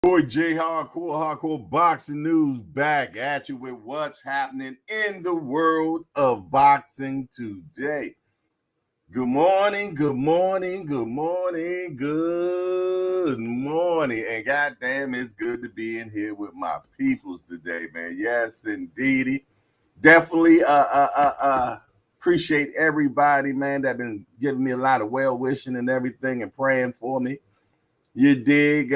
Boy, J Hardcore Boxing News back at you with what's happening in the world of boxing today. Good morning, good morning, good morning, good morning. And goddamn, it's good to be in here with my peoples today, man. Yes, indeedy. Definitely appreciate everybody, man, that been giving me a lot of well wishing and everything and praying for me. You dig?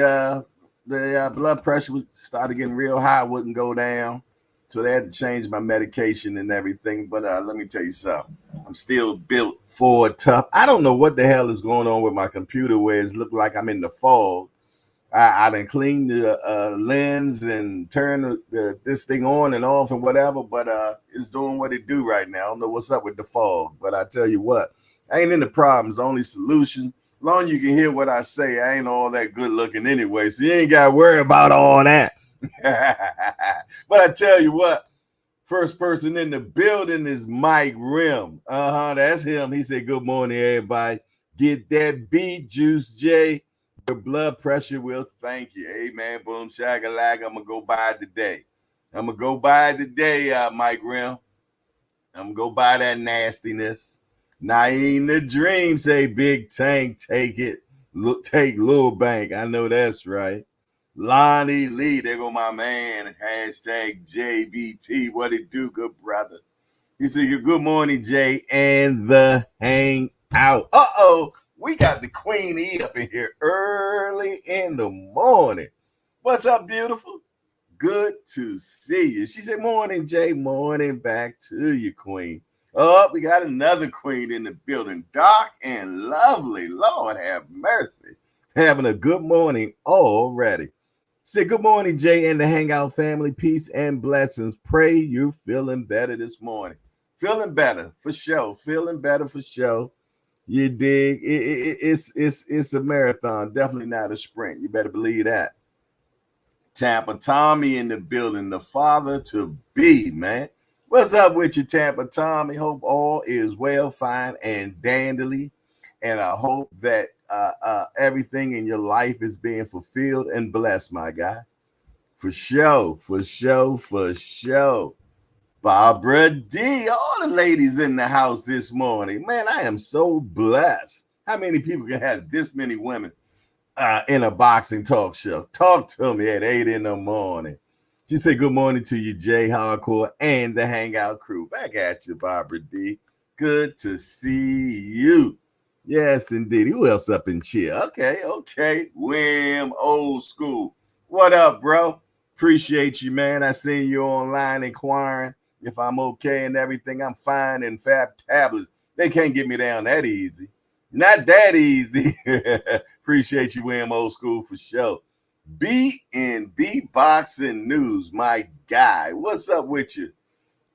The blood pressure started getting real high, wouldn't go down. So they had to change my medication and everything. But let me tell you something. I'm still built for tough. I don't know what the hell is going on with my computer where it's look like I'm in the fog. I done cleaned the lens and turned this thing on and off and whatever, but it's doing what it do right now. I don't know what's up with the fog, but I tell you what, I ain't in the problems. The only solution, long as you can hear what I say, I ain't all that good looking anyway, so you ain't got to worry about all that. But I tell you what, first person in the building is Mike Rim. That's him. He said, good morning, everybody. Get that beat juice, Jay. Your blood pressure will thank you. Hey, man, boom, shagalag. I'm going to go by today. Mike Rim. I'm going to go by that nastiness. Naeem the Dream say, Big Tank, take it. Take Lil Bank. I know that's right. Lonnie Lee, there go my man. Hashtag JBT. What it do, good brother? He said, good morning, Jay, and the Hangout. Uh-oh. We got the Queen E up in here early in the morning. What's up, beautiful? Good to see you. She said, morning, Jay. Morning back to you, Queen. Oh, we got another Queen in the building. Dark and lovely. Lord have mercy. Having a good morning already. Say good morning, Jay and the Hangout family. Peace and blessings. Pray you're feeling better this morning. Feeling better for sure. Feeling better for sure. You dig? It's a marathon, definitely not a sprint. You better believe that. Tampa Tommy in the building, the father to be, man. What's up with you, Tampa Tommy? Hope all is well, fine, and dandily. And I hope that everything in your life is being fulfilled and blessed, my guy. For sure, for sure, for sure. Barbara D, all the ladies in the house this morning. Man, I am so blessed. How many people can have this many women in a boxing talk show? Talk to me at 8 in the morning. She said, good morning to you, Jay Hardcore and the Hangout crew. Back at you, Barbara D. Good to see you. Yes, indeed. Who else up in cheer? Okay. Wham, old school. What up, bro? Appreciate you, man. I seen you online inquiring if I'm okay and everything. I'm fine and fab tablets. They can't get me down that easy. Not that easy. Appreciate you, Wham, old school, for sure. B&B Boxing News, my guy. What's up with you?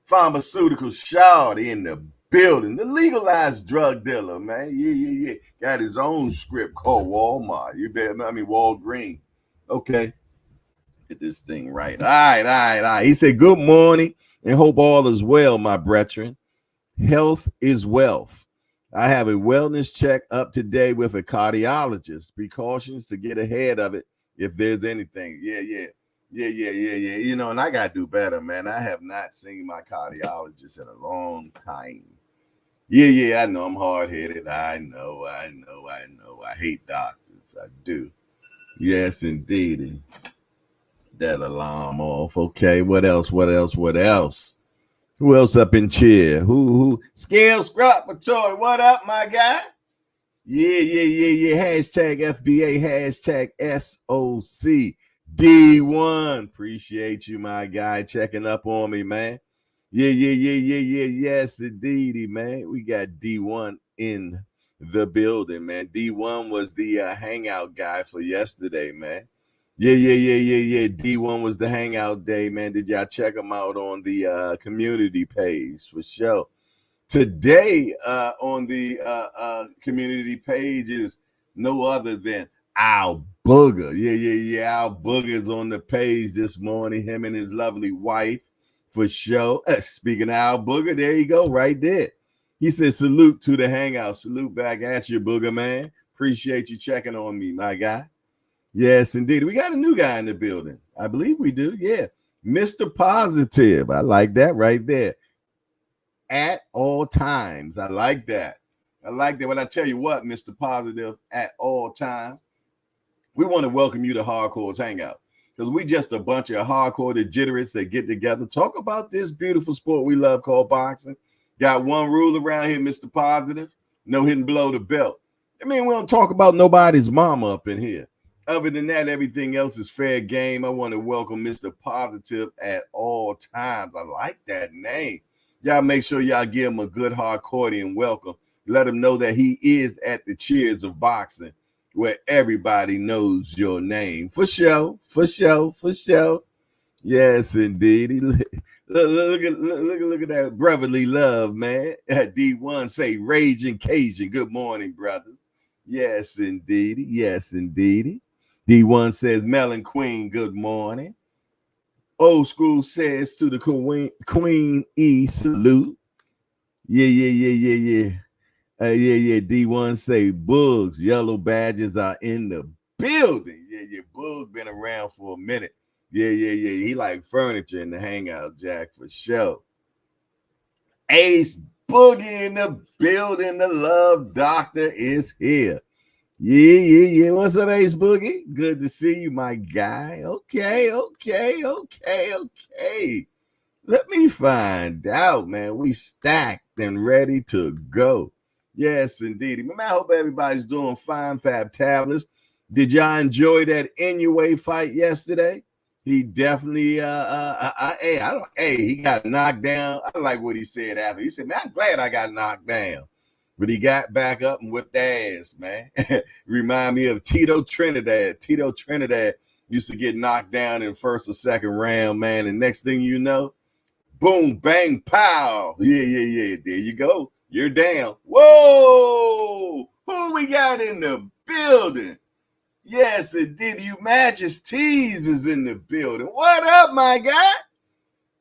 Pharmaceutical shawty in the building. The legalized drug dealer, man. Yeah. Got his own script called Walmart. Walgreens. Okay. Get this thing right. All right. He said, good morning and hope all is well, my brethren. Health is wealth. I have a wellness check up today with a cardiologist. Precautions to get ahead of it if there's anything. Yeah. You know, and I got to do better, man. I have not seen my cardiologist in a long time. Yeah, I know I'm hard-headed. I know. I hate doctors. I do. Yes, indeed. That alarm off. Okay, what else? Who else up in cheer? Who? Scale Scrap Toy. What up, my guy? Yeah. Hashtag FBA, hashtag SOC. D1. Appreciate you, my guy, checking up on me, man. Yeah. Yes, indeedy, man. We got D1 in the building, man. D1 was the hangout guy for yesterday, man. Yeah. D1 was the hangout day, man. Did y'all check him out on the community page for sure? Today on the community page is no other than Al Booger. Yeah. Al Booger's on the page this morning. Him and his lovely wife for sure. Speaking of Al Booger, there you go, right there. He said, salute to the hangout. Salute back at you, Booger, man. Appreciate you checking on me, my guy. Yes, indeed. We got a new guy in the building. I believe we do. Yeah. Mr. Positive. I like that right there. At all times. I like that. I like that. But I tell you what, Mr. Positive, at all times, we want to welcome you to Hardcore's Hangout because we just a bunch of hardcore degenerates that get together, talk about this beautiful sport we love called boxing. Got one rule around here, Mr. Positive: no hitting below the belt. I mean, we don't talk about nobody's mama up in here. Other than that, everything else is fair game. I want to welcome Mr. Positive at all times. I like that name. Y'all make sure y'all give him a good hardcorean welcome. Let him know that he is at the Cheers of Boxing, where everybody knows your name. For sure, for sure, for sure. Yes, indeed. Look at that brotherly love, man. D1 say Raging Cajun. Good morning, brothers. Yes, indeed. Yes, indeed. D1 says Melon Queen, good morning. Old School says to the Queen E, salute. Yeah, yeah, yeah, yeah, yeah. Yeah. D1 say Bugs, Yellow Badges are in the building. Yeah. Bugs been around for a minute. Yeah. He like furniture in the Hangout, Jack, for sure. Ace Boogie in the building. The Love Doctor is here. Yeah. What's up, Ace Boogie? Good to see you, my guy. Okay. Let me find out, man. We stacked and ready to go. Yes, indeed. Man, I hope everybody's doing fine, fab tablets. Did y'all enjoy that Inoue fight yesterday? He definitely, he got knocked down. I like what he said after. He said, man, I'm glad I got knocked down. But he got back up and whipped ass, man. Remind me of Tito Trinidad. Tito Trinidad used to get knocked down in first or second round, man. And next thing you know, boom, bang, pow. Yeah. There you go. You're down. Whoa! Who we got in the building? Yes, indeed. You Majesties is in the building. What up, my guy?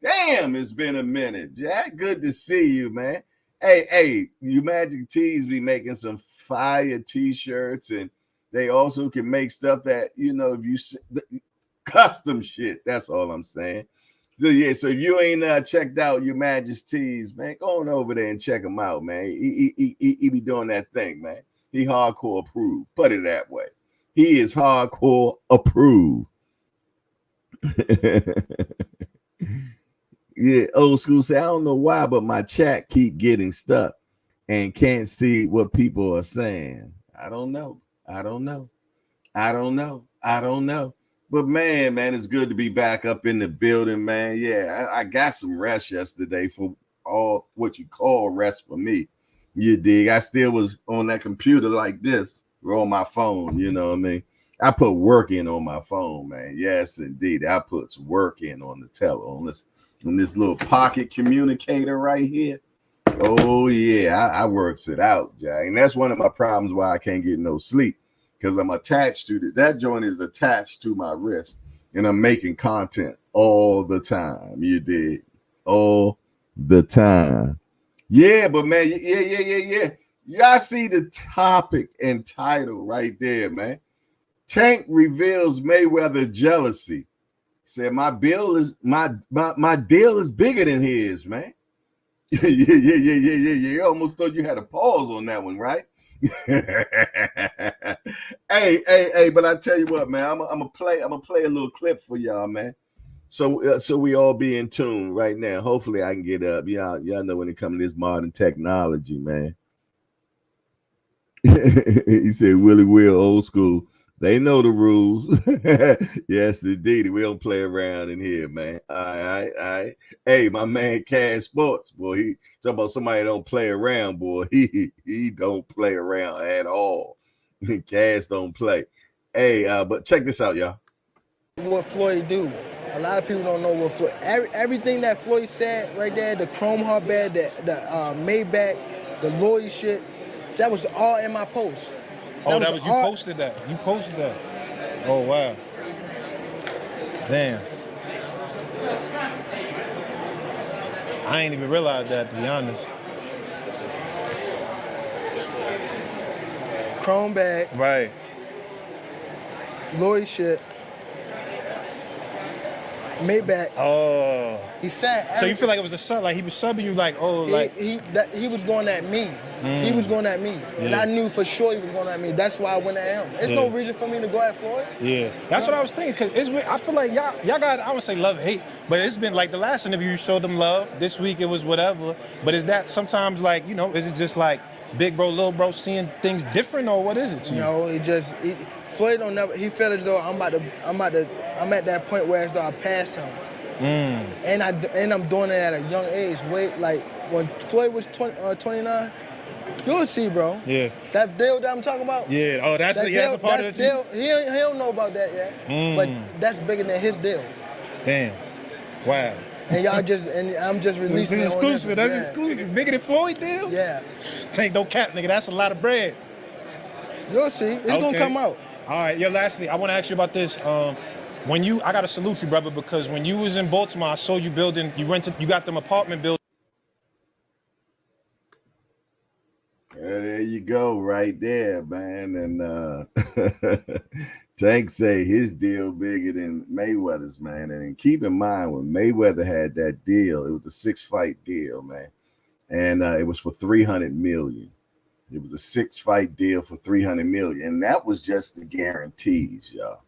Damn, it's been a minute, Jack. Good to see you, man. Hey, you Magic Tees be making some fire t-shirts, and they also can make stuff that, if you custom shit. That's all I'm saying. So if you ain't checked out your Majesties, man, go on over there and check him out, man. He be doing that thing, man. He hardcore approved. Put it that way. He is hardcore approved. Yeah, Old School say, I don't know why, but my chat keep getting stuck and can't see what people are saying. I don't know. But man, it's good to be back up in the building, man. Yeah, I got some rest yesterday for all what you call rest for me. You dig? I still was on that computer like this or on my phone, you know what I mean? I put work in on my phone, man. Yes, indeed. I put work in on the on this little pocket communicator right here. Oh, yeah, I works it out, Jack. And that's one of my problems why I can't get no sleep, because I'm attached to that joint is attached to my wrist, and I'm making content all the time. You did all the time. Yeah, but man, yeah. Y'all see the topic and title right there, man. Tank reveals Mayweather jealousy. Said my deal is bigger than his, man. Yeah. You almost thought you had a pause on that one, right? hey, but I tell you what, man, I'm gonna play a little clip for y'all, man. So we all be in tune right now. Hopefully I can get up. Y'all know when it comes to this modern technology, man. He said Willie Will, Old School. They know the rules. Yes, indeed. We don't play around in here, man. All right. Hey, my man Cash Sports, boy, he talking about somebody don't play around, boy. He don't play around at all. Cash don't play. Hey, but check this out, y'all. What Floyd do? A lot of people don't know what Floyd. Everything that Floyd said right there, the Chrome Heart bed, the Maybach, the Lloyd shit, that was all in my post. That was you posted that. You posted that. Oh wow. Damn. I ain't even realized that, to be honest. Chrome bag. Right. Lloyd shit. Maybach. Oh. He said. So you feel like it was a sub, like he was subbing you, like, oh, like. He was going at me. He was going at me, and I knew for sure he was going at me. That's why I went at him. There's no reason for me to go at Floyd. Yeah, that's what I was thinking. Cause I feel like y'all got, I would say love hate, but it's been like the last interview you showed them love. This week it was whatever. But is that sometimes like, you know, is it just like big bro, little bro seeing things different, or what is it to you? No, Floyd don't never. He felt as though I'm at that point where as though I passed him. And I'm doing it at a young age. Wait, like when Floyd was 29, you'll see, bro. Yeah. That deal that I'm talking about. Yeah. Oh, that's a part of deal. He don't know about that yet. But that's bigger than his deal. Damn. Wow. And I'm just releasing it. Exclusive. That's exclusive. Bigger than Floyd deal? Yeah. Tank, don't cap, nigga. That's a lot of bread. You'll see. It's gonna come out. All right. Yo, lastly, I want to ask you about this. I gotta salute you, brother, because when you was in Baltimore, I saw you building. You got them apartment buildings. There you go, right there, man. And Tank say his deal bigger than Mayweather's, man. And keep in mind, when Mayweather had that deal, it was a 6-fight deal, man. And it was for $300 million. It was a 6-fight deal for $300 million. And that was just the guarantees, y'all.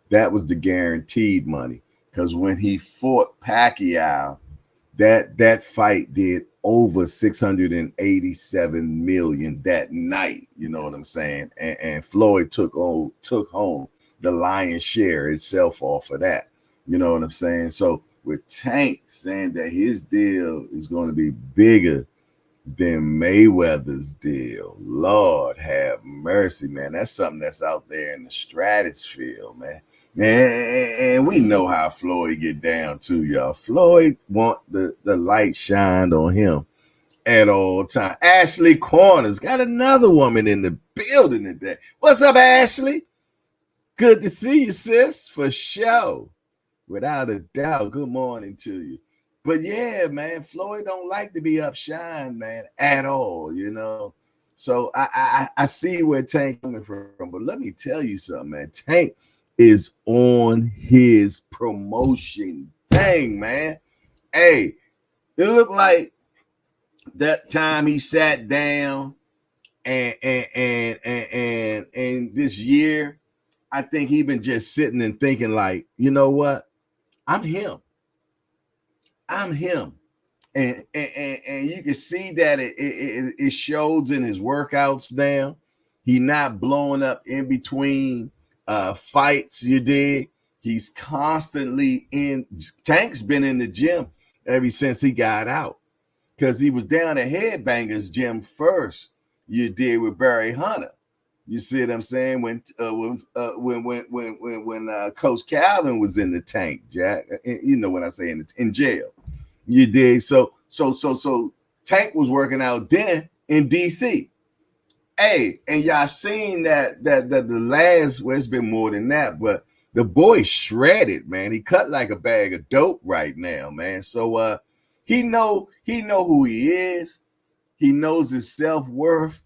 That was the guaranteed money. Because when he fought Pacquiao, that fight did over $687 million that night. You know what I'm saying? And Floyd took home the lion's share itself off of that. You know what I'm saying? So with Tank saying that his deal is going to be bigger than Mayweather's deal, Lord have mercy, man. That's something that's out there in the stratosphere, man. And we know how Floyd get down too, y'all. Floyd want the light shined on him at all time. Ashley Corners got another woman in the building today. What's up, Ashley? Good to see you, sis, for sure. Without a doubt, good morning to you. But yeah, man, Floyd don't like to be upshined, man, at all, you know. So I see where Tank coming from. But let me tell you something, man. Tank is on his promotion thing, man. Hey, it looked like that time he sat down and this year, I think he been just sitting and thinking like, you know what? I'm him. And you can see that it shows in his workouts now. He not blowing up in between fights, you dig? He's constantly in. Tank's been in the gym ever since he got out, because he was down at Headbangers Gym first, you did, with Barry Hunter. You see what I'm saying? When Coach Calvin was in the tank, Jack. You know when I say in jail. You dig? So Tank was working out then in DC. Hey, and y'all seen that the last, well, it's been more than that, but the boy shredded, man. He cut like a bag of dope right now, man. So he know who he is. He knows his self-worth.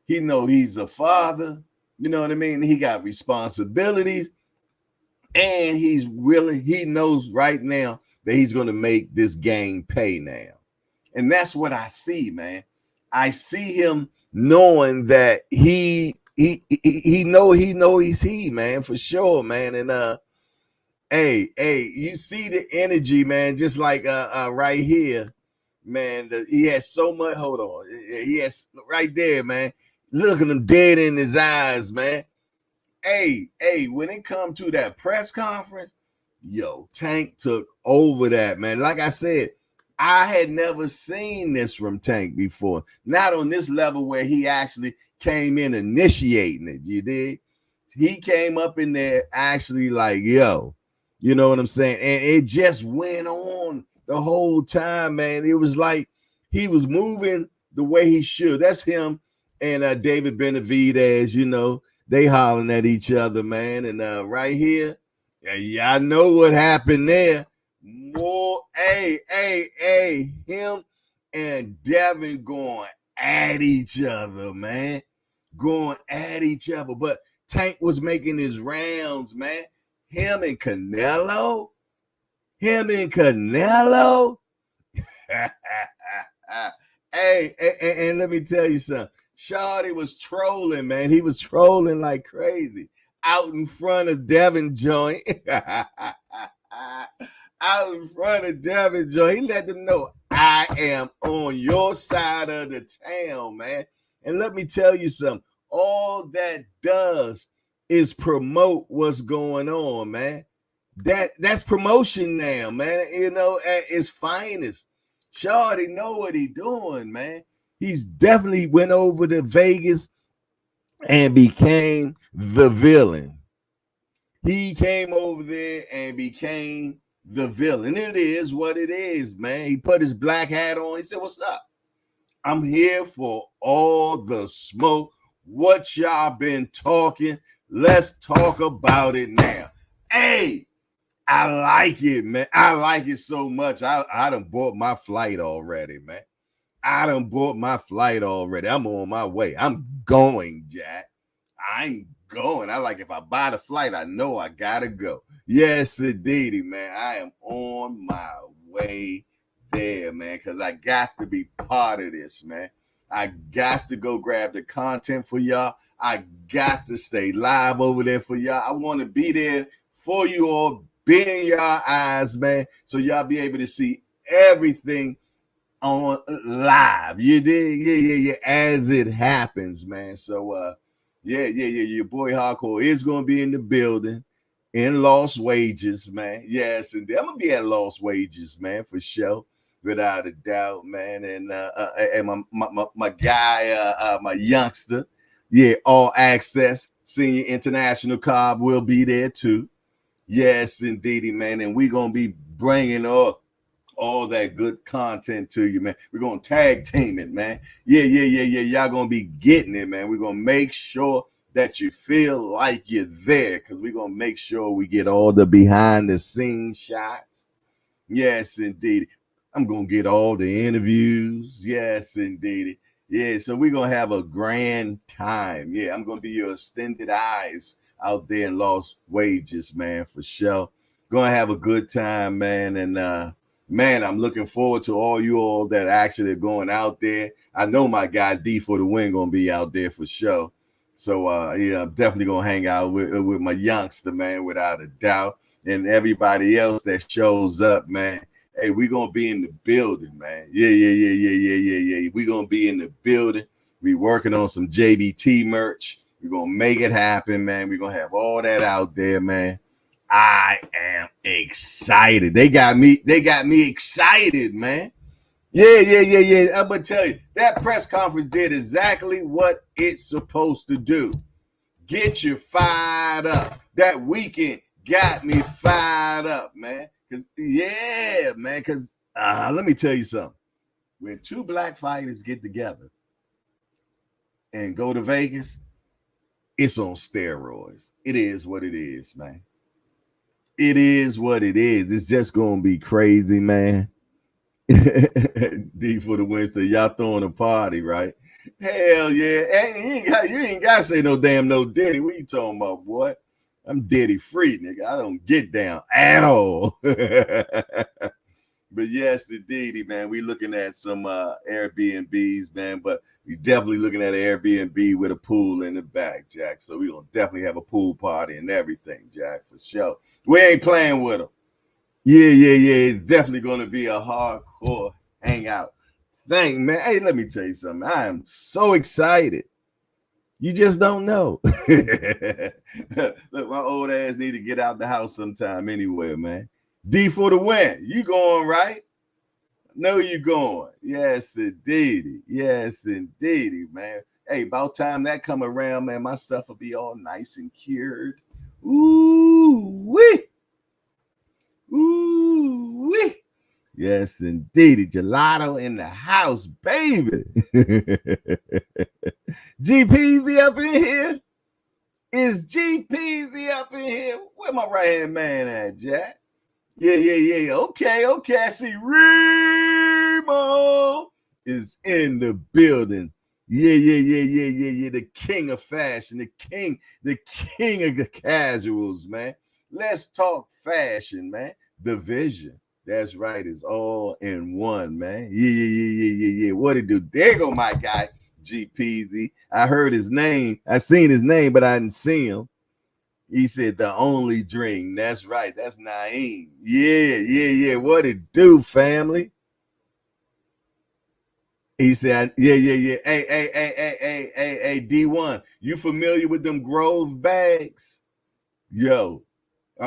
He know he's a father. You know what I mean? He got responsibilities. And he knows right now that he's going to make this game pay now. And that's what I see, man. I see him knowing that he knows he, man, for sure, man. And hey, you see the energy, man, just like right here, man. He has so much. Hold on. He has right there, man. Look at him dead in his eyes, man. Hey, when it comes to that press conference, yo, Tank took over that, man. Like I said, I had never seen this from Tank before. Not on this level where he actually came in initiating it, you did? He came up in there actually like, yo, you know what I'm saying? And it just went on the whole time, man. It was like he was moving the way he should. That's him and David Benavidez, you know, they hollering at each other, man. And right here, yeah, I know what happened there. More, him and Devin going at each other, man. Going at each other. But Tank was making his rounds, man. Him and Canelo. Hey, and let me tell you something. Shawty was trolling, man. He was trolling like crazy out in front of Devin Joint. Out in front of Devin Joint. He let them know, I am on your side of the town, man. And let me tell you something. All that does is promote what's going on, man. That's promotion now, man. You know, at its finest. Shawty know what he doing, man. He's definitely went over to Vegas and became the villain. He came over there and became the villain. It is what it is, man. He put his black hat on. He said, what's up? I'm here for all the smoke. What y'all been talking? Let's talk about it now. Hey, I like it, man. I like it so much. I done bought my flight already, man. I'm on my way. I'm going, Jack. I'm going. I like if I buy the flight, I know I gotta go. Yes, indeed, man. I am on my way there, man, because I got to be part of this, man. I got to go grab the content for y'all. I got to stay live over there for y'all. I want to be there for you all, be in y'all eyes, man, so y'all be able to see everything on live. You dig? Yeah, as it happens, man. So yeah, your boy Hardcore is gonna be in the building in Lost Wages, man. Yes, and I'm gonna be at Lost Wages, man, for sure, without a doubt, man. And my guy, my youngster, yeah, All Access Senior International Cobb will be there too. Yes, indeedy, man. And we're gonna be bringing all that good content to you, man. We're gonna tag team it, man. Yeah. Y'all gonna be getting it, man. We're gonna make sure that you feel like you're there, because we're gonna make sure we get all the behind the scenes shots. Yes, indeed. I'm gonna get all the interviews. Yes, indeed. Yeah, so we're gonna have a grand time. Yeah, I'm gonna be your extended eyes out there in Lost Wages, man, for sure. Gonna have a good time, man. And man, I'm looking forward to all you all that actually are going out there. I know my guy Dfor the Win gonna be out there for sure. So yeah, I'm definitely gonna hang out with my youngster, man, without a doubt. And everybody else that shows up, man. Hey, we're gonna be in the building, man. Yeah. We're gonna be in the building. We working on some JBT merch. We're gonna make it happen, man. We're gonna have all that out there, man. I am excited. They got me excited, man. Yeah. I'm gonna tell you, that press conference did exactly what it's supposed to do. Get you fired up. That weekend got me fired up, man. Cause let me tell you something. When two black fighters get together and go to Vegas, it's on steroids. It is what it is, man. It is what it is. It's just gonna be crazy, man. Dfor the Win, so y'all throwing a party, right? Hell yeah. Hey, you ain't gotta say no damn no Diddy. What you talking about, boy? I'm Diddy free, nigga. I don't get down at all. But yes, indeed, man. We looking at some Airbnbs, man. But we definitely looking at an Airbnb with a pool in the back, Jack. So we gonna definitely have a pool party and everything, Jack, for sure. We ain't playing with them. Yeah. It's definitely gonna be a hardcore hangout thing, man. Hey, let me tell you something. I am so excited. You just don't know. Look, my old ass need to get out the house sometime anyway, man. Dfor the Win. You going, right? No, you going. Yes, indeedy. Man. Hey, about time that come around, man, my stuff will be all nice and cured. Ooh-wee. Yes, indeed. Gelato in the house, baby. GPZ up in here. Is GPZ up in here? Where my right-hand man at, Jack? Yeah. Okay. I see Remo is in the building. Yeah. The king of fashion, the king of the casuals, man. Let's talk fashion, man. The vision. That's right, it's all in one, man. Yeah. What it do? There go my guy, G Peasy. I heard his name. I seen his name, but I didn't see him. He said the only dream. That's right. That's Naeem. Yeah. What it do, family? He said, yeah. Hey, D1, you familiar with them Grove bags? Yo,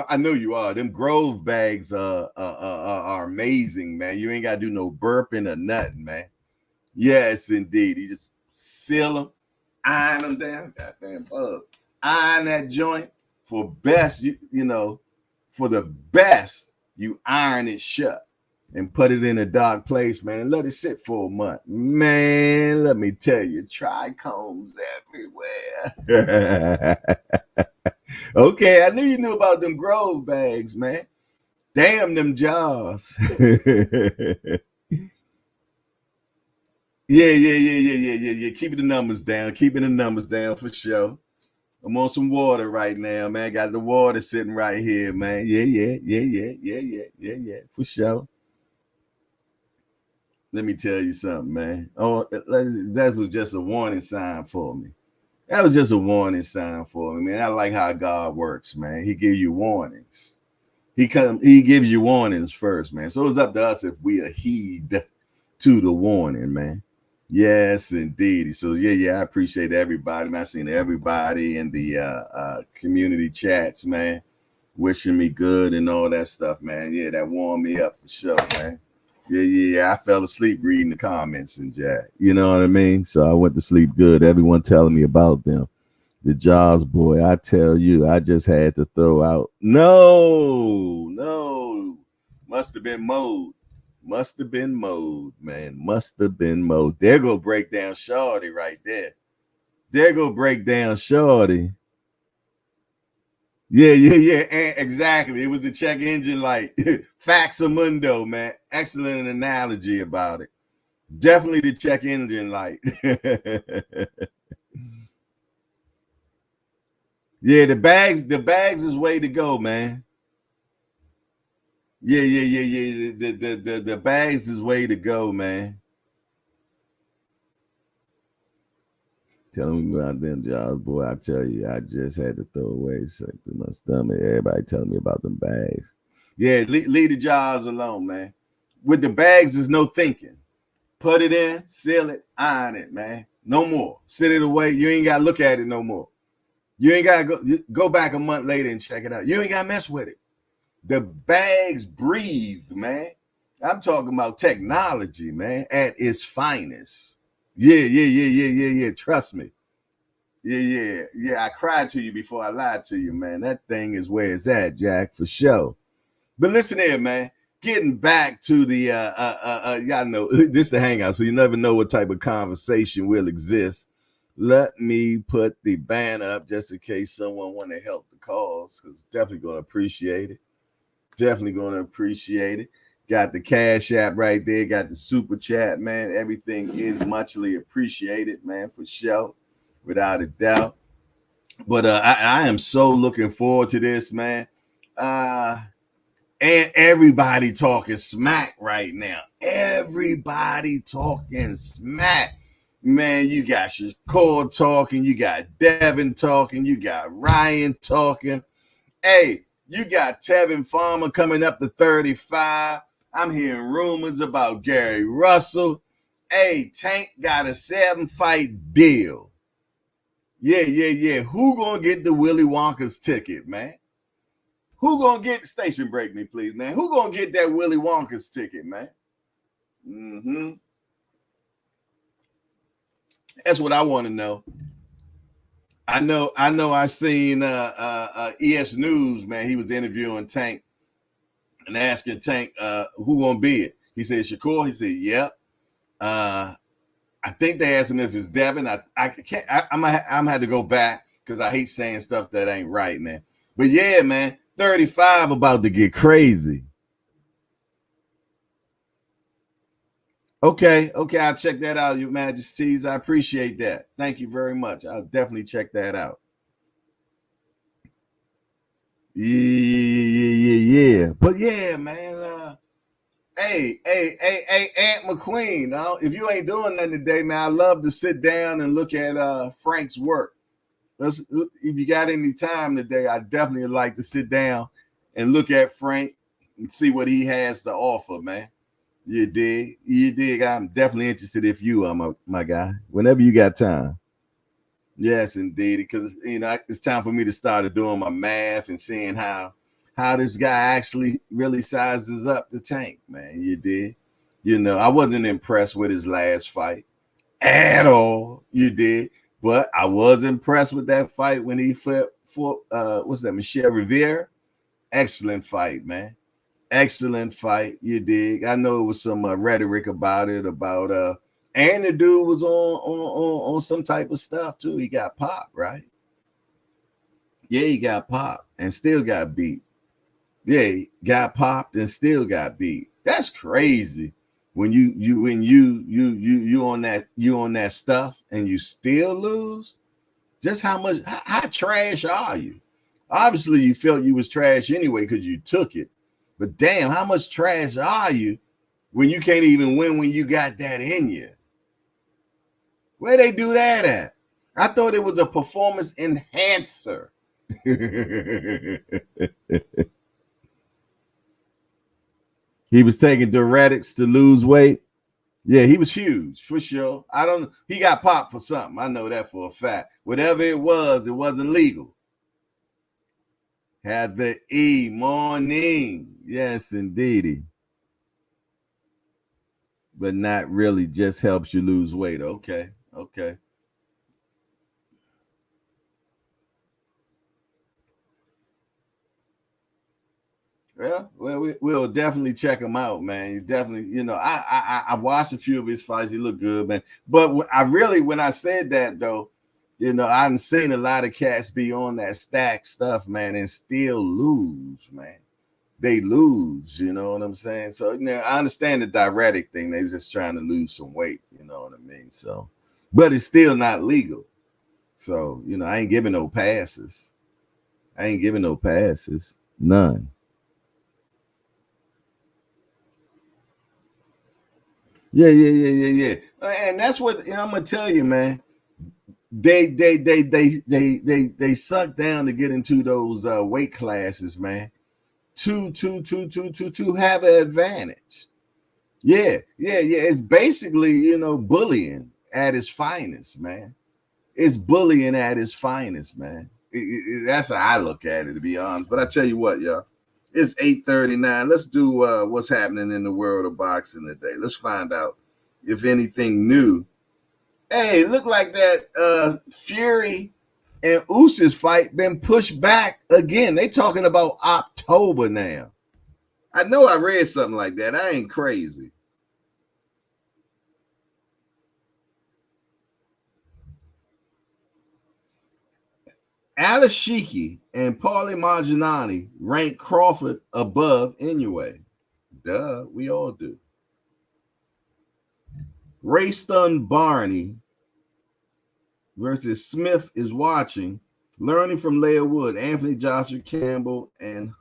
I know you are. Them Grove bags are amazing, man. You ain't got to do no burping or nothing, man. Yes, indeed. You just seal them, iron them down. Goddamn bug. Iron that joint for best, you know, for the best, you iron it shut and put it in a dark place, man, and let it sit for a month. Man, let me tell you, trichomes everywhere. Okay, I knew you knew about them Grove bags, man. Damn them jaws. Yeah. Keeping the numbers down. Keeping the numbers down for sure. I'm on some water right now, man. Got the water sitting right here, man. Yeah. For sure. Let me tell you something, man. Oh, that was just a warning sign for me. That was just a warning sign for me, man. I like how God works, man. He gives you warnings. He gives you warnings first, man. So it's up to us if we heed to the warning, man. Yes, indeed. So yeah, I appreciate everybody, man. I seen everybody in the community chats, man, wishing me good and all that stuff, man. Yeah, that warmed me up for sure, man. Yeah. I fell asleep reading the comments and Jack. You know what I mean? So I went to sleep good. Everyone telling me about them. The Jaws boy, I tell you, I just had to throw out. No. Must have been mode. Must have been mode, man. Must have been mode. There go break down Shorty right there. There go break down Shorty. Yeah. Exactly. It was the check engine light. Faxamundo, man. Excellent analogy about it. Definitely the check engine light. Yeah, the bags is way to go, man. Yeah. The bags is way to go, man. Telling me about them jobs, boy. I tell you, I just had to throw away something to my stomach. Everybody telling me about them bags. Yeah, leave the jobs alone, man. With the bags, there's no thinking. Put it in, seal it, iron it, man. No more. Sit it away. You ain't got to look at it no more. You ain't got to go back a month later and check it out. You ain't got to mess with it. The bags breathe, man. I'm talking about technology, man, at its finest. Yeah. Trust me. Yeah. I cried to you before I lied to you, man. That thing is where it's at, Jack, for sure. But listen here, man. Getting back to the y'all know this is the hangout, so you never know what type of conversation will exist. Let me put the banner up just in case someone want to help the cause, because definitely gonna appreciate it. Definitely gonna appreciate it. Got the Cash App right there. Got the Super Chat, man. Everything is muchly appreciated, man, for sure, without a doubt. But I am so looking forward to this, man. And everybody talking smack right now. Everybody talking smack. Man, you got Shakur talking, you got Devin talking, you got Ryan talking. Hey, you got Tevin Farmer coming up to 35. I'm hearing rumors about Gary Russell. Hey, Tank got a 7-fight deal. Yeah. Who gonna get the Willy Wonka's ticket, man? Who gonna get station break me, please, man? Who gonna get that Willy Wonka's ticket, man? That's what I want to know. I know. I seen ES News, man. He was interviewing Tank and asking Tank, who gonna be it? He said Shakur. He said, yep. I think they asked him if it's Devin. I can't. I'm had to go back because I hate saying stuff that ain't right, man. But yeah, man, 35 about to get crazy. Okay, I'll check that out, Your Majesties. I appreciate that. Thank you very much. I'll definitely check that out. Yeah. But yeah, man. Hey, Aunt McQueen. If you ain't doing nothing today, man, I love to sit down and look at Frank's work. If you got any time today, I definitely like to sit down and look at Frank and see what he has to offer, man. You dig? You dig? I'm definitely interested if you are my guy. Whenever you got time. Yes, indeed. Because it's time for me to start doing my math and seeing how this guy actually really sizes up the tank, man. You did. I wasn't impressed with his last fight at all. You did. But I was impressed with that fight when he fought for what's that, Michelle Rivera? Excellent fight, man. Excellent fight. You dig. I know it was some rhetoric about it, and the dude was on some type of stuff too. He got popped, right? Yeah, he got popped and still got beat. Yeah, he got popped and still got beat. That's crazy. When you on that stuff and you still lose. Just how trash are you? Obviously, you felt you was trash anyway because you took it. But damn, how much trash are you when you can't even win when you got that in you? Where they do that at? I thought it was a performance enhancer. He was taking diuretics to lose weight. Yeah, he was huge for sure. He got popped for something. I know that for a fact. Whatever it wasn't legal. Had the morning. Yes, indeedy. But not really, just helps you lose weight. Okay. Well, we'll definitely check him out, man. You definitely, I watched a few of his fights. He looked good, man. But when I said that though, I've seen a lot of cats be on that stack stuff, man, and still lose, man. They lose, you know what I'm saying? So, I understand the diuretic thing. They're just trying to lose some weight, you know what I mean? So, but it's still not legal. So, I ain't giving no passes. None. Yeah. And that's what I'm gonna tell you, man. They suck down to get into those weight classes, man. To have an advantage. Yeah. It's basically, bullying at its finest, man. It's bullying at its finest, man. That's how I look at it, to be honest. But I tell you what, y'all. It's 8:39. Let's do what's happening in the world of boxing today. Let's find out if anything new. Hey, look like that Fury and Usyk fight been pushed back again. They talking about October now. I know I read something like that. I ain't crazy. Alashiki and Paulie Malignaggi rank Crawford above Inoue. Duh, we all do. Rayston Barney versus Smith is watching, learning from Leah Wood, Anthony Joshua Campbell, and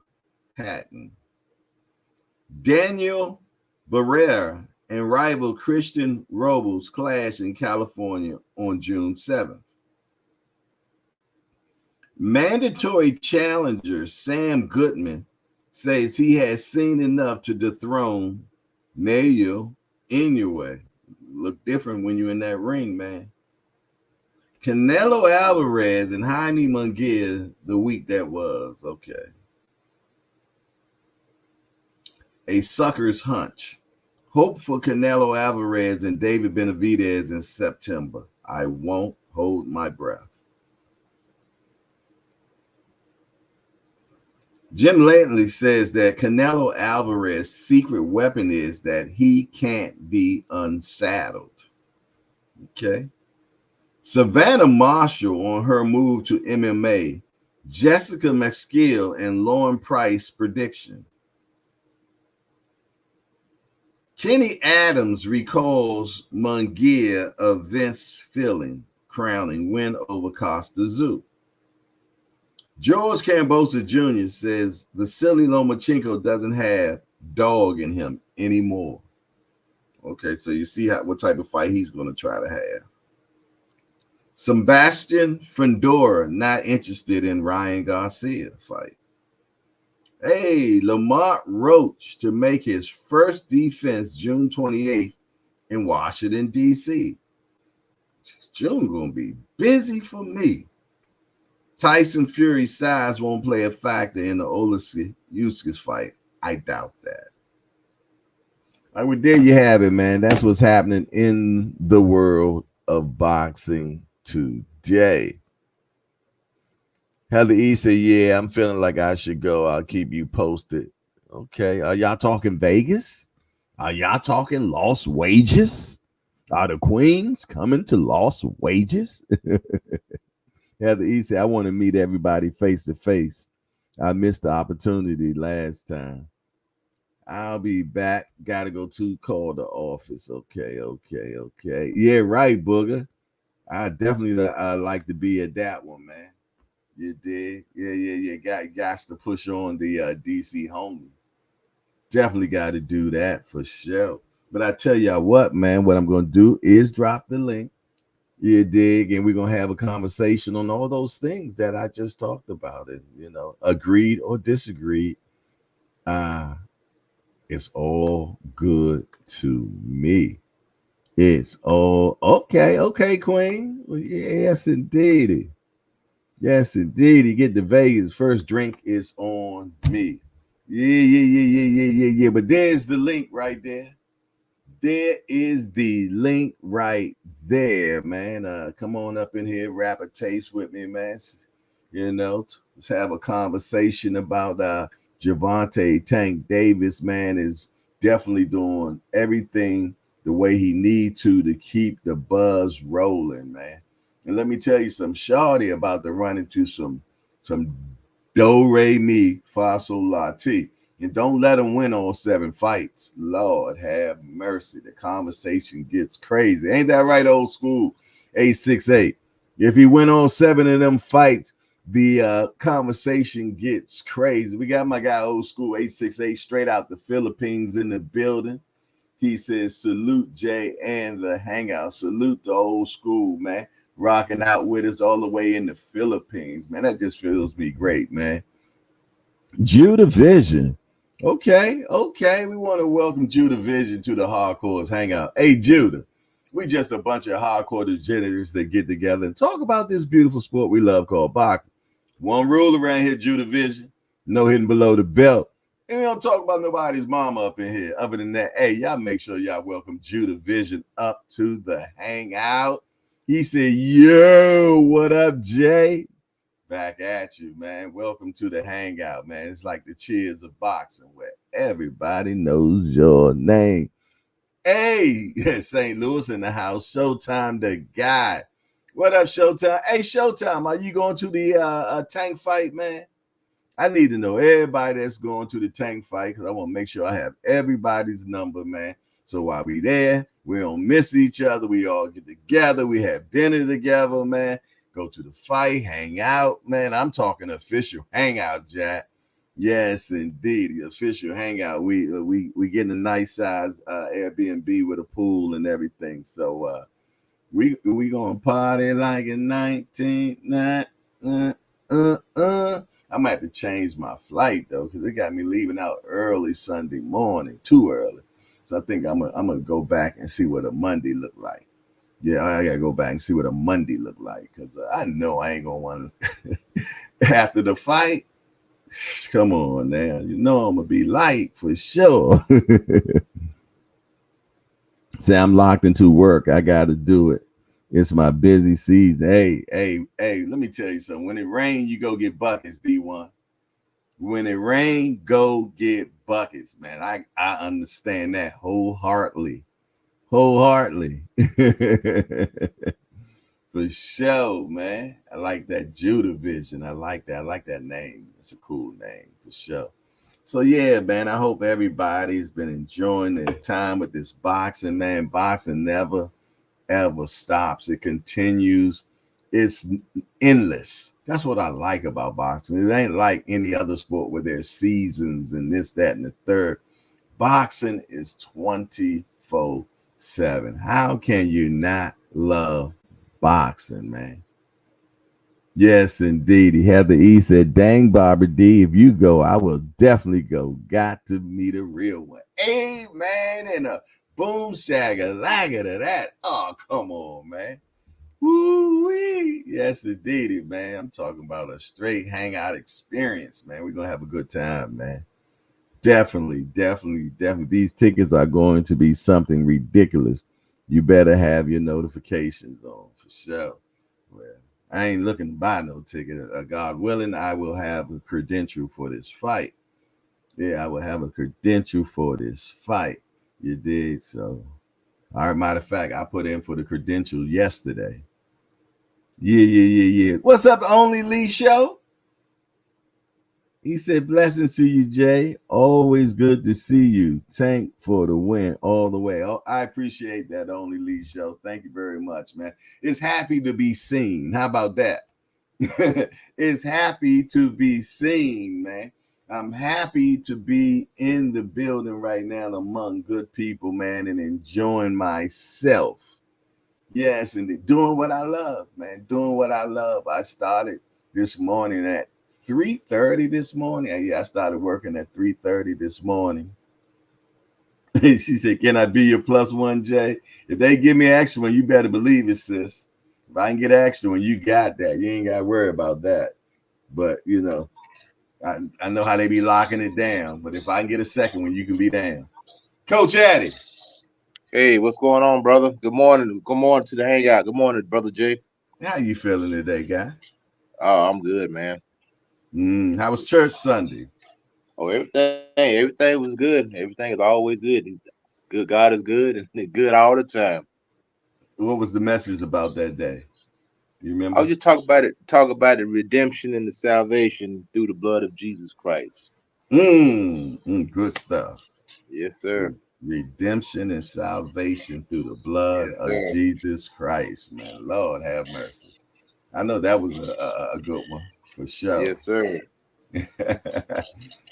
Hatton. Daniel Barrera and rival Christian Robles clash in California on June 7th. Mandatory challenger Sam Goodman says he has seen enough to dethrone Naoya Inoue. Look different when you're in that ring, man. Canelo Alvarez and Jaime Munguia the week that was. Okay. A sucker's hunch. Hope for Canelo Alvarez and David Benavidez in September. I won't hold my breath. Jim Lately says that Canelo Alvarez's secret weapon is that he can't be unsaddled. Okay. Savannah Marshall on her move to MMA. Jessica McSkill and Lauren Price prediction. Kenny Adams recalls Munguia of Vince Filling crowning win over Costa Zoo. George Cambosa Jr. says Vasily Lomachenko doesn't have dog in him anymore. Okay, so you see what type of fight he's going to try to have. Sebastian Fundora not interested in Ryan Garcia fight. Hey, Lamont Roach to make his first defense June 28th in Washington, D.C. June going to be busy for me. Tyson Fury's size won't play a factor in the Usyk fight. I doubt that. All right, well, there you have it, man. That's what's happening in the world of boxing today. Heather E said, yeah, I'm feeling like I should go. I'll keep you posted. Okay. Are y'all talking Vegas? Are y'all talking Lost Wages? Are the Queens coming to Lost Wages? Heather E said, I want to meet everybody face to face. I missed the opportunity last time. I'll be back. Got to go to call the office. Okay. Yeah, right, Booger. I definitely like to be at that one, man. You did. Yeah. Got to push on the DC homie. Definitely got to do that for sure. But I tell y'all what, man, what I'm going to do is drop the link. You dig? And we're going to have a conversation on all those things that I just talked about. And, agreed or disagreed. It's all good to me. It's all okay, Queen. Well, yes, indeed. Yes, indeed. You get to Vegas. First drink is on me. Yeah. But there's the link right there. There is the link right there, man. Come on up in here, rap a taste with me, man. Let's have a conversation about Gervonta Tank Davis, man, is definitely doing everything the way he need to keep the buzz rolling, man. And let me tell you some shawty about to run into some do re mi fa sol la ti. And don't let him win all 7 fights. Lord have mercy. The conversation gets crazy. Ain't that right, old school? 868. If he win all 7 of them fights, the conversation gets crazy. We got my guy, old school 868, straight out the Philippines in the building. He says, salute Jay and the Hangout. Salute the old school, man. Rocking out with us all the way in the Philippines, man. That just feels me great, man. Judah Vision. Okay. We want to welcome Judah Vision to the Hardcores Hangout. Hey, Judah, we just a bunch of hardcore degenerates that get together and talk about this beautiful sport we love called boxing. One rule around here, Judah Vision, no hitting below the belt. And we don't talk about nobody's mama up in here. Other than that, hey, y'all make sure y'all welcome Judah Vision up to the Hangout. He said, yo, what up, Jay? Back at you, man. Welcome to the Hangout, man. It's like the cheers of boxing where everybody knows your name. Hey, St. Louis in the house. Showtime the guy. What up, Showtime? Hey, Showtime, are you going to the tank fight, man? I need to know everybody that's going to the tank fight because I want to make sure I have everybody's number, man. So while we there, we don't miss each other. We all get together. We have dinner together, man. Go to the fight, hang out, man. I'm talking official hangout, Jack. Yes, indeed, the official hangout. We getting a nice size Airbnb with a pool and everything. So we gonna party like a 19. I might have to change my flight though, because it got me leaving out early Sunday morning, too early. So I think I'm gonna go back and see what a Monday look like. Yeah, I gotta go back and see what a Monday look like, because I know I ain't gonna want to after the fight. Come on now, you know I'm gonna be light for sure. Say I'm locked into work. I gotta do it. It's my busy season. Hey, let me tell you something. When it rains, you go get buckets, D1. When it rains, go get buckets, man. I understand that wholeheartedly. For sure, man. I like that Judah Vision. I like that name. It's a cool name for sure. So yeah, man, I hope everybody's been enjoying their time with this boxing, man. Boxing never ever stops. It continues. It's endless. That's what I like about boxing. It ain't like any other sport where there's seasons and this, that, and the third. Boxing is 24/7. How can you not love boxing, man? Yes, indeed. Heather E said, dang, Barbara D, if you go, I will definitely go. Got to meet a real one. Hey, man, and a boom shagger, lagger to that. Oh, come on, man. Woo-wee. Yes, indeed, man. I'm talking about a straight hangout experience, man. We're going to have a good time, man. Definitely, definitely, definitely. These tickets are going to be something ridiculous. You better have your notifications on for sure. Well, I ain't looking to buy no ticket. God willing, I will have a credential for this fight. Yeah, I will have a credential for this fight. You did. So, all right, matter of fact, I put in for the credential yesterday. Yeah. What's up, the Only Lee Show? He said, blessings to you, Jay. Always good to see you. Tank for the win all the way. Oh, I appreciate that, Only Lee Show. Thank you very much, man. It's happy to be seen. How about that? It's happy to be seen, man. I'm happy to be in the building right now among good people, man, and enjoying myself. Yes, and doing what I love, man. Doing what I love. I started this morning at 3:30 this morning. Yeah, I started working at 3:30 this morning. She said, can I be your plus one, Jay? If they give me an extra one, you better believe it, sis. If I can get an extra one, you got that. You ain't got to worry about that. But, you know, I know how they be locking it down. But if I can get a second one, you can be down. Coach Addy. Hey, what's going on, brother? Good morning. Good morning to the hangout. Good morning, brother Jay. How you feeling today, guy? Oh, I'm good, man. How was church Sunday? Oh, everything was good. Everything is always good. Good. God is good and he's good all the time. What was the message about that day? You I was remember? just talk about the redemption and the salvation through the blood of Jesus Christ. Good stuff. Yes, sir. Redemption and salvation through the blood Yes, of sir. Jesus Christ, man. Lord have mercy. I know that was a good one for sure. Yes, sir.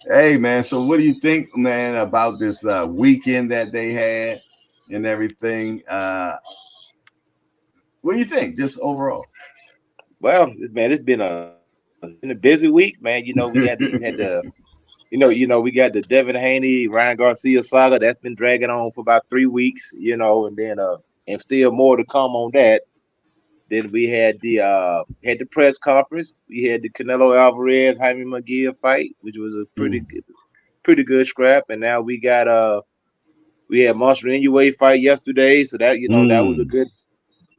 Hey, man. So, what do you think, man, about this weekend that they had and everything? What do you think, just overall? Well, man, it's been a busy week, man. We got the Devin Haney, Ryan Garcia saga that's been dragging on for about 3 weeks, and then and still more to come on that. Then we had the press conference. We had the Canelo Alvarez Jaime McGill fight, which was a pretty good scrap. And now we had Monster Inoue fight yesterday, so that was a mm,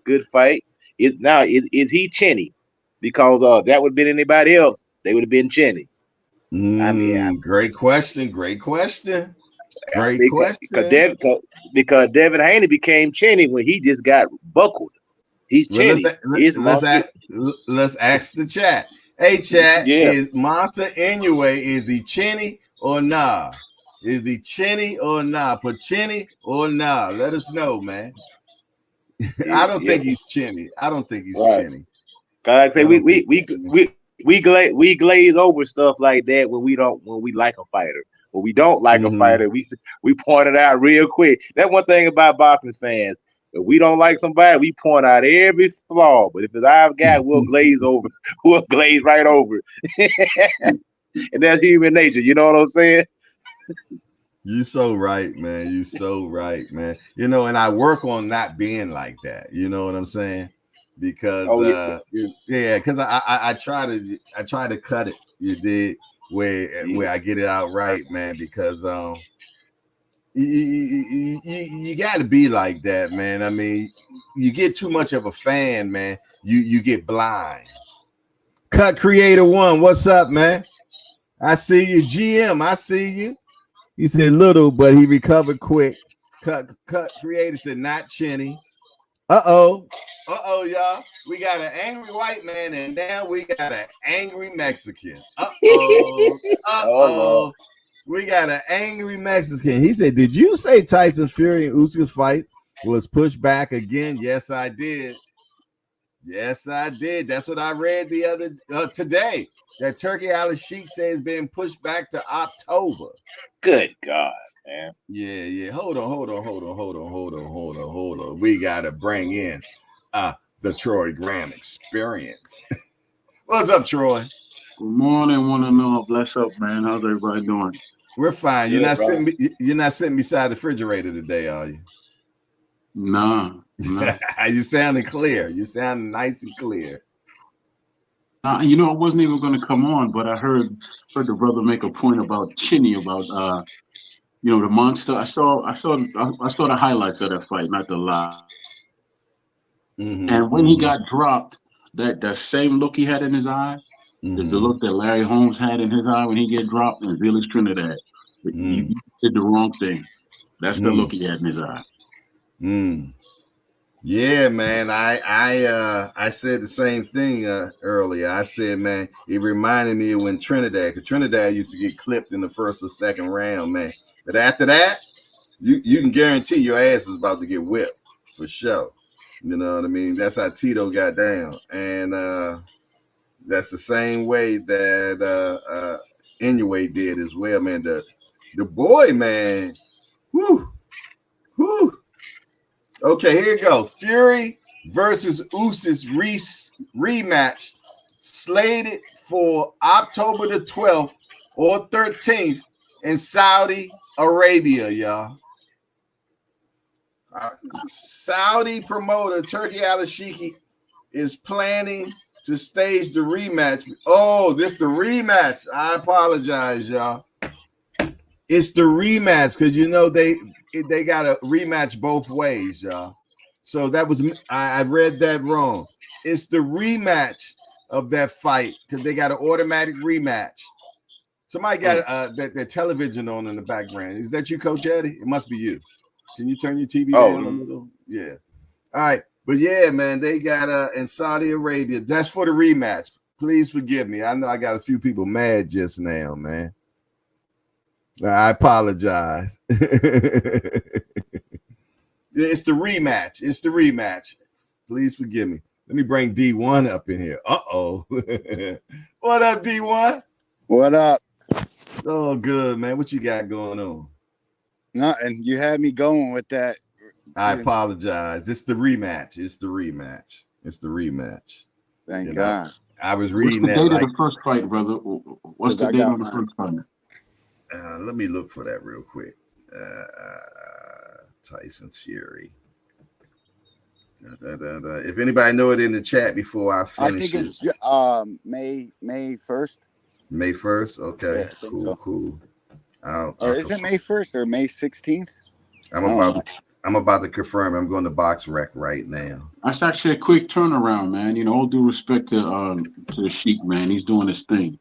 good fight. Is he Chinny? Because that would have been anybody else, they would have been Chinny. I mean, great question. Great question. Great because question. because Devin Haney became Chenny when he just got buckled. He's Well, Chenny. His let's monster. let's ask the chat. Hey, chat, Yeah. is Monster Inoue, is he chinny or nah? Is he chinny or nah? Put chinny or nah? Let us know, man. I don't Yeah. think he's chinny. I don't think he's Right. chinny. Like I say, I we don't we think we he's chinny. we glaze over stuff like that when we like a fighter. When we don't like a Mm-hmm. fighter, we point it out real quick. That's one thing about boxing fans. If we don't like somebody, we point out every flaw. But if it's our guy, we'll glaze over. We'll glaze right over it. And that's human nature. You know what I'm saying? You so right, man. You so right, man. You know, and I work on not being like that. You know what I'm saying? Because Oh yeah, yeah, because I try to cut it. You did where yeah, I get it out right, man. Because you got to be like that, man. I mean, you get too much of a fan, man. You get blind. Cut Creator One, what's up, man? I see you, GM. I see you. He said little, but he recovered quick. Cut Creator said not Chinny. Y'all. We got an angry white man, and now we got an angry Mexican. oh Lord. We got an angry Mexican. He said, "Did you say Tyson Fury and Usyk's fight was pushed back again?" Yes, I did. Yes, I did. That's what I read the other today. That Turkey Al Sheikh says being pushed back to October. Good God, man. Yeah. Hold on. We gotta bring in the Troy Graham experience. What's up, Troy? Good morning, one and all. Bless up, man. How's everybody doing? We're fine. Good, brother. You're not sitting beside the refrigerator today, are you? Nah. You sounding clear. You sound nice and clear. You know, I wasn't even going to come on, but I heard the brother make a point about Chinny, about you know, the monster. I saw the highlights of that fight, not the live. And when he got dropped, that same look he had in his eye is the look that Larry Holmes had in his eye when he get dropped in Village Trinidad. You did the wrong thing. That's the look he had in his eye. Yeah, man. I said the same thing earlier. I said, man, it reminded me of when because Trinidad used to get clipped in the first or second round, man. But after that, you can guarantee your ass was about to get whipped for sure. You know what I mean? That's how Tito got down, and that's the same way that Inoue did as well, man. The boy, man. Whoo. Okay, here you go. Fury versus Usyk rematch slated for October the 12th or 13th in Saudi Arabia, y'all. Saudi promoter Turkey Al Sheikh is planning to stage the rematch. Oh, this the rematch. I apologize, y'all. It's the rematch because you know they got a rematch both ways, y'all. So that was I read that wrong. It's the rematch of that fight because they got an automatic rematch. Somebody got their television on in the background. Is that you, Coach Eddie? It must be you. Can you turn your TV down a little? Yeah. All right. But yeah, man, they got in Saudi Arabia. That's for the rematch. Please forgive me. I know I got a few people mad just now, man. I apologize. It's the rematch. It's the rematch. Please forgive me. Let me bring D1 up in here. Uh-oh. What up, D1? What up? So good, man. What you got going on? Nothing. You had me going with that. I apologize. It's the rematch. It's the rematch. It's the rematch. Thank God. I was reading What's the that. date of the first fight, brother? What's the date of the first fight? Let me look for that real quick. Tyson Fury. If anybody know it in the chat before I finish, I think it's May 1st. May 1st. Okay, yeah, I think so. Cool. Or is it May 1st or May 16th? I'm about to confirm. I'm going to Box Rec right now. That's actually a quick turnaround, man. You know, all due respect to the Sheik, man. He's doing his thing.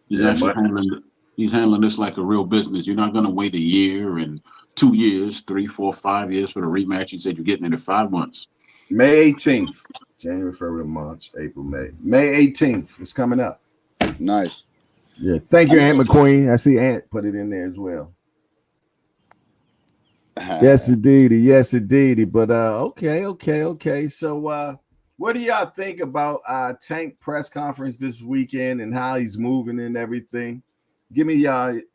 He's handling this like a real business. You're not going to wait a year and 2 years, 3, 4, 5 years for the rematch. He said you're getting it in 5 months. May 18th, January, February, March, April, May. May 18th. It's coming up. Nice. Yeah. Thank you, Aunt McQueen. I see Aunt put it in there as well. Yes, indeedy. But okay. So what do y'all think about Tank press conference this weekend and how he's moving and everything? Give me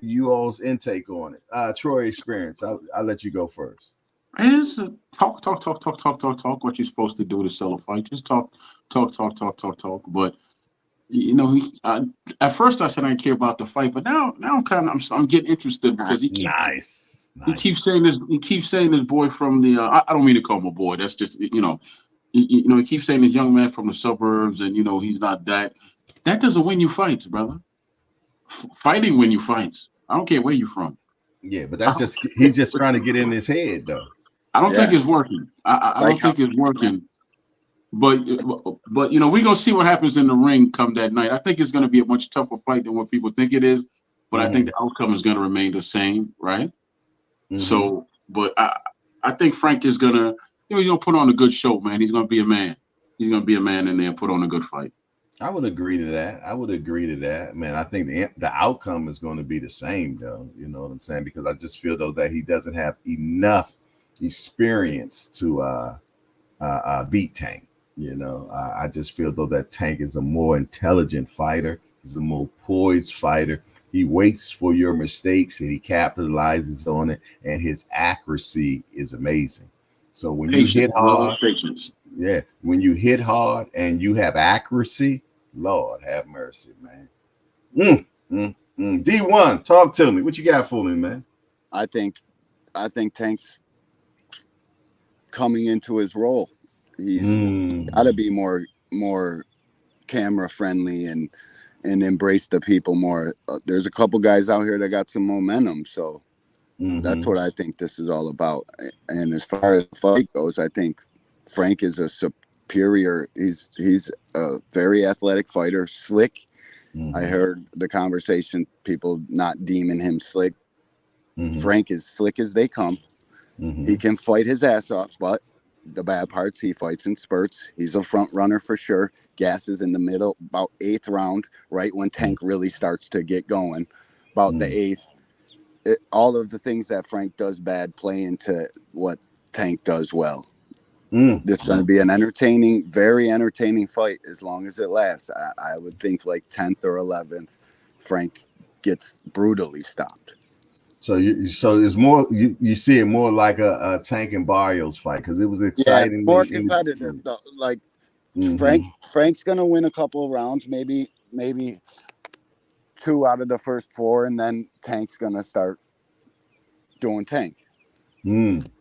you all's intake on it. Troy experience. I'll let you go first. It's talk. What you're supposed to do to sell a fight. Just talk. But you know, at first I said I didn't care about the fight, but now I'm getting interested because he keeps saying this boy from the I don't mean to call him a boy. That's just he keeps saying this young man from the suburbs, and he's not that. That doesn't win you fights, brother. Fighting win you fights. I don't care where you're from. Yeah, but he's just trying to get in his head though. I don't think it's working. I don't think it's working. But we're gonna see what happens in the ring come that night. I think it's gonna be a much tougher fight than what people think it is. But I think the outcome is gonna remain the same, right? So, but I think Frank is gonna, he's gonna put on a good show, man. He's gonna be a man. He's gonna be a man in there and put on a good fight. I would agree to that. I would agree to that, man. I think the outcome is going to be the same, though. You know what I'm saying? Because I just feel though that he doesn't have enough experience to beat Tank. You know, I just feel though that Tank is a more intelligent fighter. He's a more poised fighter. He waits for your mistakes and he capitalizes on it, and his accuracy is amazing. So when you hit Patience, love, hard, patience. yeah, when you hit hard and you have accuracy, Lord have mercy, man. D1, talk to me. What you got for me, man? I think Tank's coming into his role. He's got to be more camera friendly and embrace the people more. There's a couple guys out here that got some momentum, so that's what I think this is all about. And as far as the fight goes, I think Frank is a superior. He's a very athletic fighter, slick. I heard the conversation, people not deeming him slick. Frank is slick as they come. He can fight his ass off, but the bad parts, he fights in spurts. He's a front runner for sure. Gasses in the middle, about 8th round, right when Tank really starts to get going. About the 8th. All of the things that Frank does bad play into what Tank does well. This is going to be an entertaining, very entertaining fight as long as it lasts. I would think like 10th or 11th, Frank gets brutally stopped. So it's more you see it more like a Tank and Barrios fight because it was exciting. More competitive though. Like Frank's gonna win a couple of rounds, maybe 2 out of the first 4, and then Tank's gonna start doing Tank.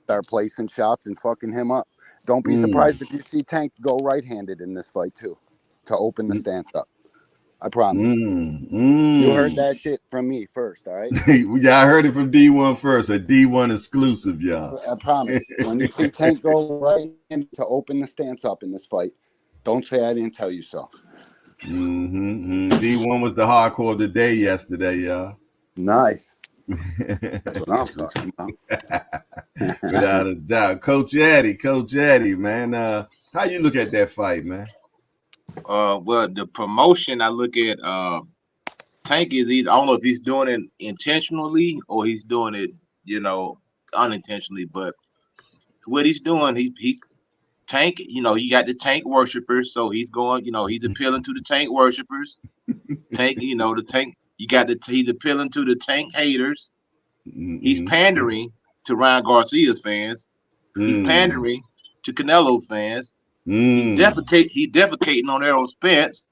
Start placing shots and fucking him up. Don't be surprised if you see Tank go right-handed in this fight too, to open the stance up. I promise. You heard that shit from me first, all right? Yeah, I heard it from D1 first, a D1 exclusive, y'all. I promise. When you see Tank go right in to open the stance up in this fight, don't say I didn't tell you so. D1 was the hardcore of the day yesterday, y'all. Nice. That's what I'm talking about. Without a doubt. Coach Eddie, man. How you look at that fight, man? Well, the promotion I look at, Tank is I don't know if he's doing it intentionally or he's doing it, unintentionally. But what he's doing, he's Tank. You got the Tank worshipers, so he's going. He's appealing to the Tank worshipers. Tank, the Tank. He's appealing to the Tank haters. He's pandering to Ryan Garcia's fans. He's pandering to Canelo's fans. He's defecating on Errol Spence.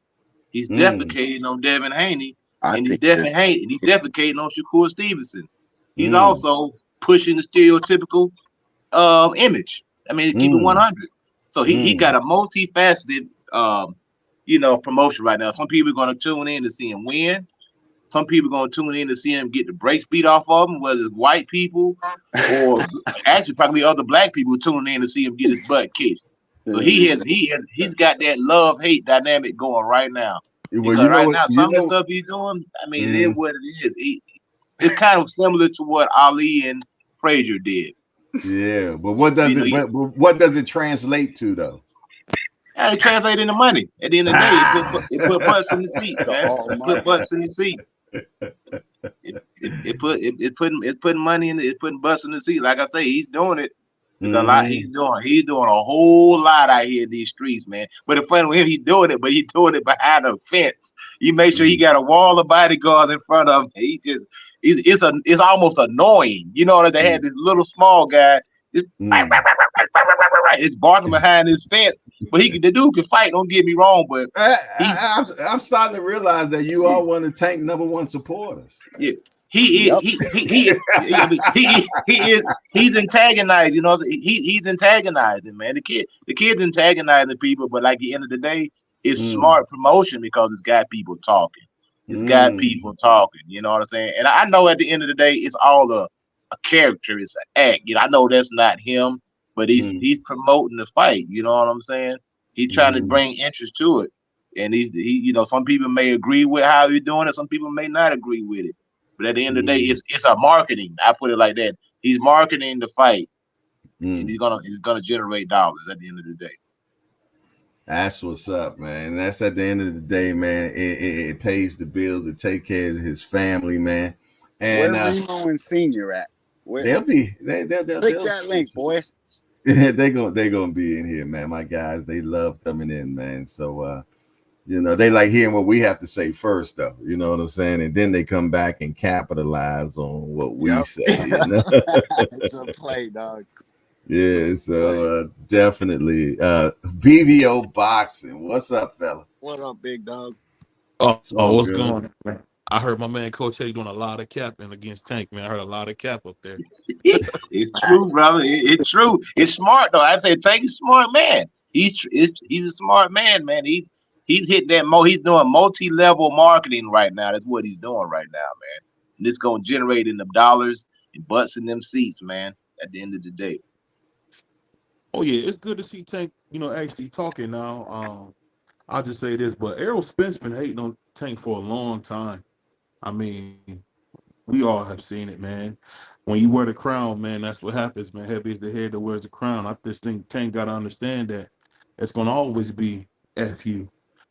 He's defecating on Devin Haney. And he's defecating on Shakur Stevenson. He's also pushing the stereotypical image. I mean, keep it 100. So he got a multifaceted promotion right now. Some people are going to tune in to see him win. Some people are going to tune in to see him get the brakes beat off of him, whether it's white people or actually probably other black people tuning in to see him get his butt kicked. So he's got that love-hate dynamic going right now. Because right now, some of the stuff he's doing, I mean, it is what it is. It's kind of similar to what Ali and Frazier did. Yeah, but what does it translate to though? It translates into money. At the end of the day, it put butts in the seat, man. It put butts in the seat. It's putting money in it. It's putting butts in the seat. Like I say, he's doing it. There's a lot he's doing. He's doing a whole lot out here in these streets, man. But the fun with him, he's doing it, but he's doing it behind a fence. You make sure he got a wall of bodyguards in front of him. It's almost annoying. You know that they had this little small guy. It's barking behind his fence, but the dude can fight. Don't get me wrong, but I'm starting to realize that you are one of Tank #1 supporters. Yeah. He's antagonizing, he's antagonizing, man. The kid's antagonizing people, but like at the end of the day, it's smart promotion because it's got people talking. It's got people talking, you know what I'm saying? And I know at the end of the day, it's all a character, it's an act. I know that's not him, but he's promoting the fight, you know what I'm saying? He's trying to bring interest to it. And some people may agree with how he's doing it, some people may not agree with it. But at the end of the day, it's a marketing. I put it like that. He's marketing the fight, and he's gonna generate dollars at the end of the day. That's what's up, man. And that's at the end of the day, man. It pays the bills to take care of his family, man. Where And Remo and Senior at? Where? they'll be Click that link, boys. they gonna be in here, man. My guys, they love coming in, man. So they like hearing what we have to say first, though. You know what I'm saying? And then they come back and capitalize on what we say. It's a play, dog. Yeah, so definitely. BVO boxing. What's up, fella? What up, big dog? It's all What's good. going on, man? I heard my man Coach Eddie doing a lot of capping against Tank, man. I heard a lot of cap up there. It's true, brother. It's true. It's smart though. I say Tank is a smart man. He's a smart man, man. He's hitting that he's doing multi-level marketing right now. That's what he's doing right now, man. And it's gonna generate in them dollars and butts in them seats, man. At the end of the day. Oh yeah, it's good to see Tank, actually talking now. I'll just say this, but Errol Spence been hating on Tank for a long time. I mean, we all have seen it, man. When you wear the crown, man, that's what happens, man. Heavy is the head that wears the crown. I just think Tank got to understand that it's gonna always be F you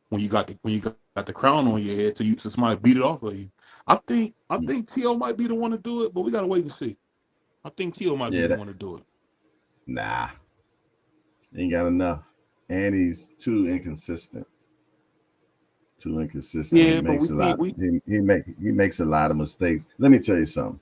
when you got the crown on your head so somebody beat it off of you. I think T.O. might be the one to do it, but we gotta wait and see. I think T.O. might be the one to do it. Nah, ain't got enough, and he's too inconsistent. Yeah, He makes but a lot. He makes a lot of mistakes. Let me tell you something.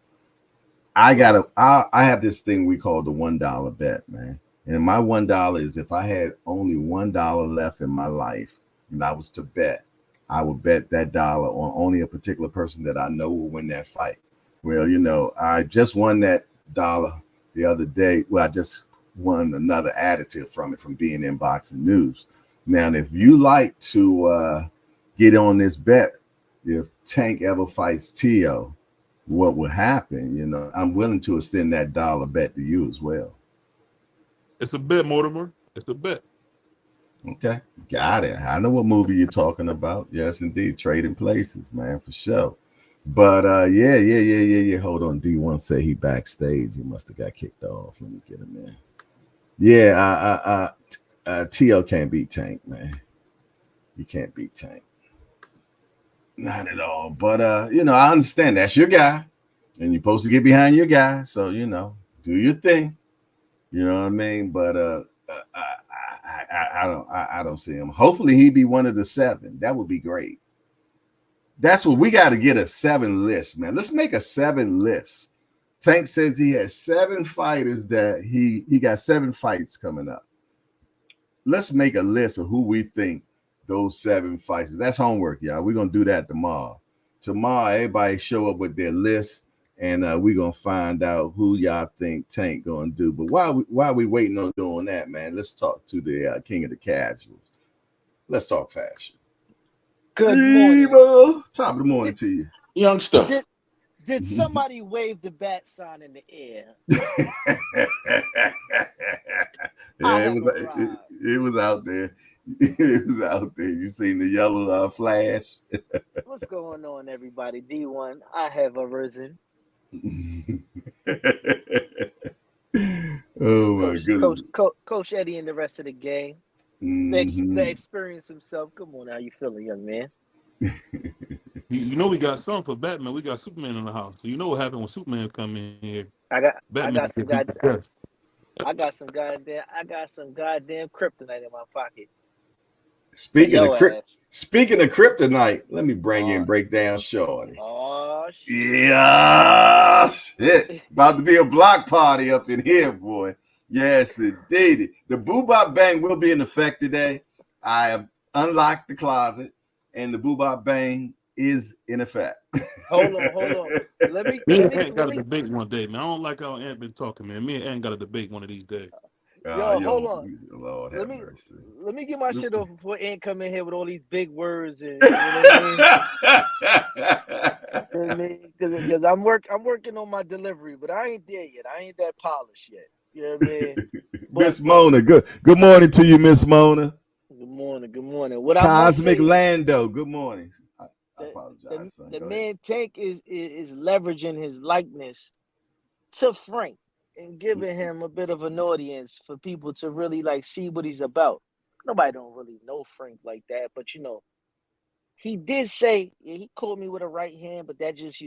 I have this thing we call the $1 bet, man. And my $1 is if I had only $1 left in my life and I was to bet, I would bet that dollar on only a particular person that I know will win that fight. Well, I just won that dollar the other day. Well, I just won another additive from it from being in Boxing News. Now, if you like to get on this bet, if Tank ever fights T.O., what would happen? I'm willing to extend that dollar bet to you as well. It's a bet, Mortimer. It's a bet. Okay, got it. I know what movie you're talking about. Yes, indeed, Trading Places, man, for sure. But yeah. Hold on, D1 said he backstage. He must have got kicked off. Let me get him in. Yeah, T.O. can't beat Tank, man. You can't beat Tank. Not at all. But I understand that's your guy, and you're supposed to get behind your guy. So do your thing. You know what I mean? But I don't see him. Hopefully he be one of the 7. That would be great. That's what we got to get, a 7 list, man. Let's make a 7 list. Tank says he has 7 fighters that he got 7 fights coming up. Let's make a list of who we think those 7 fights. That's homework, y'all. We're gonna do that tomorrow. Tomorrow, everybody show up with their list, and we're gonna find out who y'all think Tank gonna do. But while we waiting on doing that, man, let's talk to the king of the casuals. Let's talk fashion. Good morning. Top of the morning to you, youngster. Did somebody wave the bat sign in the air? Yeah, it was out there. It was out there. You seen the yellow flash? What's going on, everybody? D1, I have arisen. Oh my goodness. Coach Eddie and the rest of the gang. Mm-hmm. The experience himself. Good morning. How you feeling, young man? We got something for Batman. We got Superman in the house. So you know what happened when Superman come in here. I got some goddamn kryptonite in my pocket. Speaking of kryptonite, let me bring in Breakdown Shorty. Oh shit. Yeah, shit. About to be a block party up in here, boy. Yes, indeed. The Booba Bang will be in effect today. I have unlocked the closet, and the Booba Bang is in effect. Hold on. Let me got a debate one day, man. I don't like how Ant been talking, man. Me and Ant got a debate one of these days. Hold on. Lord have mercy. Let me get my shit off before Ant come in here with all these big words and you know what I mean? Because I'm working on my delivery, but I ain't there yet. I ain't that polished yet. You know what I mean? Miss Mona, good morning to you, Miss Mona. Good morning. What Cosmic Lando, good morning. I apologize, son. The man Tank is leveraging his likeness to Frank and giving him a bit of an audience for people to really see what he's about. nobody don't really know Frank like that, but he did say, yeah, he caught me with a right hand, but that just,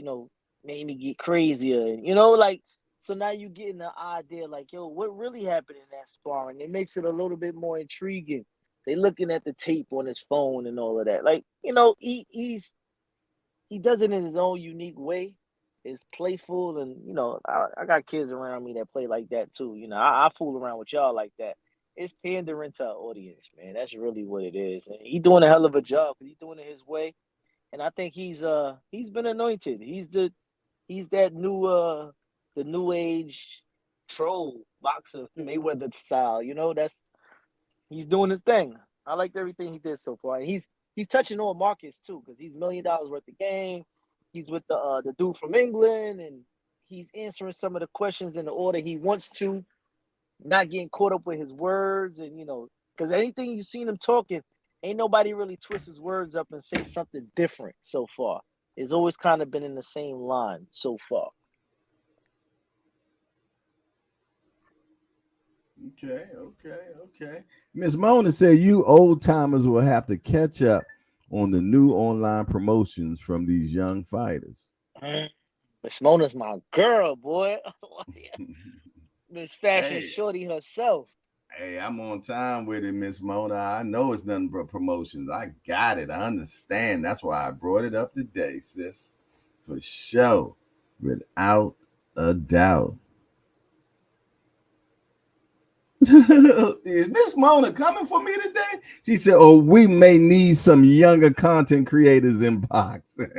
made me get crazier. And, like, so now you getting the idea, like, yo, what really happened in that sparring? It makes it a little bit more intriguing. They looking at the tape on his phone and all of that. Like, he does it in his own unique way. It's playful, and I got kids around me that play like that too. I fool around with y'all like that. It's pandering to our audience, man. That's really what it is. And he's doing a hell of a job because he's doing it his way. And I think he's been anointed. He's that new the new age troll boxer, Mayweather style. He's doing his thing. I liked everything he did so far. And he's touching on markets too, because he's $1 million worth of game. He's with the dude from England, and he's answering some of the questions in the order he wants to, not getting caught up with his words. And because anything you've seen him talking, ain't nobody really twist his words up and say something different so far. It's always kind of been in the same line so far. Okay. Miss Mona said you old timers will have to catch up on the new online promotions from these young fighters. Miss Mona's my girl, boy. Miss Fashion Hey. Shorty herself. Hey, I'm on time with it, Miss Mona. I know it's nothing but promotions. I got it. I understand. That's why I brought it up today, sis. For sure. Without a doubt. Is Miss Mona coming for me today? She said, "Oh, we may need some younger content creators in boxing."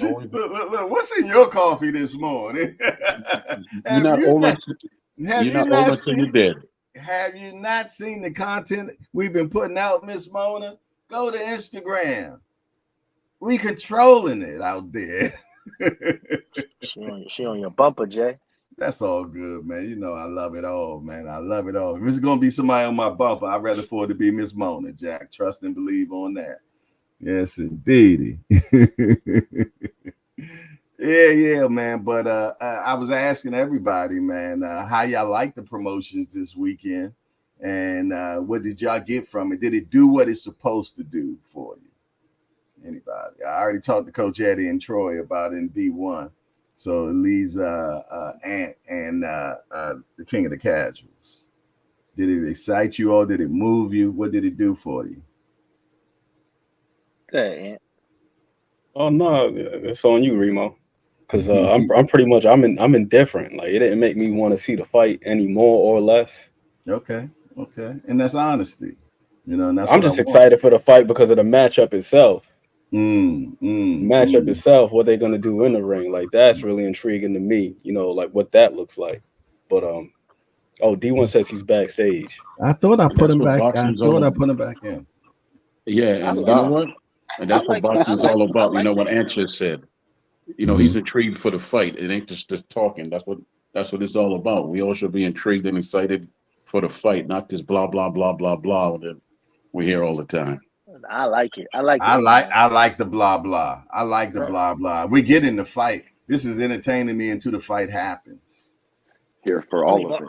Look, what's in your coffee this morning? You're not old until you're dead. Have you not seen the content we've been putting out, Miss Mona? Go to Instagram. We controlling it out there. She on your bumper, Jay. That's all good, man. I love it all, man. I love it all. If it's gonna be somebody on my bumper, I'd rather for it to be Miss Mona, Jack. Trust and believe on that. Yes, indeed. Yeah, man. But I was asking everybody, man, how y'all like the promotions this weekend, and what did y'all get from it? Did it do what it's supposed to do for you? Anybody? I already talked to Coach Eddie and Troy about it in D1. So it leaves Ant and the King of the Casuals. Did it excite you or did it move you? What did it do for you? Hey, Ant. Oh no, it's on you, Remo. Because I'm pretty much I'm indifferent. Like it didn't make me want to see the fight any more or less. Okay, and that's honesty, and that's I'm what I just want. excited for the fight because of the matchup itself. Matchup itself, what they're gonna do in the ring, like that's really intriguing to me. Like what that looks like. But D1 says he's backstage. I thought I put him back. I put him back in. Yeah, and you know what? And that's what boxing is all about. What Ant just said. He's intrigued for the fight. It ain't just talking. That's what it's all about. We all should be intrigued and excited for the fight, not this blah blah blah blah blah that we hear all the time. I like it. I like the blah blah. I like the blah blah. We get in the fight. This is entertaining me until the fight happens. Here for all of it.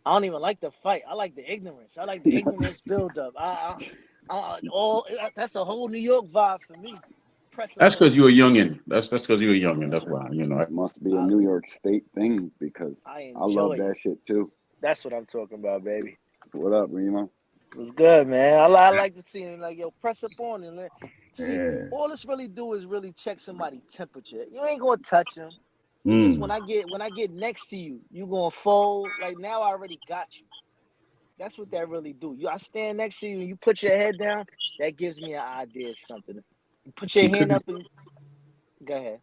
I don't even like the fight. I like the ignorance. I like the ignorance buildup. That's a whole New York vibe for me. That's because you're a youngin. That's because you're a youngin. That's why It must be a New York State thing because I love that shit too. That's what I'm talking about, baby. What up, Remo? What's good, man? I like to see him like, yo, press up on him. All this really do is really check somebody's temperature. You ain't gonna touch him. Just when I get next to you, you gonna fold. Like now, I already got you. That's what that really do. I stand next to you and you put your head down. That gives me an idea of something. You put your hand up and go ahead.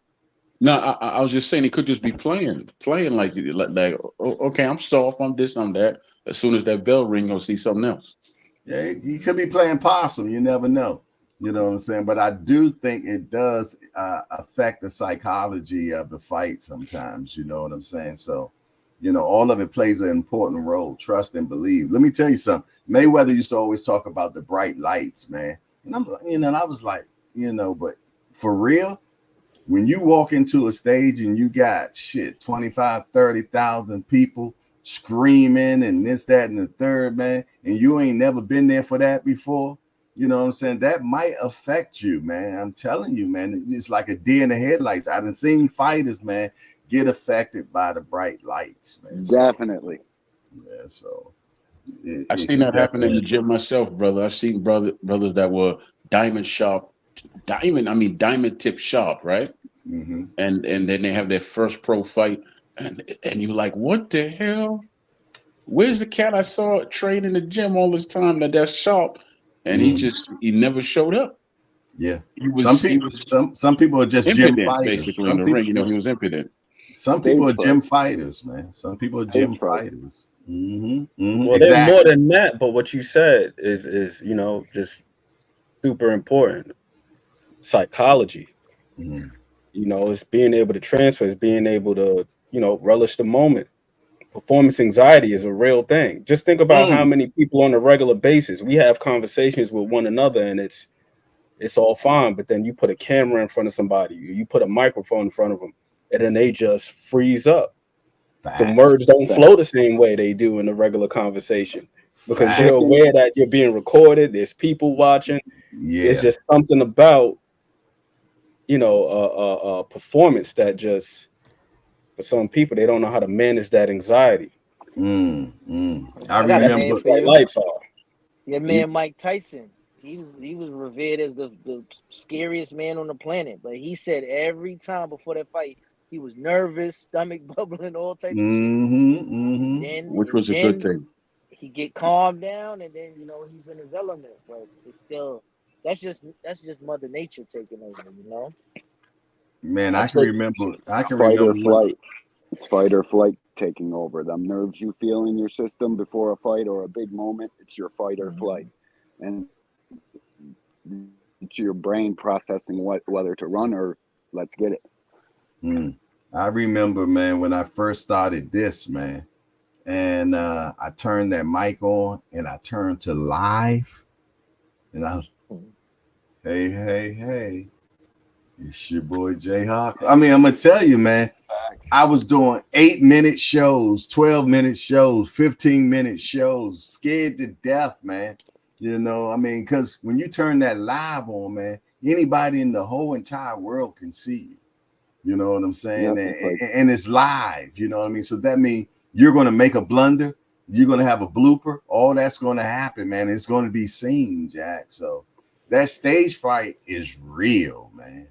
No, I was just saying he could just be playing like okay, I'm soft, I'm this, I'm that. As soon as that bell ring, you'll see something else. Yeah, he could be playing possum. You never know. You know what I'm saying? But I do think it does affect the psychology of the fight sometimes. You know what I'm saying? So, all of it plays an important role. Trust and believe. Let me tell you something. Mayweather used to always talk about the bright lights, man. And I'm, and I was like, but for real, when you walk into a stage and you got 25, 30,000 people screaming and this, that, and the third, man, and you ain't never been there for that before, you know what I'm saying? That might affect you, man. I'm telling you, man. It's like a deer in the headlights. I done seen fighters, man, get affected by the bright lights, man. Definitely. Yeah, so I've seen that happen in the gym myself, brother. I've seen brothers that were diamond tip sharp, right? Mm-hmm. And then they have their first pro fight, and you're like, what the hell? Where's the cat I saw train in the gym all this time that's sharp? And he never showed up. Yeah. He was some people are just gym impudent, fighters. basically, in the ring. You know, he was impudent. Some people are gym fighters, man. Some people are gym fighters. Well, Exactly. they're more than that, but what you said is you know, just super important. Psychology. Mm-hmm. You know, it's being able to transfer, it's being able to, you know, relish the moment. Performance anxiety is a real thing. Just think about how many people on a regular basis we have conversations with one another, and it's all fine. But then you put a camera in front of somebody, you put a microphone in front of them, and then they just freeze up. Facts. The words don't flow the same way they do in a regular conversation because you're aware that you're being recorded. There's people watching. Yeah. It's just something about, you know, a performance that just, for some people, they don't know how to manage that anxiety. I got a remember name for you. Lights are. Your man Mike Tyson. He was revered as the scariest man on the planet. But he said every time before that fight, he was nervous, stomach bubbling, all types of shit. Which was a good thing. He get calmed down, and then, you know, he's in his element. But it's still that's just Mother Nature taking over, you know. Man, I can remember. Fight or flight. It's fight or flight taking over. Them nerves you feel in your system before a fight or a big moment, it's your fight or flight. And it's your brain processing whether to run or let's get it. I remember, man, when I first started this, man, and I turned that mic on and I turned to live, and I was, hey, it's your boy Jay Hawk. I mean, I'm gonna tell you, man, I was doing 8-minute shows, 12-minute shows, 15-minute shows, scared to death, man. You know, I mean, because when you turn that live on, man, anybody in the whole entire world can see you. You know what I'm saying? And it's live, you know what I mean? So that means you're going to make a blunder. You're going to have a blooper. All that's going to happen, man. It's going to be seen, Jack. So that stage fright is real, man.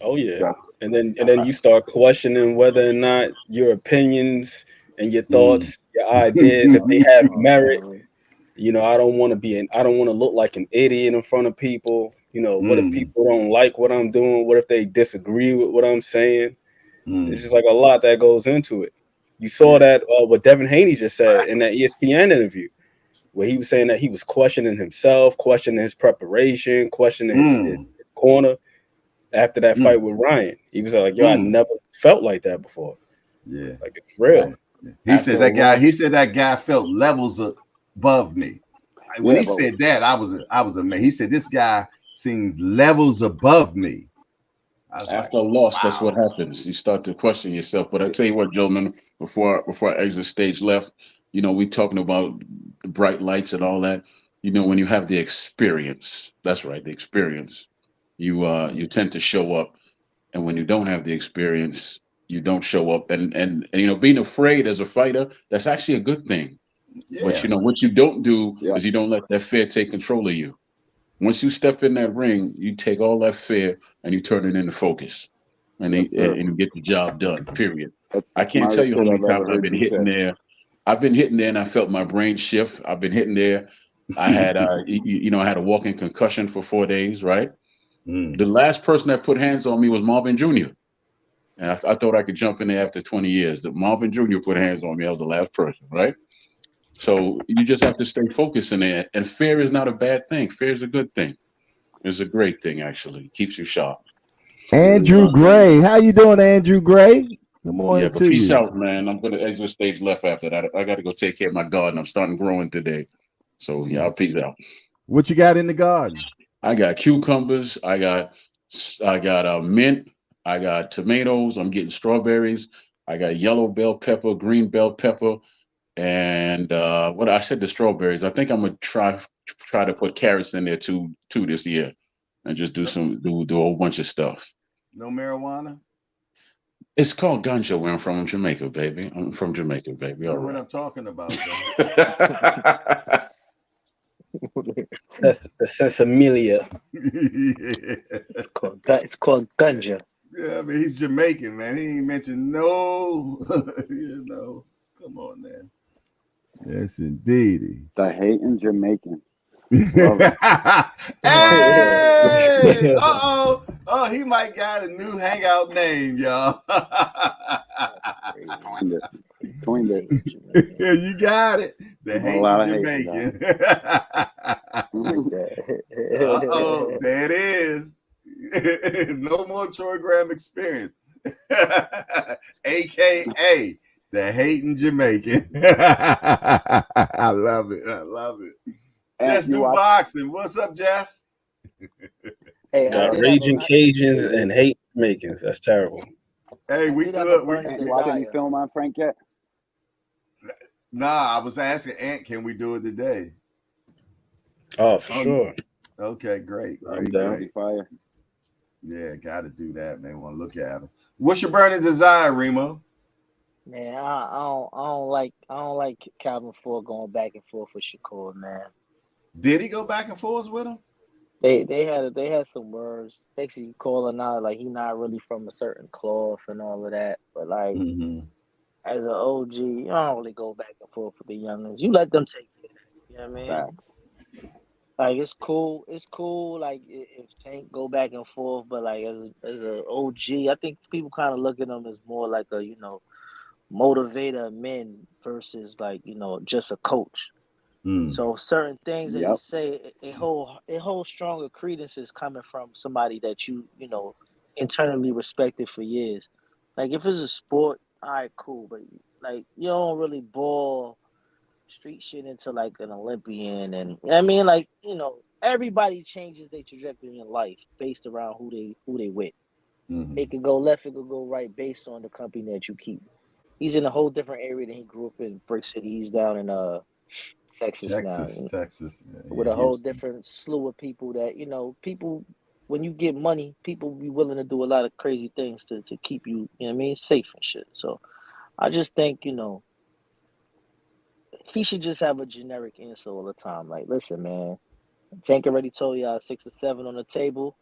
Oh, yeah. And then you start questioning whether or not your opinions and your thoughts, your ideas, if they have merit. You know, I don't want to look like an idiot in front of people. You know, what if people don't like what I'm doing? What if they disagree with what I'm saying? It's just like a lot that goes into it. You saw that what Devin Haney just said in that ESPN interview, where he was saying that he was questioning himself, questioning his preparation, questioning his corner after that fight with Ryan. He was like, yo, I never felt like that before. Yeah. Like, it's real. He said that guy felt levels above me. When he said that, I was amazed. He said this guy seems levels above me. After a loss, that's what happens. You start to question yourself. But I tell you what, gentlemen, before I exit stage left, you know, we talking about the bright lights and all that. You know, when you have the experience, that's right, the experience, you tend to show up. And when you don't have the experience, you don't show up. And you know, being afraid as a fighter, that's actually a good thing. Yeah. But you know, what you don't do is you don't let that fear take control of you. Once you step in that ring, you take all that fear and you turn it into focus, and you get the job done. Period. I can't tell you how many times I've been hitting there. I've been hitting there, and I felt my brain shift. I've been hitting there. I had, you know, I had a walking concussion for 4 days. Right. The last person that put hands on me was Marvin Jr. And I thought I could jump in there after 20 years. The Marvin Jr. put hands on me. I was the last person. Right. So you just have to stay focused in there. And fear is not a bad thing. Fear is a good thing. It's a great thing, actually. It keeps you sharp. Andrew Gray. How you doing, Andrew Gray? Good morning to peace you. out, man. I'm going to exit stage left after that. I got to go take care of my garden. I'm starting growing today. So, yeah, I'll peace out. What you got in the garden? I got cucumbers. I got mint. I got tomatoes. I'm getting strawberries. I got yellow bell pepper, green bell pepper. And what I said, the strawberries. I think I'm gonna try to put carrots in there too this year, and just do a whole bunch of stuff. No marijuana. It's called ganja where I'm from, Jamaica, baby. I'm from Jamaica, baby. You All know what right. I'm talking about, though. That's the sensimilia. It's called ganja. Yeah, I mean, he's Jamaican, man. He ain't mentioned no, come on, man. Yes, indeed. The hating Jamaican. Hey! Love it. Uh-oh. Oh, he might got a new Hangout name, y'all. Coined it. Yeah, you got it. The A lot hating of hating, guys. Jamaican. Uh-oh, there it is. No more Troy Graham experience. AKA the hating Jamaican. I love it. I love it. Jess do boxing. What's up, Jess? Hey, Got raging Cajuns and hate Jamaicans. That's terrible. Hey, we watch any film on Frank yet? Nah, I was asking Ant, can we do it today? Oh, for sure. Okay, great. I'm down. Fire. Yeah, got to do that, man. Want to look at him. What's your burning desire, Remo? Man, I don't like Calvin Ford going back and forth with Shakur, man. Did he go back and forth with him? They had some words, basically calling out like he not really from a certain cloth and all of that. But like as an OG, you don't really go back and forth with the youngins. You let them take it. You know what I mean? Facts. Like it's cool. Like if Tank go back and forth, but like as a OG, I think people kind of look at him as more like a motivator of men versus like just a coach. So certain things that he say, it holds stronger credence coming from somebody that you internally respected for years. Like if it's a sport, all right, cool, but like you don't really ball street shit into like an Olympian, and I mean, like everybody changes their trajectory in life based around who they with. It could go left, it could go right based on the company that you keep. He's in a whole different area than he grew up in, Brick City. He's down in Texas now, Texas, with a whole different slew of people that people. When you get money, people be willing to do a lot of crazy things to keep you, safe and shit. So I just think he should just have a generic answer all the time. Like, listen, man, Tank already told y'all 6 or 7 on the table.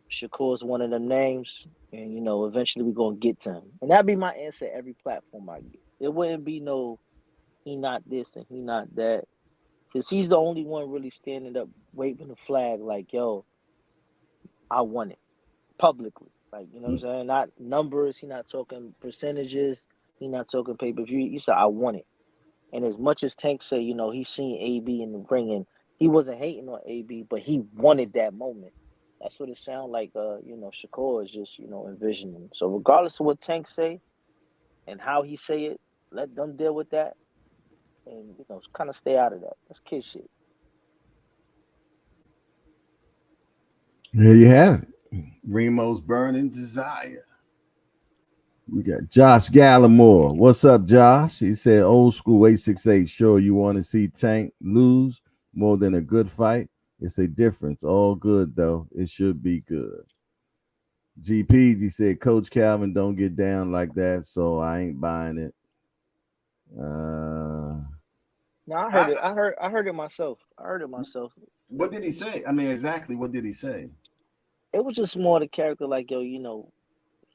Shakur's one of them names, and eventually we're gonna get to him. And that'd be my answer every platform I get. It wouldn't be no he not this and he not that. Because he's the only one really standing up, waving the flag like, yo, I won it publicly. Like, you know what I'm saying? Not numbers, he not talking percentages, he not talking pay-per-view. He said, I won it. And as much as Tank say, he's seen AB in the ring and he wasn't hating on AB, but he wanted that moment. That's what it sounds like, Shakur is just, envisioning. So regardless of what Tank say and how he say it, let them deal with that and, kind of stay out of that. That's kid shit. There you have it. Remo's burning desire. We got Josh Gallimore. What's up, Josh? He said, old school 868. Sure, you want to see Tank lose more than a good fight? It's a difference. All good, though. It should be good. GPs, he said, Coach Calvin don't get down like that, so I ain't buying it. No, I heard it. I heard it myself. What did he say? I mean, exactly what did he say? It was just more the character, like, yo, he's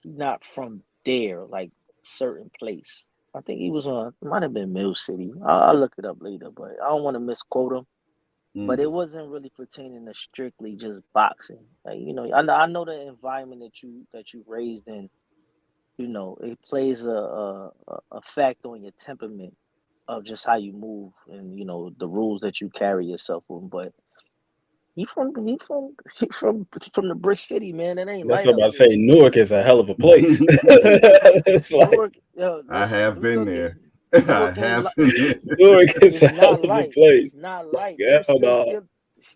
not from there, like certain place. I think he was on, it might have been Mill City. I'll look it up later, but I don't want to misquote him. But it wasn't really pertaining to strictly just boxing. Like, I know the environment that you raised in, it plays a fact on your temperament of just how you move and the rules that you carry yourself with. But he from the brick city, man. It ain't That's light what I'm out about to there. say. Newark is a hell of a place. It's like Newark, listen, I have been there. Newark ain't Newark is a it's hell not of a light. place. It's not light. Yeah, no.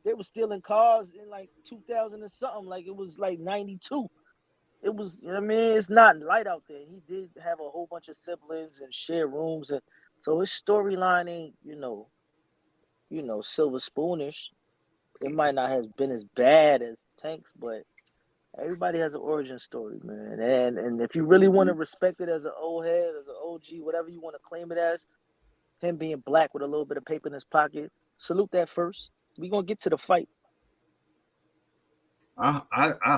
They were stealing cars in like 2000 and something. Like it was like 92. It was, it's not light out there. He did have a whole bunch of siblings and share rooms, So his storyline ain't, silver spoonish. It might not have been as bad as Tank's, but everybody has an origin story, man. And if you really want to respect it as an old head, as an OG, whatever you want to claim it as, him being black with a little bit of paper in his pocket, salute that first. We gonna get to the fight. I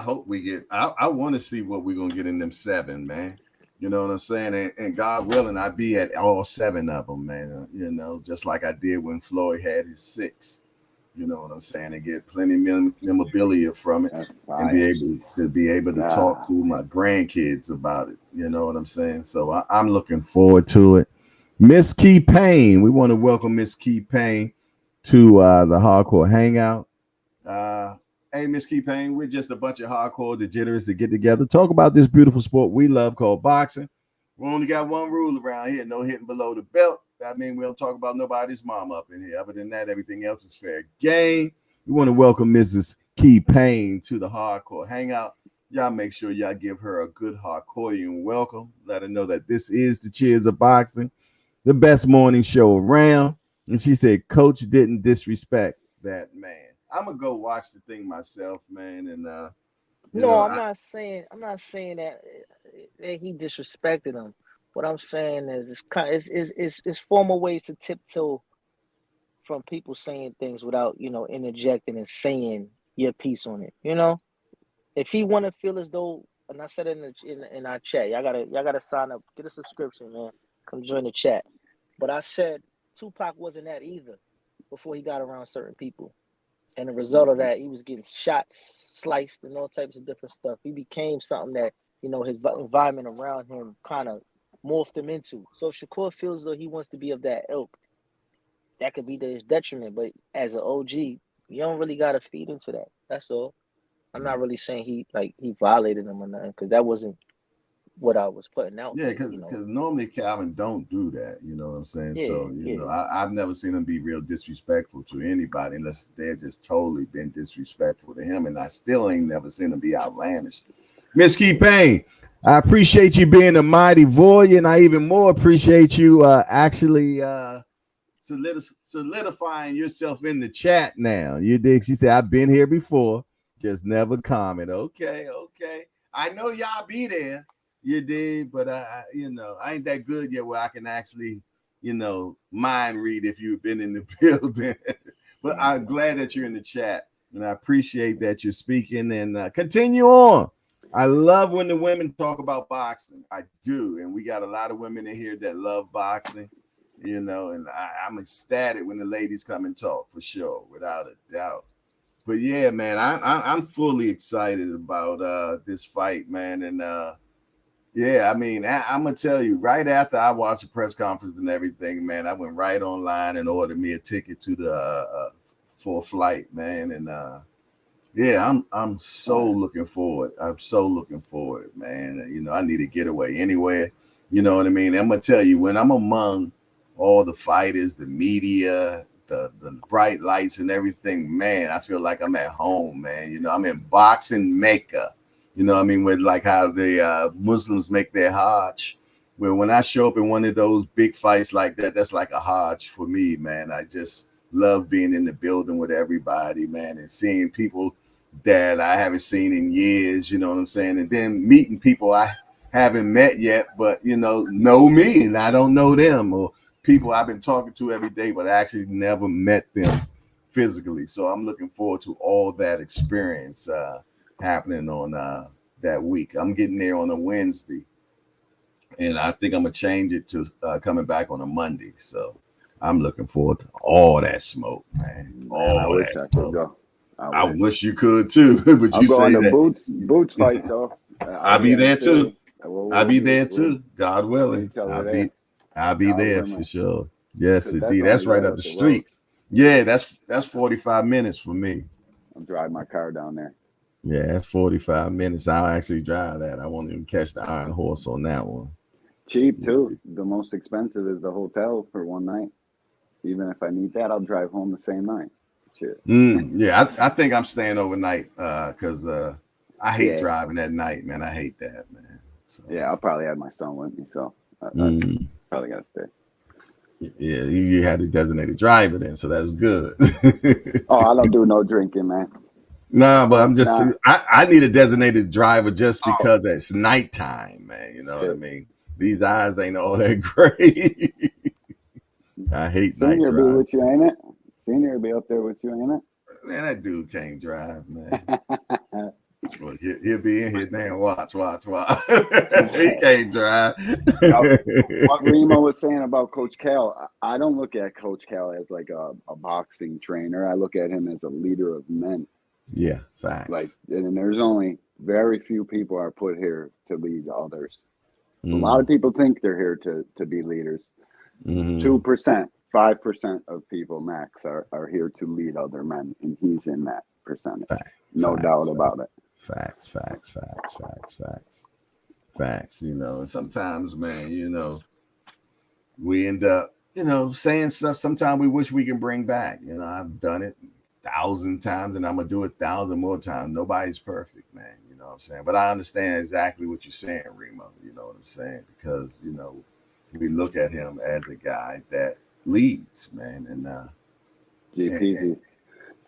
hope we get. I want to see what we're gonna get in them 7, man. You know what I'm saying? And God willing, I be at all 7 of them, man. Just like I did when Floyd had his 6. You know what I'm saying? And get plenty memorabilia from it, and be able to talk to my grandkids about it. You know what I'm saying? So I'm looking forward to it. Miss Key Payne, we want to welcome Miss Key Payne to the Hardcore Hangout. Hey, Miss Key Payne, we're just a bunch of hardcore degenerates that get together, talk about this beautiful sport we love called boxing. We only got one rule around here: no hitting below the belt. That means we don't talk about nobody's mama up in here. Other than that, everything else is fair game. We want to welcome Mrs. Key Payne to the Hardcore Hangout. Y'all make sure y'all give her a good hardcorean welcome. Let her know that this is the Cheers of Boxing, the best morning show around. And she said, Coach didn't disrespect that man. I'm gonna go watch the thing myself, man. And I'm not saying that he disrespected him. What I'm saying is it's formal ways to tiptoe from people saying things without interjecting and saying your piece on it. If he want to feel as though, and I said it in our chat, y'all gotta sign up, get a subscription, man. Come join the chat. But I said Tupac wasn't that either before he got around certain people. And the result of that, he was getting shot, sliced, and all types of different stuff. He became something that, his environment around him kind of morphed him into. So if Shakur feels though he wants to be of that ilk, that could be to his detriment. But as an OG, you don't really got to feed into that. That's all. I'm not really saying he violated him or nothing, because that wasn't what I was putting out. Yeah, because normally Calvin don't do that. You know what I'm saying? Yeah, So I've never seen him be real disrespectful to anybody unless they're just totally been disrespectful to him, and I still ain't never seen him be outlandish. Miss Key Payne, I appreciate you being a mighty warrior, and I even more appreciate you actually solidifying yourself in the chat now. You dig? She said, I've been here before, just never comment. Okay. I know y'all be there. You did, but I ain't that good yet where I can actually, mind read if you've been in the building. But I'm glad that you're in the chat, and I appreciate that you're speaking, and continue on. I love when the women talk about boxing. I do, and we got a lot of women in here that love boxing, and I'm ecstatic when the ladies come and talk, for sure, without a doubt. But yeah, man, I'm fully excited about this fight, man, and yeah, I mean, I'm gonna tell you, right after I watched the press conference and everything, man, I went right online and ordered me a ticket to the for a flight, man, and yeah, I'm so looking forward. I'm so looking forward, man. I need to get away anywhere. You know what I mean? I'm gonna tell you, when I'm among all the fighters, the media, the bright lights and everything, man, I feel like I'm at home, man. I'm in boxing Mecca. You know what I mean? With like how the Muslims make their Hajj. Well, when I show up in one of those big fights like that, that's like a Hajj for me, man. I just love being in the building with everybody, man, and seeing people that I haven't seen in years, you know what I'm saying? And then meeting people I haven't met yet, but know me and I don't know them, or people I've been talking to every day, but I actually never met them physically. So I'm looking forward to all that experience happening on that week. I'm getting there on a Wednesday, and I think I'm gonna change it to coming back on a Monday. So I'm looking forward to all that smoke, man. I wish I could go. I wish you could too, but you say that Boots fight though. I'll be there too. I'll be there too. God willing, I'll be there for sure. Yes, indeed. That's right up the street. Yeah, that's 45 minutes for me. I'll drive my car down there. Yeah, that's 45 minutes. I'll actually drive that. I won't even catch the Iron Horse on that one. Cheap too. The most expensive is the hotel for one night. Even if I need that, I'll drive home the same night. Yeah, I think I'm staying overnight because I hate driving at night, man. I hate that, man. So. Yeah, I'll probably have my son with me, so I probably gotta stay. Yeah, you had the designated driver then, so that's good. Oh, I don't do no drinking, man. Nah, but I'm just Nah. I need a designated driver just Oh, because it's nighttime, man. You know what I shit. mean? These eyes ain't all that great. I hate night Senior be drive. with you, ain't it? Senior be up there with you, ain't Man, that dude can't drive, man. it? Well, he'll be in here now. Watch. He can't drive. What Remo was saying about Coach Cal, I don't look at Coach Cal as like a boxing trainer. I look at him as a leader of men. Yeah, Like, facts. and there's only very few people are put here to lead others. A Mm, lot of people think they're here to be leaders. mhm. 2%, 5% of people max are here to lead other men, and he's in that percentage. No doubt about it. Facts. You know, and sometimes, man, you know, we end up, you know, saying stuff sometimes we wish we can bring back. You know, I've done it 1,000 times and I'm gonna do it 1,000 more times. Nobody's perfect, man. You know what I'm saying? But I understand exactly what you're saying, Remo. You know what I'm saying? Because, you know, we look at him as a guy that leads, man. And GP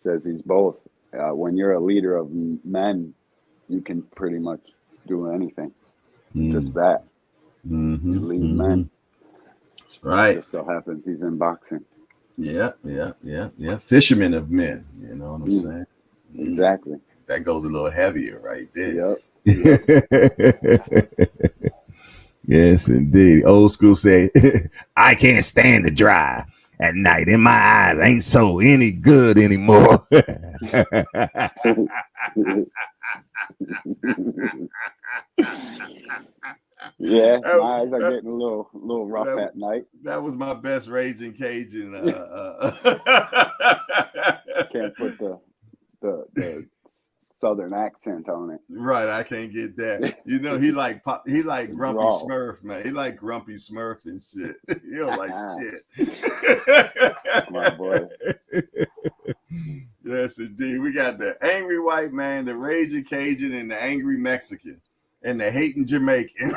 says he's both. When you're a leader of men, you can pretty much do anything. Just that. You lead men. That's right. Just so happens he's in boxing. Yeah. Fishermen of men. You know what I'm saying? Exactly. That goes a little heavier right there. Yep. Yes, indeed. Old school say, I can't stand to drive at night. And my eyes ain't so any good anymore. Yeah, my eyes are getting a little rough at night. That was my best Raging Cajun. Can't put the southern accent on it. Right, I can't get that. You know, he like Grumpy Draw. Smurf, man. He like Grumpy Smurf and shit. He don't like shit. My boy. Yes, indeed. We got the angry white man, the Raging Cajun, and the angry Mexican, and the hating Jamaican.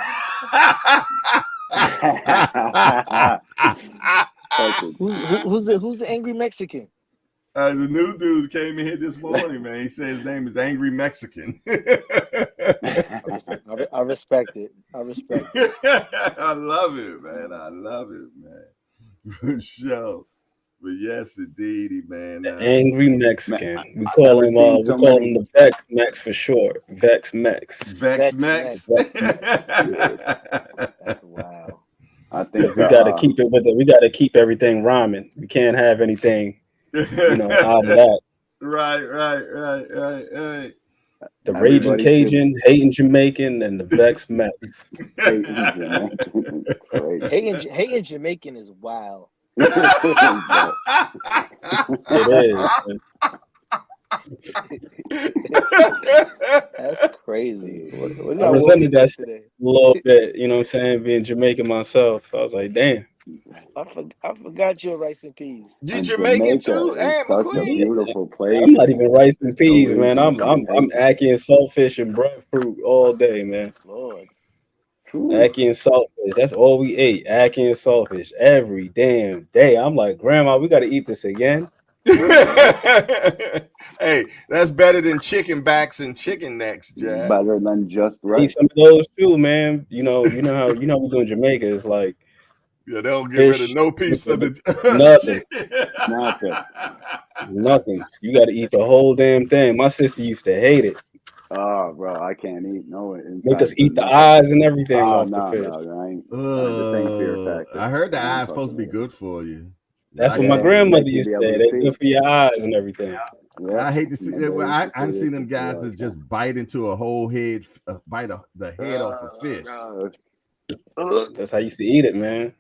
Who's the angry Mexican? The new dude came in here this morning, man. He said his name is Angry Mexican. I respect it. I respect it. I love it, man. For sure. But yes, indeed, man. The angry Mexican. Man, We call him the Vex Mex for short. Vex Mex. Vex Mex. That's wild. I think we gotta keep it with it. We gotta keep everything rhyming. We can't have anything, you know, out of that. Right. The Raging Cajun, hating Jamaican, and the Vex Mex. Hating Jamaican is wild. It is. That's crazy. What I resented that today a little bit, you know what I'm saying? Being Jamaican myself. I was like, damn. I forgot you're rice and peas. You Jamaican too? Hey, such a beautiful place. I'm not even rice and peas, man. I'm ackee and saltfish and breadfruit all day, man. Lord. Ackee and saltfish. That's all we ate. Ackee and saltfish every damn day. I'm like, Grandma, we got to eat this again. Hey, that's better than chicken backs and chicken necks, Jack. Better than just rice. Eat some of those too, man. You know how we do in Jamaica. It's like, yeah, they don't get rid of no piece of the nothing. You got to eat the whole damn thing. My sister used to hate it. Oh, bro, I can't eat no. Make us eat the eyes and everything off the fish. I heard the eyes supposed to be good for you. That's what my grandmother used to say. They're good for your eyes and everything. I hate to see that. I see them guys that just bite into a whole head, bite the head off a fish. That's how you used to eat it, man.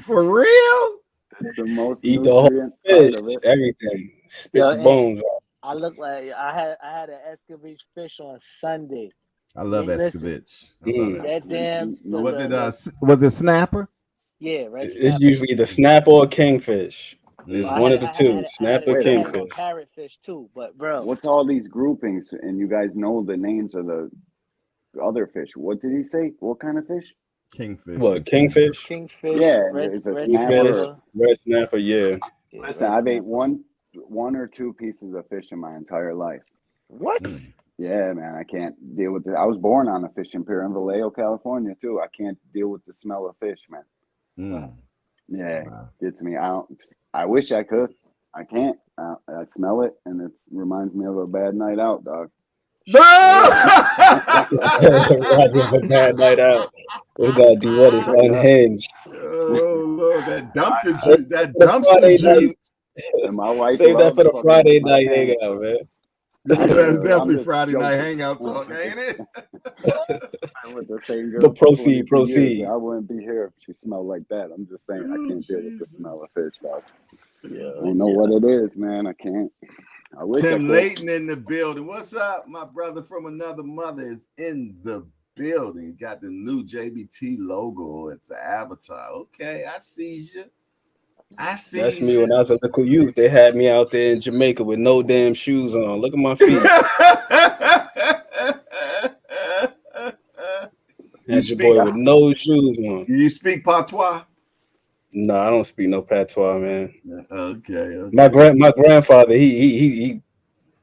For real? It's the most eat the whole fish, everything. Spit the bones off. I look like I had an Escovitch fish on Sunday. I love Escovitch. I love it. That damn. Was it snapper? Yeah, right. It's usually the snapper or kingfish. It's one of the two, snapper or kingfish. Parrotfish too, but bro. What's all these groupings? And you guys know the names of the other fish. What did he say? What kind of fish? Kingfish. What, kingfish? Kingfish, Yeah, red it's a Kingfish, snapper. red snapper, yeah. Yeah, Listen, red I've ate snapper. one or two pieces of fish in my entire life. What? Yeah, man, I can't deal with it. I was born on a fishing pier in Vallejo, California, too. I can't deal with the smell of fish, man. Yeah, gets me out. I wish I could. I can't. I smell it, and it reminds me of a bad night out, dog. Reminds me of a bad night out. We gotta do what is unhinged. Oh Lord, that dumpster Save juice. That that for the dumpster Friday juice. And my wife Save that loves for the fucking Friday my night pants. hangout, man. That's I'm definitely just Friday night joking. hangout talk, ain't it? I'm with the same But girl for 22 proceed. years. I wouldn't be here if she smelled like that. I'm just saying, I can't deal with the smell of fish, dog. I don't know what it is, man. I can't. I wish I Tim could. Layton in the building. What's up? My brother from another mother is in the building. Got the new JBT logo. It's an avatar. Okay, I see you. That's me when I was a little youth. They had me out there in Jamaica with no damn shoes on. Look at my feet. Had your boy with no shoes on. You speak patois? No, I don't speak no patois, man. Okay. My grandfather, he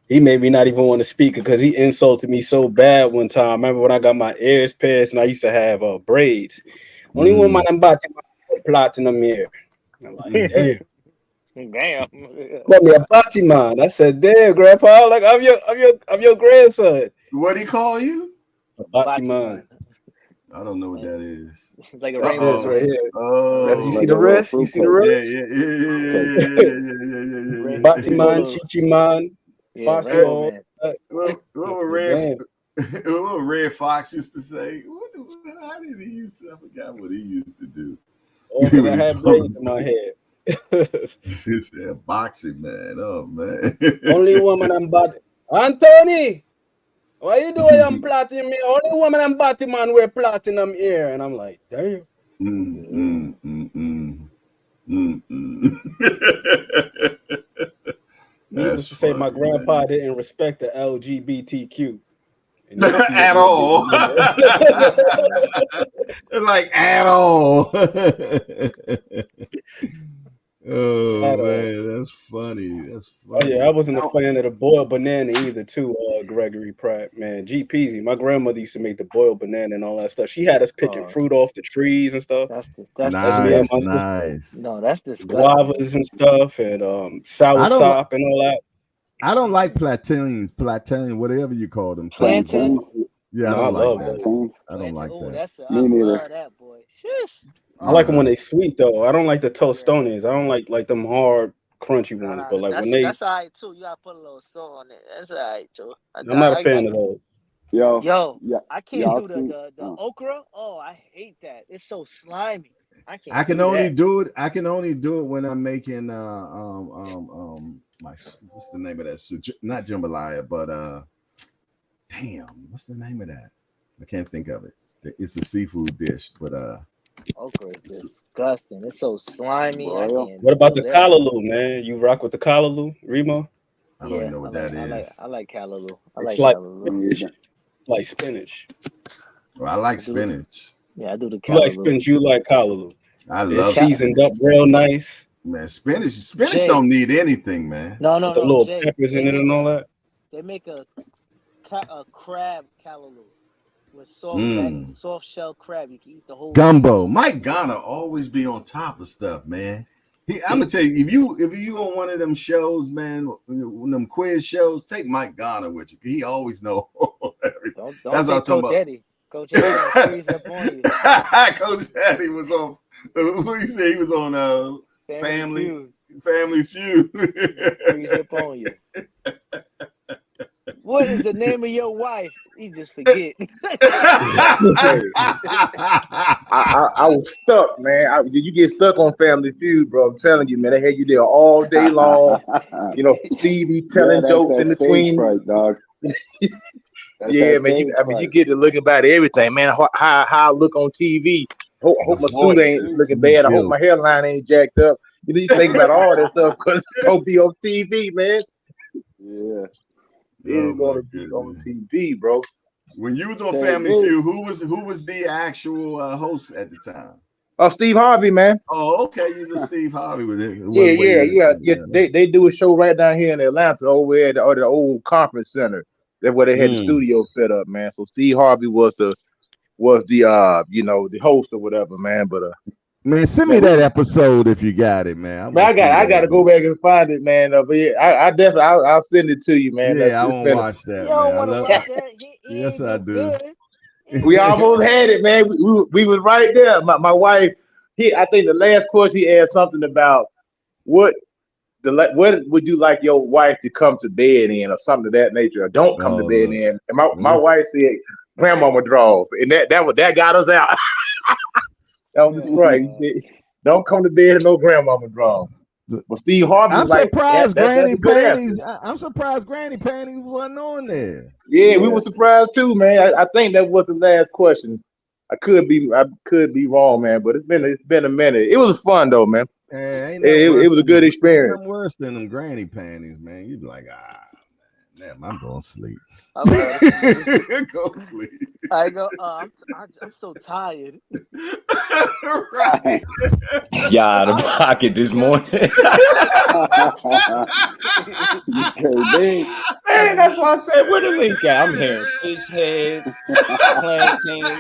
made me not even want to speak because he insulted me so bad one time. I remember when I got my ears pierced and I used to have braids. Only one man I'm about to platinum here. I'm like, damn. Damn. Call me a party man. I said, damn, grandpa, like I'm your grandson. What he call you? A party man. I don't know what that is. It's like a That's rainbow. this right here. Oh, You see the wrist? You see the wrist? Yeah. Batiman, Chichiman, Rainbow Man. What Red Fox used to say? How did he used to? I forgot what he used to do. Oh, because I had braids in my head. He said boxing, man. Oh man. Only woman I'm body. Anthony, why you doing I'm platinum here? Only woman I'm body man wear platinum here. And I'm like, damn. Needless to say, my grandpa didn't respect the LGBTQ. At all. Like at all. Oh man, that's funny. That's funny. Oh yeah, I wasn't a fan of the boiled banana either, too. Gregory Pratt, man, G Peasy. My grandmother used to make the boiled banana and all that stuff. She had us picking fruit off the trees and stuff. That's nice, me and my nice. No, that's disgusting. Guavas and stuff, and sour sop and all that. I don't like plantains, whatever you call them. Plantain? Yeah, no, I don't like that. That. I don't like that. I love that, boy. Shush. I like them when they sweet though. I don't like the tostones. I don't like them hard, crunchy ones. But like when that's all right too. You gotta put a little salt on it. That's all right too. I'm not a fan of those. Yo, I can't do the okra. Oh, I hate that. It's so slimy. I can't. I can only do it. I can only do it when I'm making my what's the name of that soup? Not jambalaya, but damn, what's the name of that? I can't think of it. It's a seafood dish, but okra is disgusting. It's so slimy. What about the callaloo, man? You rock with the callaloo, Remo? I don't know what that is. I like callaloo. It's like spinach. Well, I like spinach. Yeah, I do the callaloo. You like spinach, you like callaloo. I love it. Seasoned up real nice. Man, spinach don't need anything, man. No. With the little peppers in it and all that. They make a crab callaloo with soft shell crab. You can eat the whole gumbo. Thing. Mike Ghana always be on top of stuff, man. I'm gonna tell you, if you on one of them shows, man, one of them quiz shows, take Mike Ghana with you. He always know everything. Don't take Coach Eddie. Coach Eddie will freeze up on you. Coach Eddie was on. What he say? He was on Family Feud. Freeze up on you. What is the name of your wife? You just forget. I was stuck, man. You get stuck on Family Feud, bro. I'm telling you, man. They had you there all day long. You know, Stevie telling jokes in between. Right, dog. Yeah, man. You get to look about everything, man. How I look on TV. Hope my suit ain't looking bad. I hope my hairline ain't jacked up. You know, you think about all that stuff because it's gonna be on TV, man. Yeah. It's gonna be on TV, bro. When you was on Family Feud, who was the actual host at the time? Oh, Steve Harvey, man. Oh, okay. You was a Steve Harvey with it. Yeah. They do a show right down here in Atlanta over at the old conference center. That's where they had the studio set up, man. So Steve Harvey was the the host or whatever, man. But man, send me that episode if you got it, man. I got to go back and find it, man. But yeah, I definitely I'll send it to you, man. Yeah, I want to watch that. You don't want to watch that? Yes, I do. We almost had it, man. We was right there. My wife, I think the last question he asked something about what would you like your wife to come to bed in, or something of that nature, or don't come to bed in. And my wife said grandmama draws, and that got us out. That was the strike. He said, don't come to bed in no grandmama draws. But Steve Harvey, I'm surprised Granny Panties. I'm surprised Granny Panties wasn't on there. Yeah, we were surprised too, man. I think that was the last question. I could be wrong, man, but it's been a minute. It was fun though, man. It was a good experience. Nothing worse than them granny panties, man. You'd be like, man, I'm going to sleep. Go sleep. I go. I'm so tired. Right. Y'all out of pocket this morning. Man, that's why I said, where the link at? I'm hearing fish heads, plantains.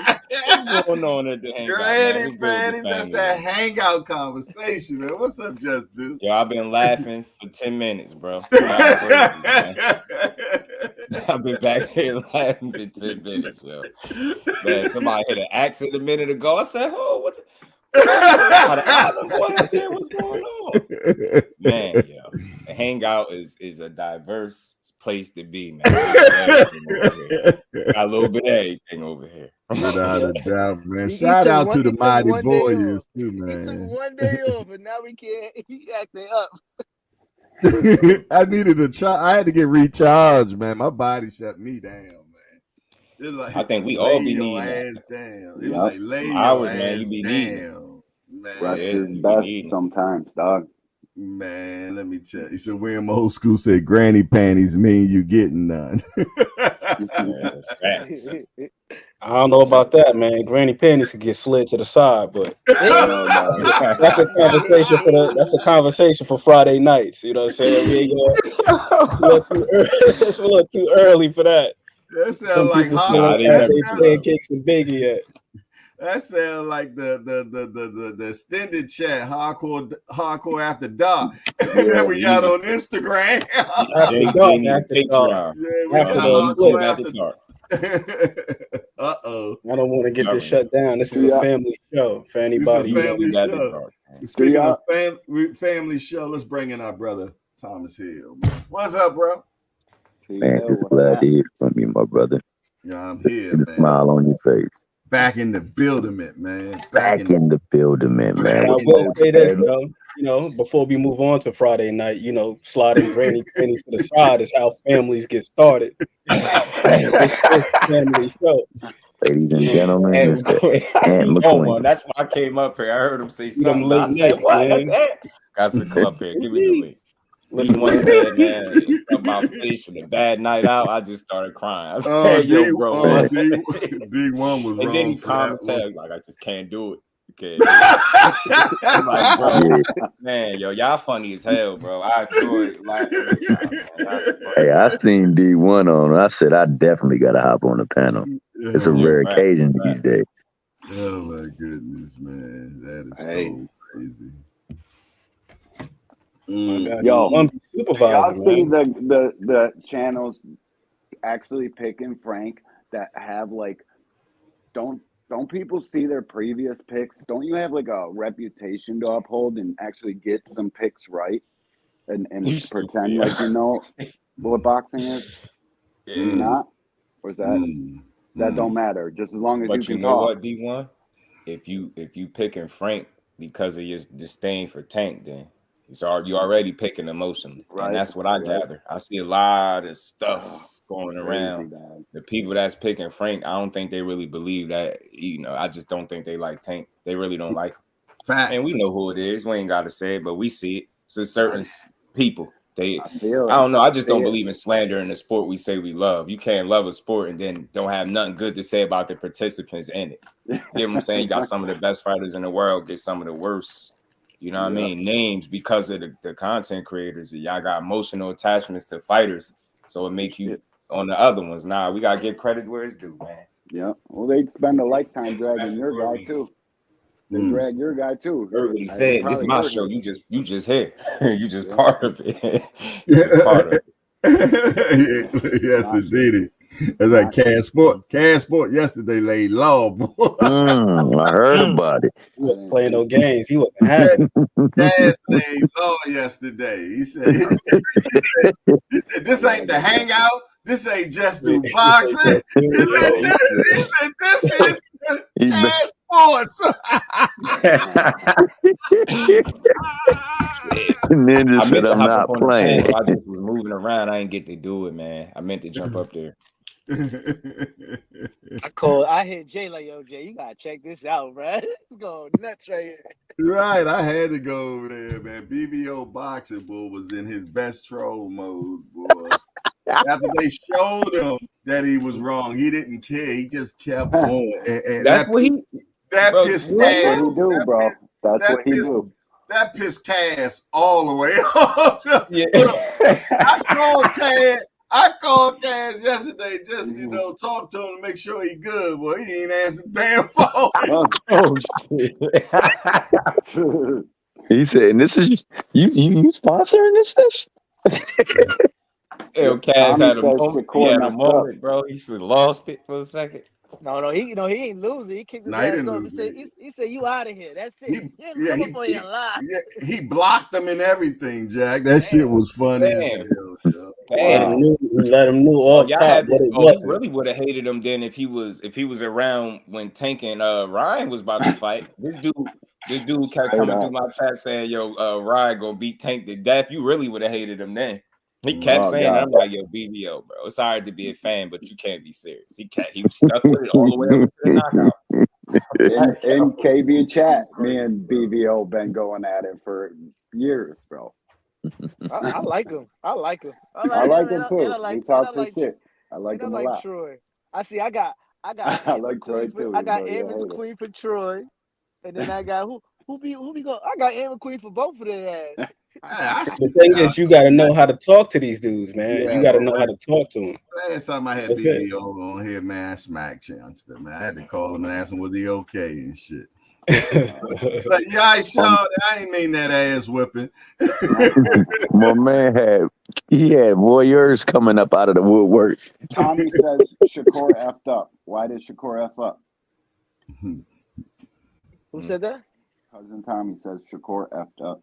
What's going on at the Hangout? Granny panties, that's that Hangout conversation, man. What's up, Just Dude? Yo, I've been laughing for 10 minutes, bro. Crazy, I've been back here laughing for 10 minutes, yo. Man, somebody hit an accent a minute ago. I said, oh, what? What's going on? Man, yo, the Hangout is a diverse place to be, man. Got a little bit of everything over here. Without a doubt, man. Shout out to the Mighty Warriors too, man. He took one day off, and now we can't. He acting up. I needed I had to get recharged, man. My body shut me down, man. It's like, I think we all be your needing ass down. It was like lay your hours, ass man. You be down, man. Rest is best sometimes, dog. Man, let me tell you. So William Old School said, "Granny panties mean you getting none." I don't know about that, man. Granny panties could get slid to the side, but that's a conversation for Friday nights. You know what I'm saying? It's a little too early for that. That sounds like pancakes and bacon yet. That sounds like the extended chat, hardcore after dark that we got on Instagram. After dark. Uh-oh. I don't want to get this shut down. This is a family show for anybody. Speaking of family show, let's bring in our brother Thomas Hill. What's up, bro? Man, just glad to hear from you, my brother. Yeah, I'm here. See the smile on your face. Back in the building, man. Back in the building, man. I will say this, before we move on to Friday night, sliding granny pennies to the side is how families get started. It's family show. Ladies and gentlemen, and McQueen. That's why I came up here. I heard him say something. I said, what? That's it. Got to come up here. Give me the link. One said, man, talking about fish and a bad night out. I just started crying. I said, yo, bro. D1 was wrong. And then he comments, like, I just can't do it. I'm like, bro, man, y'all funny as hell, bro. I enjoy laughing with y'all. Hey, I seen D1 on. I said, I definitely got to hop on the panel. It's a rare occasion these days. Oh, my goodness, man. That is so crazy. Yo, y'all see the channels actually picking Frank that have like don't people see their previous picks? Don't you have like a reputation to uphold and actually get some picks right and pretend like you know what boxing is? Not? Or is that don't matter? Just as long as you can talk. What, D1? If you picking Frank because of your disdain for Tank, then you already picking emotionally, right? And that's what I gather. I see a lot of stuff going around. The people that's picking Frank, I don't think they really believe that. I just don't think they like Tank. They really don't like him. Facts. And we know who it is. We ain't got to say it, but we see it. It's a certain people. I feel don't know. I just don't it. believe in slander in the sport we say we love. You can't love a sport and then don't have nothing good to say about the participants in it. You get what I'm saying? You got some of the best fighters in the world, get some of the worst, you know what I mean, names because of the content creators. Y'all got emotional attachments to fighters, so it make you on the other ones. Nah, we gotta give credit where it's due, man. Yeah. Well, they'd spend a lifetime dragging your guy too. They drag your guy too. Heard what he said. This is my show. You just here. You just part of it. You just part of it. Yes, indeed. It's like Cash Sport yesterday laid low, boy. I heard about it. He wasn't playing no games. He wasn't happy. Cash laid low yesterday. He said, this ain't the Hangout. This ain't just do boxing. He said, this is Cash Sports. Ninja said, I'm not playing. I just was moving around. I didn't get to do it, man. I meant to jump up there. I hit Jay like, yo, Jay, you gotta check this out, bro. It's going nuts right here. Right, I had to go over there, man. BBO Boxing, boy, was in his best troll mode, boy. After they showed him that he was wrong, he didn't care. He just kept going. And that's what he. That bro, pissed That's what he do, bro. That's what he do. That pissed Cass all the way up. Yeah. I called Cass yesterday just, talk to him to make sure he good. Boy, he ain't answered the damn phone. Oh, shit. He said, and this is, you sponsoring this? Cass had a moment, bro. He lost it for a second. No, he ain't losing. He kicked his ass off. He said, you out of here. That's it. He blocked them and everything, Jack. That shit was funny. Let him know off top what it was. He really would have hated him then if he was around when Tank and Ryan was about to fight. This dude kept coming through my chat saying, yo, Ryan gonna beat Tank to death. You really would have hated him then. He kept saying that. I'm like, yo, BBO, bro. It's hard to be a fan, but you can't be serious. He was stuck with it all the way up to the knockout. In KB chat, me and BVO been going at it for years, bro. I like him. I like him too. He talks his shit. I like him a lot. Troy. I got I like Troy too. I got Aaron McQueen for Troy, and then I got who be going? I got Aaron McQueen for both of their ass. The thing is, you got to know how to talk to these dudes, man. You got to know how to talk to them. Last time I had BBO on here, man, I smacked youngster, man. I had to call him and ask him was he okay and shit. But I ain't mean that ass whipping. My man had voyeurs coming up out of the woodwork. Tommy says Shakur effed up. Why did Shakur F up? Who said that? Cousin Tommy says Shakur effed up.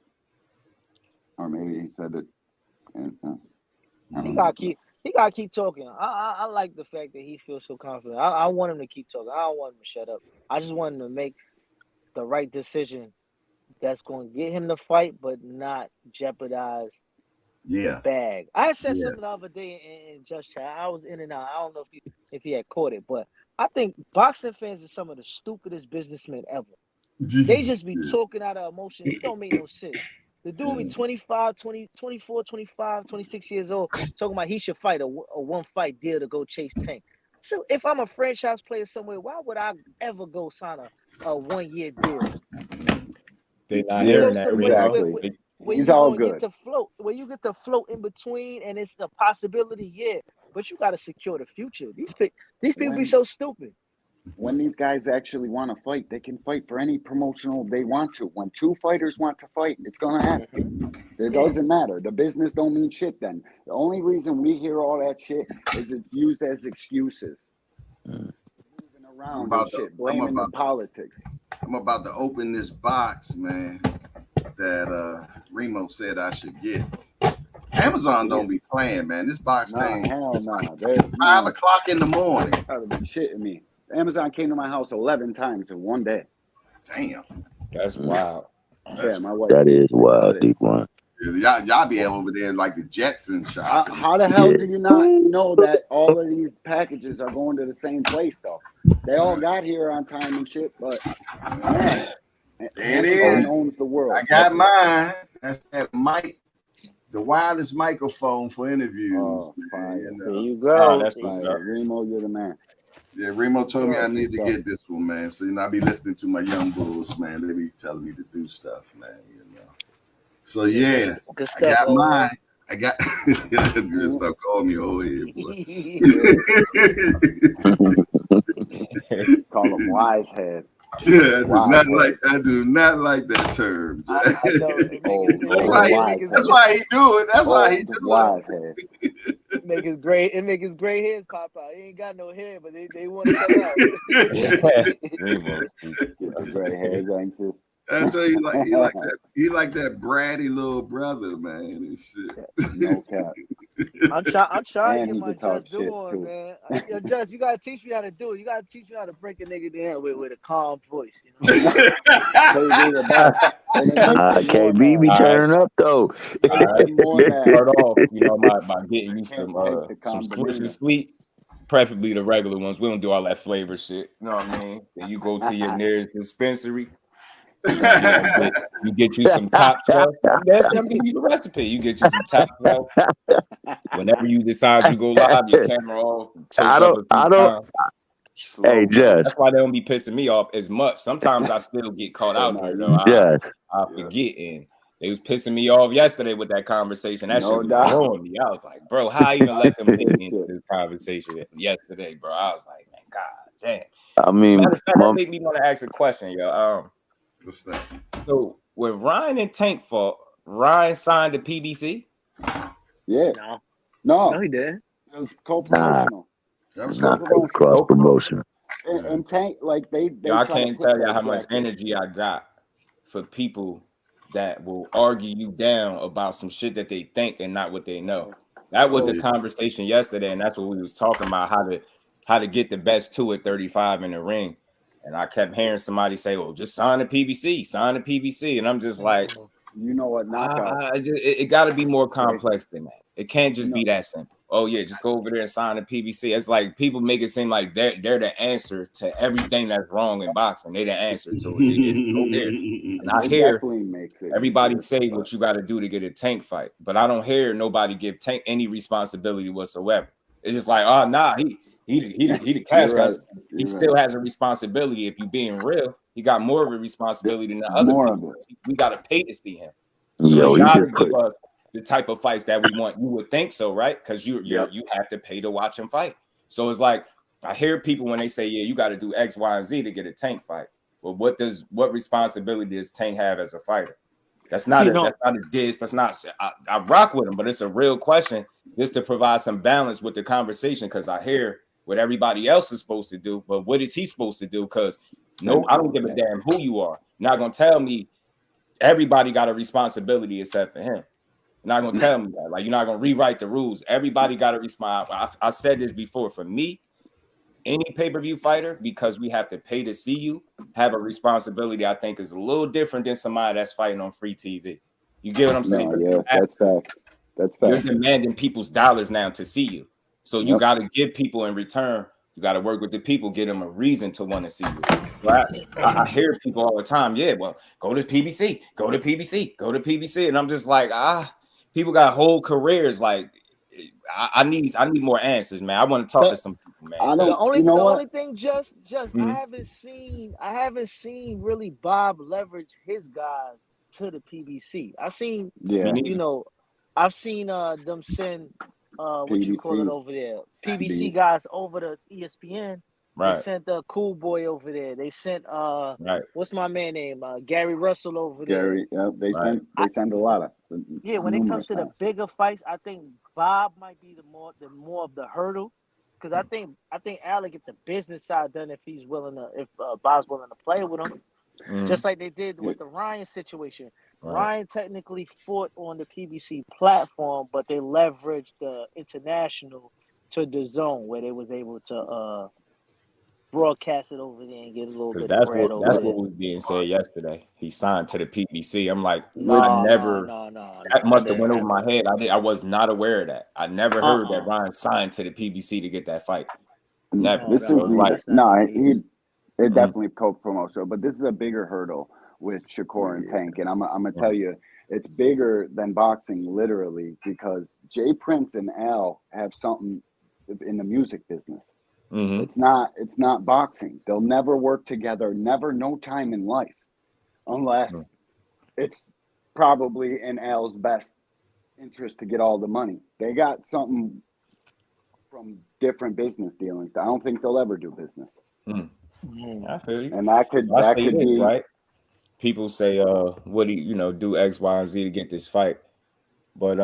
Or maybe he said it. He gotta keep talking. I like the fact that he feels so confident. I want him to keep talking. I don't want him to shut up. I just want him to make the right decision that's going to get him to fight, but not jeopardize the bag. I said something the other day in Just Chat. I was in and out. I don't know if he had caught it, but I think boxing fans are some of the stupidest businessmen ever. They just be talking out of emotion. It don't make no sense. The dude be 24, 25, 26 years old, talking about he should fight a one-fight deal to go chase Tank. So if I'm a franchise player somewhere, why would I ever go sign a one-year deal? They're not hearing that. Exactly. He's all good. Where you get to float in between, and it's a possibility, but you got to secure the future. These people be so stupid. When these guys actually want to fight, they can fight for any promotional they want to. When two fighters want to fight, it's going to happen. It doesn't matter. The business don't mean shit then. The only reason we hear all that shit is it's used as excuses. Moving around and shit, blaming the politics. I'm about to open this box, man, that Remo said I should get. Amazon don't be playing, man. This box came 5 o'clock in the morning. I've been shitting me. Amazon came to my house 11 times in one day. Damn. That's wild. My wife. That is wild, deep one. Y'all be over there like the Jetsons shop. How the hell do you not know that all of these packages are going to the same place, though? They all got here on time and shit, but man, it is. owns the world. I got mine. That's that Mike the wireless microphone for interviews. Man, you There you Oh, go. that's There you what's go. up. Remo, you're the man. Yeah, Remo told me I Yo, need to get this one, man. So I be listening to my young bulls, man. They be telling me to do stuff, man. So yeah, good I stuff. got Old head. mine. I got. Stop calling me old head, boy. Call him wise head. Yeah, Wise I do not like that term. I know it That's why he do it. That's why he do wise head. it. Make his gray hairs pop out. He ain't got no hair, but they want to come out. Get the gray hairs anxious. I tell you, he like that bratty little brother, man, and shit. No cap. I'm trying And to he get my can talk Just Do shit, on, too. man. Yo, Just, you gotta teach me how to do it. You gotta teach me how to break a nigga down with a calm voice. You know? KB be turning up though. Start off, by getting you some swisher sweets, preferably the regular ones. We don't do all that flavor shit. You know what I mean? Then you go to your nearest dispensary. You get you some Top Shelf. I'm giving you the recipe. You get you some Top Shelf. Whenever you decide you go live, your camera off. I don't. Hey, Jess. That's why they don't be pissing me off as much. Sometimes I still get caught out there though. I forget, and they was pissing me off yesterday with that conversation. That shit was blowing me. I was like, bro, how I even let them get me into this conversation yesterday, bro? I was like, man, god damn. I mean, that made me want to ask a question, yo. What's that? So when Ryan and Tank fought, Ryan signed the PBC? Yeah. No, he did. It was co-promotional. That was cross promotion. And Tank, like they I can't tell you how much energy I got for people that will argue you down about some shit that they think and not what they know. That was the conversation yesterday, and that's what we was talking about, how to get the best 2 at 35 in the ring. And I kept hearing somebody say, "Well, just sign the PBC, sign the PBC," and I'm just like, you know what? It got to be more complex than that. It can't just be that simple. Oh yeah, just go over there and sign the PBC. It's like people make it seem like they're the answer to everything that's wrong in boxing. They the answer to it. Go there. And I hear everybody say what you got to do to get a Tank fight, but I don't hear nobody give Tank any responsibility whatsoever. It's just like, oh nah, he the cash guy. He still has a responsibility. If you being real, he got more of a responsibility than the other people. We got to pay to see him. So they gotta give us the type of fights that we want. You would think so, right? Because you have to pay to watch him fight. So it's like I hear people when they say, "Yeah, you got to do X, Y, and Z to get a Tank fight." Well, what responsibility does Tank have as a fighter? That's not that's not a diss. That's not. I rock with him, but it's a real question just to provide some balance with the conversation, because I hear what everybody else is supposed to do, but what is he supposed to do? Because I don't give a damn who you are. You're not gonna tell me everybody got a responsibility except for him. You're not gonna tell me that. Like, you're not gonna rewrite the rules. Everybody got to respond. I said this before. For me, any pay-per-view fighter, because we have to pay to see you, have a responsibility. I think is a little different than somebody that's fighting on free TV. You get what I'm saying? That's fact. That's fact. You're demanding people's dollars now to see you, so you got to give people in return. You got to work with the people, get them a reason to want to see you. Right? I hear people all the time. Yeah, well, go to PBC, go to PBC, go to PBC, and I'm just like, people got whole careers. Like, I need more answers, man. I want to talk to some people, man. The only thing, just I haven't seen really Bob leverage his guys to the PBC. I've seen, I've seen them send what you call it over there, PBC guys over to ESPN. Right. They sent the Cool Boy over there. They sent what's my man name? Gary Russell over there. They send a lot of. When it comes to the bigger fights, I think Bob might be the more of the hurdle, because I think Alec get the business side done if Bob's willing to play with him. Just like they did with the Ryan situation. Ryan technically fought on the PBC platform, but they leveraged the international to the zone where they was able to broadcast it over there and get a little bit of bread over there. That's what was being said yesterday. He signed to the PBC. I'm like, that must have went over my head. I was not aware of that. I never heard that Ryan signed to the PBC to get that fight. Never. It definitely co-promotional, but this is a bigger hurdle with Shakur and Tank, and I'm gonna tell you, it's bigger than boxing, literally, because Jay Prince and Al have something in the music business. It's not boxing. They'll never work together. Never, no time in life, unless it's probably in Al's best interest to get all the money. They got something from different business dealings. I don't think they'll ever do business. I feel you. And that could be right. People say, what do you do X, Y, and Z to get this fight? But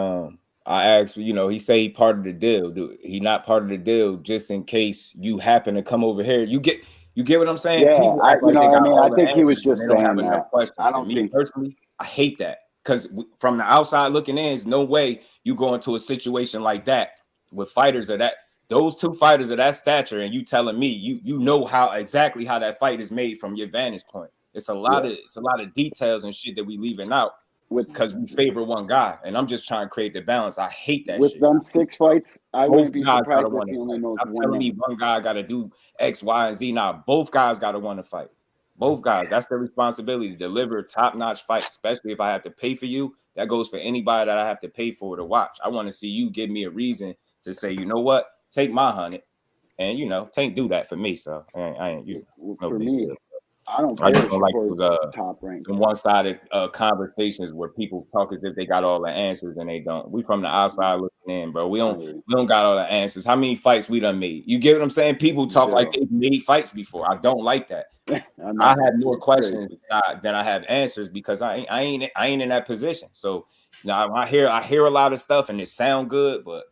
I asked, he say he part of the deal. He not part of the deal just in case you happen to come over here. You get what I'm saying? Yeah, people act like they got all I think the he was answers just and they don't have saying enough that. questions. I don't think personally, I hate that, because from the outside looking in, there's no way you go into a situation like that with fighters of that. Those two fighters of that stature, and you telling me you know exactly how that fight is made from your vantage point. It's a lot of details and shit that we leaving out because we favor one guy, and I'm just trying to create the balance. I hate that with shit. them 6 fights, I wouldn't be Both guys surprised gotta if want he to only fight. knows Stop one telling me name. one guy got to do X, Y, and Z. Now both guys got to want to fight. Both guys. That's their responsibility to deliver top-notch fights, especially if I have to pay for you. That goes for anybody that I have to pay for to watch. I want to see you give me a reason to say, you know what, take my 100. And Tank do that for me, so I ain't no for big me. deal. I don't I care. just don't like those top rank. one-sided conversations where people talk as if they got all the answers and they don't. We from the outside looking in, bro. We don't got all the answers. How many fights we done made? You get what I'm saying? People talk like they've made fights before. I don't like that. I have more questions than I have answers because I ain't in that position. So now I hear a lot of stuff and it sound good, but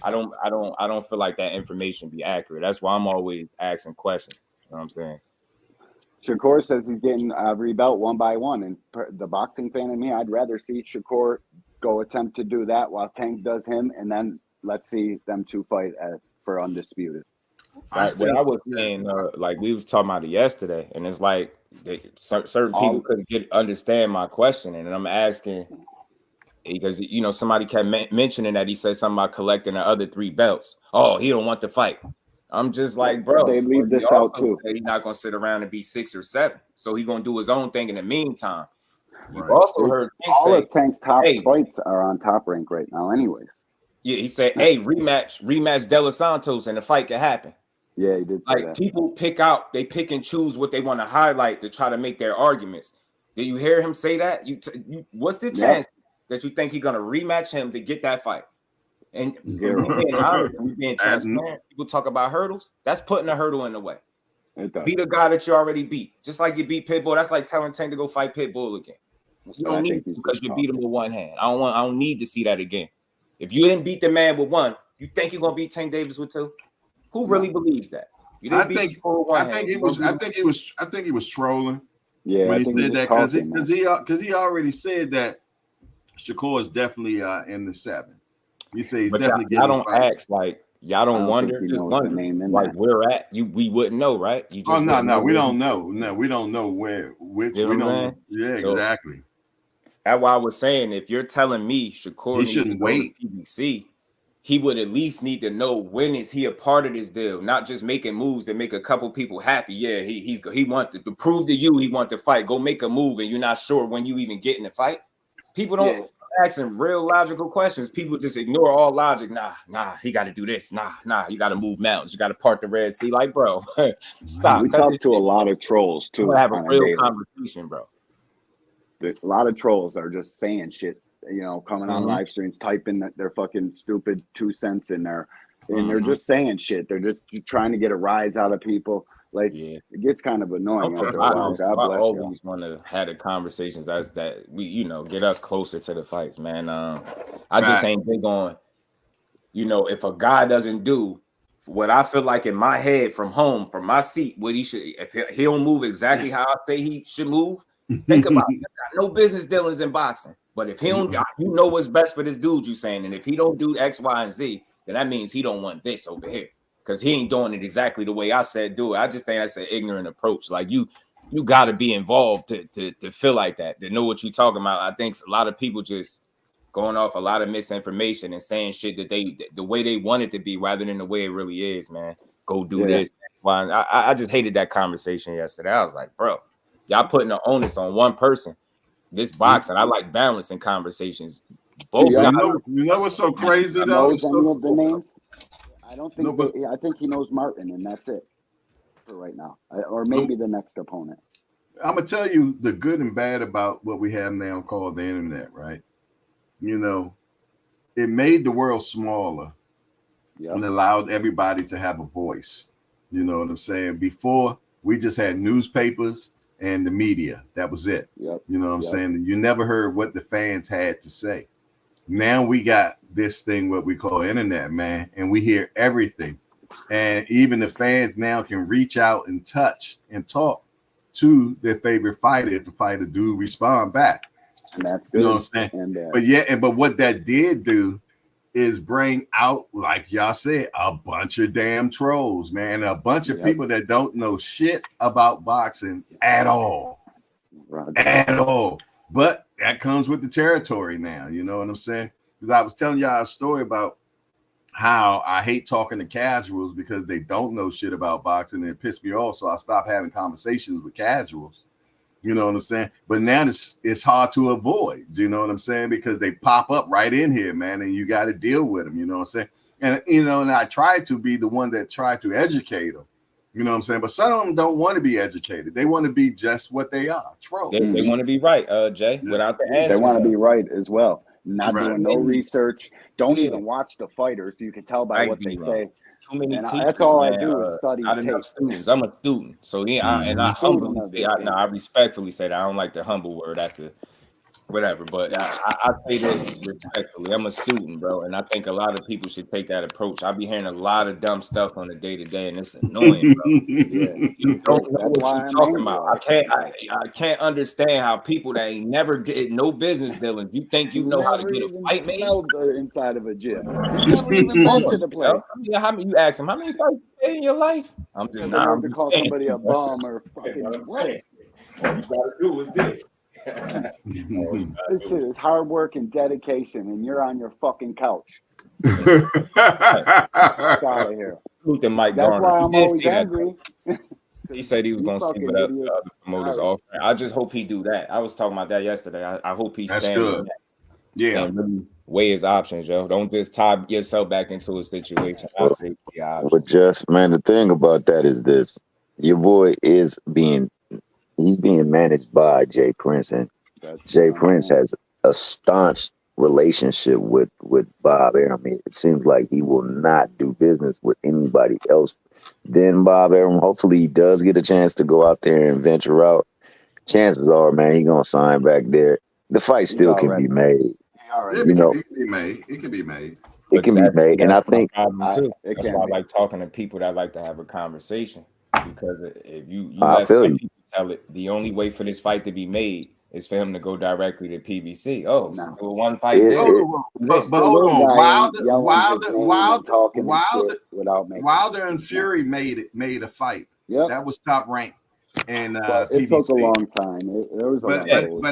I don't feel like that information be accurate. That's why I'm always asking questions. You know what I'm saying? Shakur says he's getting every belt one by one, and the boxing fan in me, I'd rather see Shakur go attempt to do that while Tank does him, and then let's see them two fight for undisputed. What I was saying, like we was talking about it yesterday, and it's like certain people couldn't understand my question, and I'm asking because somebody kept mentioning that he said something about collecting the other 3 belts. Oh, he don't want to fight. I'm just like, bro, they leave this out too. He's not gonna sit around and be 6 or 7, so he's gonna do his own thing in the meantime. You also heard Tank all say, of Tank's top fights are on Top Rank right now, anyways. Yeah, he said, "Hey, rematch De Los Santos, and the fight can happen." Yeah, he did say that. People pick and choose what they want to highlight to try to make their arguments. Did you hear him say that? What's the chance that you think he's gonna rematch him to get that fight? And being honest, we being transparent. People talk about hurdles. That's putting a hurdle in the way. Beat a guy that you already beat, just like you beat Pitbull. That's like telling Tank to go fight Pitbull again. You don't need to because you beat him with one hand. I don't need to see that again. If you didn't beat the man with one, you think you're gonna beat Tank Davis with 2? Who really believes that? You didn't beat I think he was trolling. Yeah, when he said that because he already said that Shakur is definitely in the 7. He said he's definitely getting. I don't ask like y'all don't wonder, just wonder like where at we wouldn't know, right? You just no, we don't know. No, we don't know which we don't know. Yeah, so, exactly. That's why I was saying if you're telling me Shakur needs to wait to PBC, he would at least need to know when is he a part of this deal, not just making moves that make a couple people happy. Yeah, he wanted to prove to you he wants to fight. Go make a move, and you're not sure when you even get in the fight. People don't asking real logical questions. People just ignore all logic. Nah, he got to do this. Nah, you got to move mountains. You got to part the Red Sea. Like, bro, stop. We talk to a lot of trolls too. Have a real conversation, bro. A lot of trolls are just saying shit. Coming on live streams, typing their fucking stupid 2 cents in there, and they're just saying shit. They're just trying to get a rise out of people. Like, it gets kind of annoying. I always want to have the conversations that we, get us closer to the fights, man. I just ain't big on, if a guy doesn't do what I feel like in my head from home, from my seat, what he should, if he don't move exactly how I say he should move, think about it. No business dealings in boxing. But if he don't, you know what's best for this dude, you saying, and if he don't do X, Y, and Z, then that means he don't want this over here because he ain't doing it exactly the way I said do it. I just think that's an ignorant approach. Like you got to be involved to feel like that, to know what you're talking about. I think a lot of people just going off a lot of misinformation and saying shit that the way they want it to be rather than the way it really is. Man, go do this. I just hated that conversation yesterday. I was like, bro. Y'all putting the onus on one person. This boxing, I like balancing conversations. Both guys. You know what's so crazy though? Knows any of the names? I don't think. I think he knows Martin, and that's it for right now, or maybe the next opponent. I'm gonna tell you the good and bad about what we have now called the internet, right? You know, it made the world smaller and allowed everybody to have a voice. You know what I'm saying? Before, we just had newspapers and the media. That was it. You know what I'm saying? You never heard what the fans had to say. Now we got this thing, what we call internet, man, and we hear everything. And even the fans now can reach out and touch and talk to their favorite fighter if the fighter do respond back. And that's good. You know what I'm saying? But what that did do is bring out, like y'all said, a bunch of damn trolls, man, a bunch of people that don't know shit about boxing at all. At all. But that comes with the territory now, you know what I'm saying? Because I was telling y'all a story about how I hate talking to casuals because they don't know shit about boxing and it pissed me off. So I stopped having conversations with casuals. You know what I'm saying? But now it's hard to avoid. Do you know what I'm saying? Because they pop up right in here, man, and you got to deal with them. You know what I'm saying? And you know, and I try to be the one that try to educate them. You know what I'm saying? But some of them don't want to be educated. They want to be just what they are, trolls. They want to be right, Jay, without the answer. They want to be right as well. Not doing no research. Don't even watch the fighters. You can tell by what they say. Too many teachers, that's all man, I do is study. Not enough students. I'm a student, so I humbly say, I respectfully say that I don't like the humble word after whatever, but I say this respectfully. I'm a student, bro, and I think a lot of people should take that approach. I be hearing a lot of dumb stuff on the day to day, and it's annoying, bro. You don't know what you're talking about. I can't understand how people that ain't never did no business dealing. You think you know how to get a fight made? Inside of a gym. You never even been to the place. How many? You ask him how many fights you made in your life? I'm just not to call somebody a bum or fucking what? All you gotta do is this. This shit is hard work and dedication, and you're on your fucking couch. Get out of here. That's why I'm always angry. He said he was going to see what other promoters offer. I just hope he do that. I was talking about that yesterday. I hope he's standing that. Yeah. And really weigh his options, yo. Don't just tie yourself back into a situation. I say but just, man, the thing about that is this. Your boy is he's being managed by Jay Prince, and Jay Prince has a staunch relationship with Bob Arum. I mean, it seems like he will not do business with anybody else than Bob Arum. Hopefully he does get a chance to go out there and venture out. Chances are, man, he's gonna sign back there. The fight still can be made. You know, it can be made. It can be made. It can be made, and I think that's why I like talking to people that like to have a conversation. Because if you let people tell it, the only way for this fight to be made is for him to go directly to PBC. Oh, so do one fight. But hold on, Wilder and Fury made a fight. That was top ranked. And it took a long time. But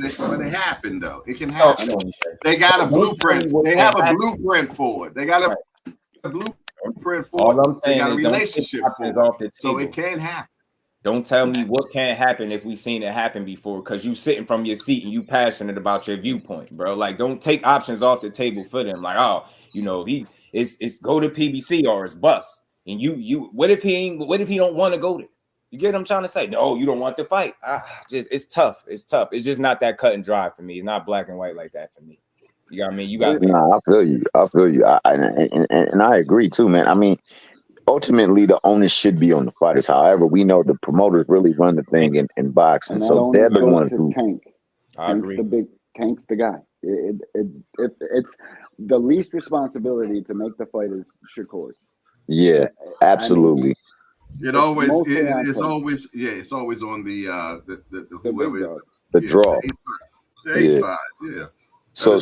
it happened though. It can happen. They got a blueprint. They have a blueprint for it. They got a blueprint for it. All I'm saying they got a is relationship for it. So it can happen. Don't tell me what can't happen if we've seen it happen before, because you sitting from your seat and you passionate about your viewpoint, bro. Like, don't take options off the table for them. Like, oh, you know, it's go to PBC or it's bust. And you what if he don't want to go there? You get what I'm trying to say? No, you don't want to fight. It's tough. It's tough. It's just not that cut and dry for me. It's not black and white like that for me. You got what I mean? You got. Nah, I feel you. And I agree too, man. I mean, ultimately, the onus should be on the fighters. However, we know the promoters really run the thing in boxing, so they're the ones who. I agree. Tank's the guy. It's the least responsibility to make the fighters Shakur's. Yeah, absolutely. It's always on the whoever the draw. The A side, yeah. So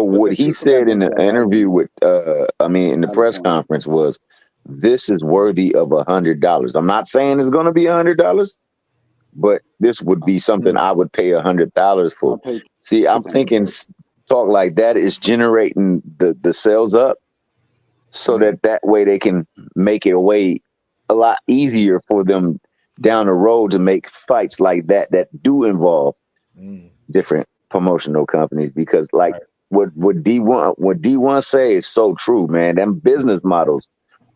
what he said in the interview with in the press conference was, this is worthy of $100. I'm not saying it's gonna be $100, but this would be something I would pay $100 for. See, I'm thinking talk like that is generating the sales up, so that way they can make it a lot easier for them down the road to make fights like that do involve different promotional companies, because like what D1 say is so true, man. Them business models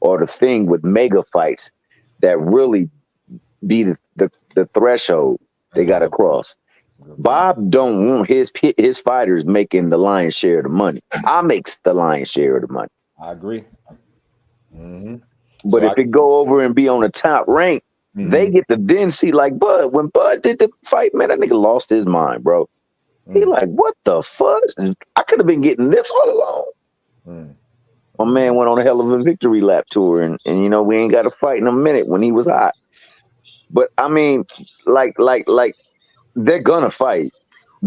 are the thing with mega fights that really be the threshold they got to cross. Bob don't want his fighters making the lion's share of the money. I makes the lion's share of the money. I agree. Mm-hmm. But So if it go over and be on the top rank, they get to then see, like Bud. When Bud did the fight, man, that nigga lost his mind, bro. He like, what the fuck? I could have been getting this all along. My man went on a hell of a victory lap tour, and you know, we ain't got to fight in a minute when he was hot. But I mean, like they're gonna fight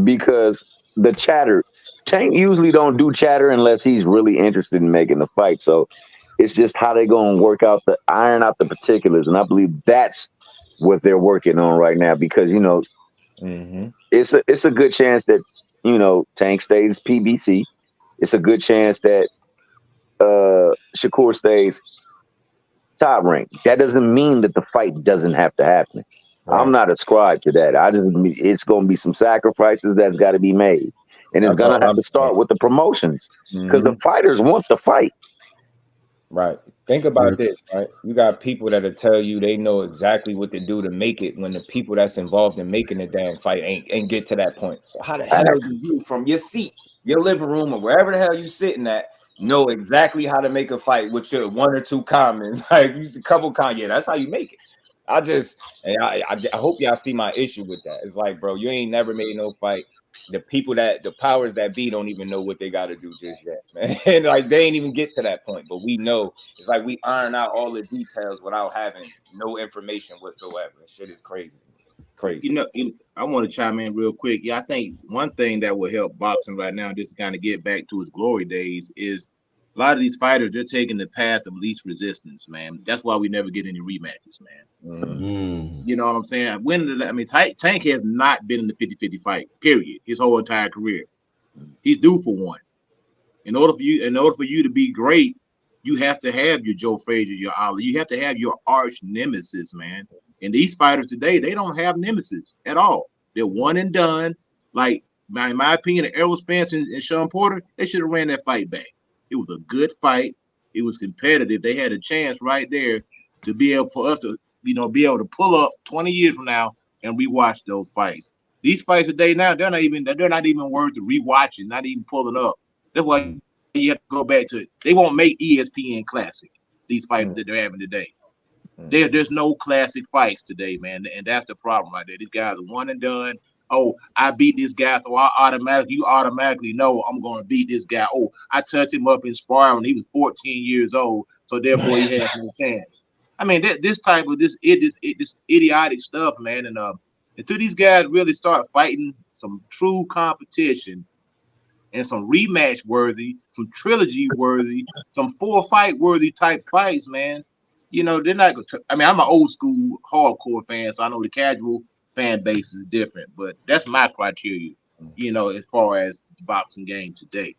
because the chatter. Tank usually don't do chatter unless he's really interested in making the fight. So it's just how they gonna iron out the particulars, and I believe that's what they're working on right now, because you know it's a good chance that, you know, Tank stays PBC. It's a good chance that Shakur stays top rank. That doesn't mean that the fight doesn't have to happen. I'm not ascribed to that. It's going to be some sacrifices that's got to be made, and it's That's going all to have I'm to saying. start with the promotions, because the fighters want the fight. Right. Think about this, right? You got people that'll tell you they know exactly what to do to make it, when the people that's involved in making the damn fight ain't get to that point. So how the hell do you, from your seat, your living room, or wherever the hell you sitting at, know exactly how to make a fight with your one or two comments? Like, use a couple comments. Yeah, that's how you make it. I hope y'all see my issue with that. It's like, bro, you ain't never made no fight. The powers that be don't even know what they got to do just yet, man. And like, they ain't even get to that point, but we know. It's like we iron out all the details without having no information whatsoever. Shit is crazy. Crazy. You know, I want to chime in real quick. Yeah, I think one thing that will help boxing right now, just to kind of get back to its glory days, is a lot of these fighters, they're taking the path of least resistance, man. That's why we never get any rematches, man. You know what I'm saying? Tank has not been in the 50-50 fight, period, his whole entire career. He's due for one. In order for you to be great, you have to have your Joe Frazier, your Ali. You have to have your arch nemesis, man. And these fighters today, they don't have nemesis at all. They're one and done. Like, in my opinion, Errol Spence and Sean Porter, they should have ran that fight back. It was a good fight. It was competitive. They had a chance right there to be able for us to, you know, be able to pull up 20 years from now and rewatch those fights. These fights today now, they're not even worth rewatching, not even pulling up. That's why you have to go back to it. They won't make ESPN classic, these fights that they're having today. There's no classic fights today, man, and that's the problem right there. These guys are one and done. Oh, I beat this guy, so you automatically know I'm going to beat this guy. Oh, I touched him up in sparring when he was 14 years old, so therefore he has no chance. I mean, this type of this idiotic stuff, man, and until these guys really start fighting some true competition and some rematch worthy, some trilogy worthy, some 4-fight worthy type fights, man. You know, they're not going to. I mean, I'm an old school hardcore fan, so I know the casual fan base is different, but that's my criteria, you know, as far as the boxing game today.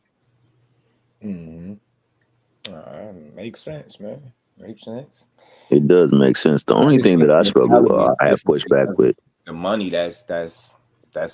Makes sense, man. Makes sense. It does make sense. The only thing that I struggle with, I have pushback with, the money that's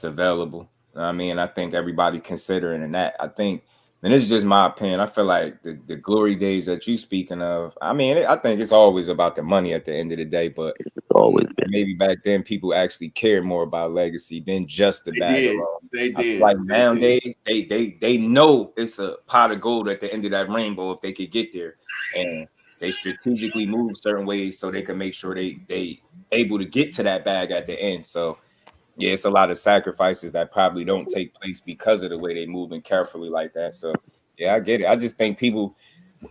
available. I mean, I think everybody considering that. I think, and it's just my opinion, I feel like the glory days that you speaking of, I mean, I think it's always about the money at the end of the day, but always maybe back then people actually cared more about legacy than just the bag alone. They did. I feel like nowadays they know it's a pot of gold at the end of that rainbow if they could get there, and they strategically move certain ways so they can make sure they able to get to that bag at the end. So yeah, it's a lot of sacrifices that probably don't take place because of the way they moving carefully like that. So yeah, I get it. I just think people,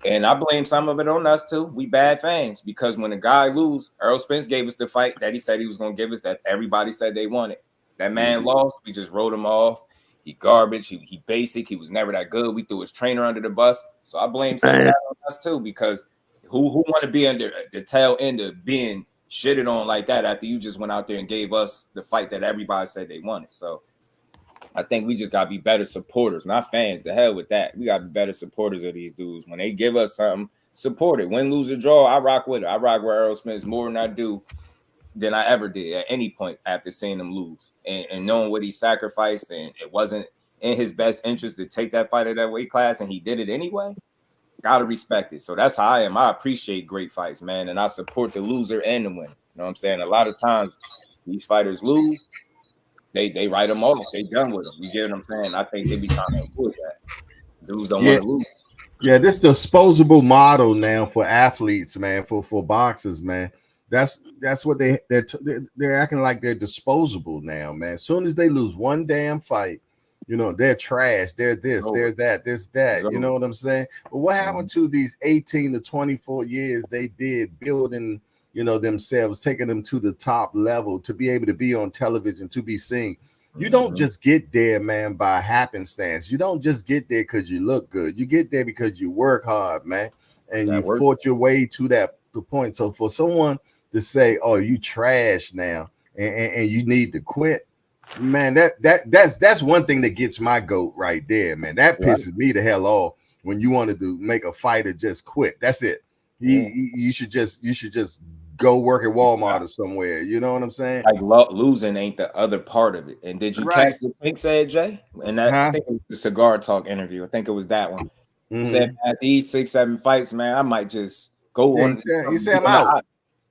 and I blame some of it on us too. We bad fans, because when a guy lose, Earl Spence gave us the fight that he said he was going to give us, that everybody said they wanted. That man lost. We just wrote him off. He garbage. He basic. He was never that good. We threw his trainer under the bus. So I blame some of that on us too, because who want to be under the tail end of being shitted on like that after you just went out there and gave us the fight that everybody said they wanted? So I think we just gotta be better supporters, not fans. The hell with that. We gotta be better supporters of these dudes. When they give us something, support it. Win, lose, or draw, I rock with it. I rock with Earl Spence more than I do than I ever did at any point after seeing him lose and knowing what he sacrificed, and it wasn't in his best interest to take that fight at that weight class, and he did it anyway. Gotta respect it. So that's how I am. I appreciate great fights, man, and I support the loser and the winner. You know what I'm saying? A lot of times these fighters lose, they write them off. They done with them. You get what I'm saying? I think they be trying to avoid that. Dudes don't want to lose. Yeah, this disposable model now for athletes, man, for boxers, man. That's what they're acting like they're disposable now, man. As soon as they lose one damn fight, you know, they're trash. They're this, they're that, this, that. You know what I'm saying? But what happened to these 18 to 24 years they did building, you know, themselves, taking them to the top level to be able to be on television, to be seen? You don't just get there, man, by happenstance. You don't just get there because you look good. You get there because you work hard, man, and you fought your way to the point. So for someone to say, "Oh, you trash now," and you need to quit, man, that's one thing that gets my goat right there, man. That pisses me the hell off when you wanted to make a fighter just quit. That's it. You should just go work at Walmart or somewhere. You know what I'm saying? Like losing ain't the other part of it. And did you catch what Pink said, Jay? And that I think it was the Cigar Talk interview. I think it was that one. He said at these 6-7 fights, man, I might just go on. He said I'm out.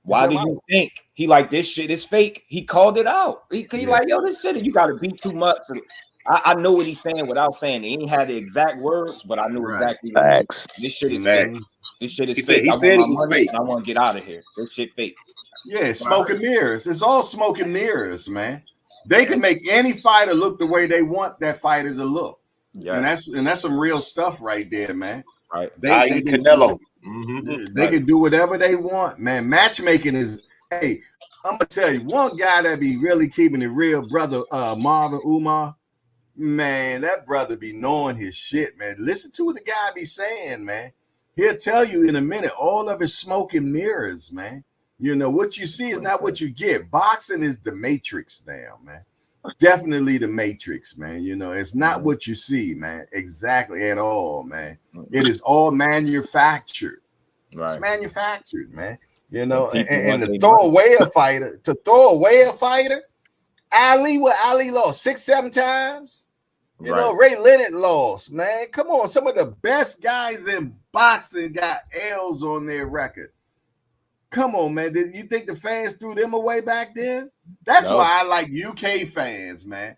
Why do you think he like this shit is fake? He called it out. He like, yo, this shit, you gotta be too much. I know what he's saying without saying it. He ain't had the exact words, but I knew exactly what this shit is fake. This shit is fake. I want my money and I want to get out of here. This shit fake. Yeah, smoke and mirrors. It's all smoke and mirrors, man. They can make any fighter look the way they want that fighter to look. Yeah, and that's some real stuff right there, man. Right. They Canelo. They can do whatever they want, man. Matchmaking is. Hey, I'm gonna tell you one guy that be really keeping it real, brother Marvin Umar. Man, that brother be knowing his shit, man. Listen to what the guy be saying, man. He'll tell you in a minute. All of his smoke and mirrors, man. You know, what you see is not what you get. Boxing is the matrix now, man. Definitely the matrix, man. You know, it's not what you see, man. Exactly at all, man. It is all manufactured. Right. It's manufactured, man. You know, and to throw away a fighter, Ali lost 6-7 times. You know, Ray Leonard lost, man. Come on, some of the best guys in boxing got L's on their record. Come on, man. Did you think the fans threw them away back then? That's why I like UK fans, man.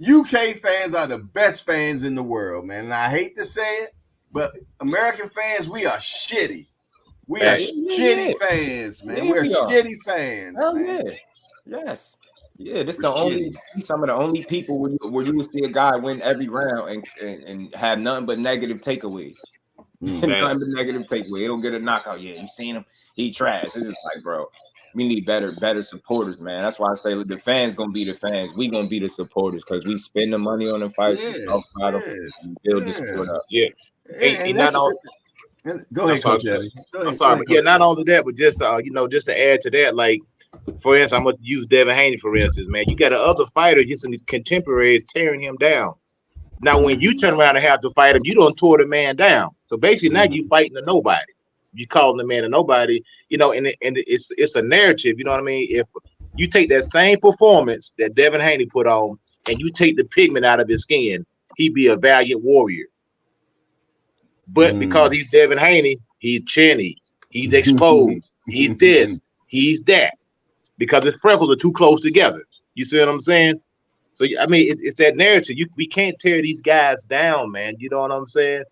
UK fans are the best fans in the world, man. And I hate to say it, but American fans, we are shitty. We are shitty fans, man. We're shitty fans. Hell man. Yes. Yeah, this some of the only people where you will see a guy win every round and have nothing but negative takeaways. Nothing but negative takeaway. He don't get a knockout. Yeah, you seen him? He trash. This is like, bro, we need better supporters, man. That's why I say the fans gonna be the fans. We gonna be the supporters because we spend the money on the fights. We talk about them. We build the sport up. Yeah. Hey, go ahead, Coach Eddie. I'm sorry, but not only that, but just just to add to that, like, for instance, I'm gonna use Devin Haney for instance, man. You got another fighter just in the contemporaries tearing him down. Now, when you turn around and have to fight him, you don't tore the man down. So basically, now you fighting a nobody. You calling the man a nobody, you know, and it's a narrative. You know what I mean? If you take that same performance that Devin Haney put on, and you take the pigment out of his skin, he'd be a valiant warrior. But because he's Devin Haney, he's chinny, he's exposed, he's this, he's that. Because his freckles are too close together. You see what I'm saying? So, I mean, it's that narrative. We can't tear these guys down, man. You know what I'm saying?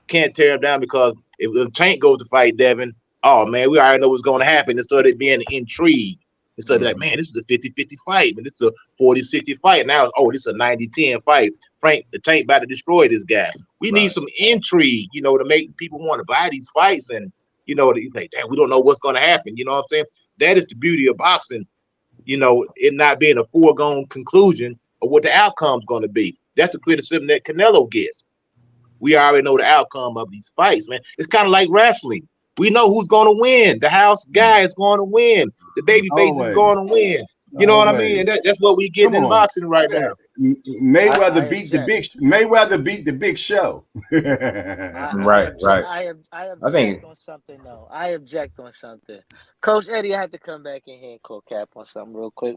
Can't tear them down because if Tank goes to fight Devin, oh, man, we already know what's going to happen. Instead of it being intrigue. Instead of like, man, this is a 50-50 fight. Man, this is a 40-60 fight. Now, this is a 90-10 fight. The Tank about to destroy this guy. We need some intrigue, you know, to make people want to buy these fights. And, you know, like, damn, we don't know what's going to happen. You know what I'm saying? That is the beauty of boxing, you know, it not being a foregone conclusion of what the outcome's going to be. That's the criticism that Canelo gets. We already know the outcome of these fights, man. It's kind of like wrestling. We know who's going to win. The house guy is going to win. The baby face is going to win. You know what I mean? And that's what we get in boxing right now. Mayweather beat the big show. Right. I I think object on something though. I object on something. Coach Eddie, I had to come back in here and call cap on something real quick.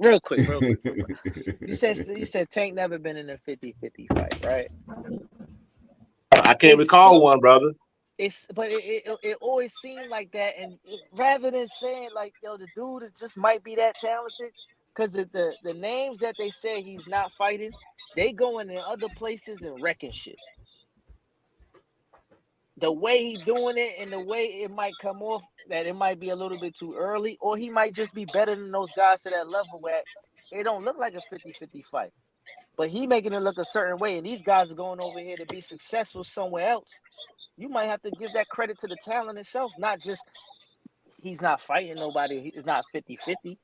You said Tank never been in a 50-50 fight, right? I can't recall one, brother. It always seemed like that, and rather than saying like, yo, the dude just might be that talented, because the names that they say he's not fighting, they going in other places and wrecking shit. The way he doing it and the way it might come off that it might be a little bit too early, or he might just be better than those guys to that level where it don't look like a 50-50 fight. But he making it look a certain way, and these guys are going over here to be successful somewhere else. You might have to give that credit to the talent itself, not just he's not fighting nobody. It's not 50-50.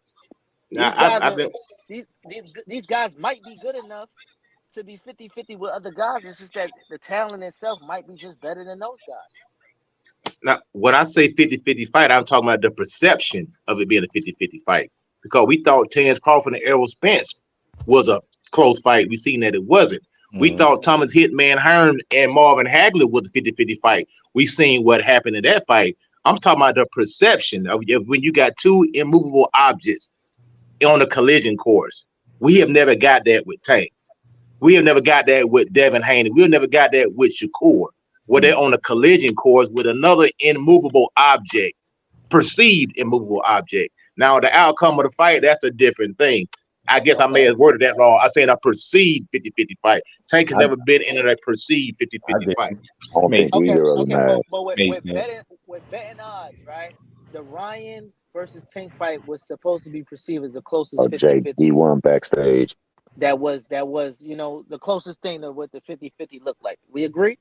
These guys might be good enough to be 50-50 with other guys. It's just that the talent itself might be just better than those guys. Now, when I say 50-50 fight, I'm talking about the perception of it being a 50-50 fight. Because we thought Terence Crawford and Errol Spence was a close fight. We seen that it wasn't. We thought Thomas Hitman Hearn and Marvin Hagler was a 50-50 fight. We seen what happened in that fight. I'm talking about the perception of when you got two immovable objects on a collision course. We have never got that with Tank. We have never got that with Devin Haney. We've never got that with Shakur, where they're on a collision course with another immovable object, perceived immovable object. Now, the outcome of the fight, that's a different thing. I guess I may have worded that wrong. I said a perceived 50-50 fight. Tank has never been in a perceived 50-50 fight. I don't think either of them have. But with betting odds, right? The Ryan versus Tank fight was supposed to be perceived as the closest 50-50. D1 backstage. That was the closest thing to what the 50-50 looked like. We agree?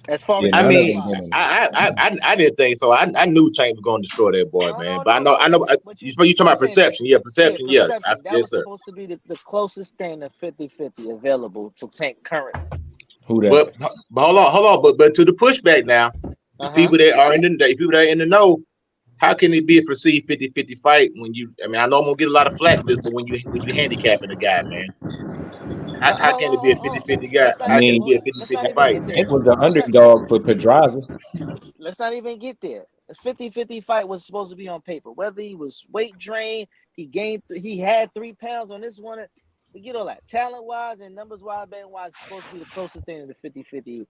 As far as I mean, I didn't think so. I knew Tank was going to destroy that boy, man. But I know. You talking about perception? Yeah, perception. Yeah, that was supposed to be the closest thing to 50-50 available to Tank currently. Who that? But hold on. But to the pushback now, the people that are in the know, how can it be a perceived 50-50 fight when you? I mean, I know I'm gonna get a lot of flack for this, but when you handicapping the guy, man. How can it be a 50-50 guy? How can it be a 50-50 fight? It was the underdog for Pedraza. Let's not even get there. This 50-50 fight was supposed to be on paper. Whether he was weight drained, he had 3 pounds on this one. We get all that. Talent-wise and numbers-wise, betting-wise, it's supposed to be the closest thing to the 50-50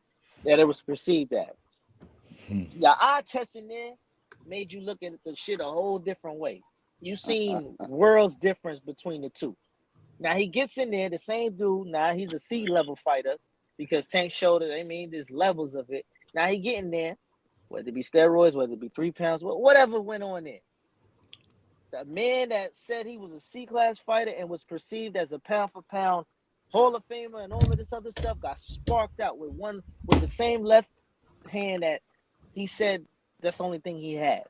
that it was perceived at. Your eye testing there made you look at the shit a whole different way. You seen worlds difference between the two. Now he gets in there, the same dude. Now he's a C-level fighter because Tank showed it. I mean, there's levels of it. Now he getting there, whether it be steroids, whether it be 3 pounds, whatever went on there. The man that said he was a C-class fighter and was perceived as a pound-for-pound Hall of Famer and all of this other stuff got sparked out with the same left hand that he said that's the only thing he had.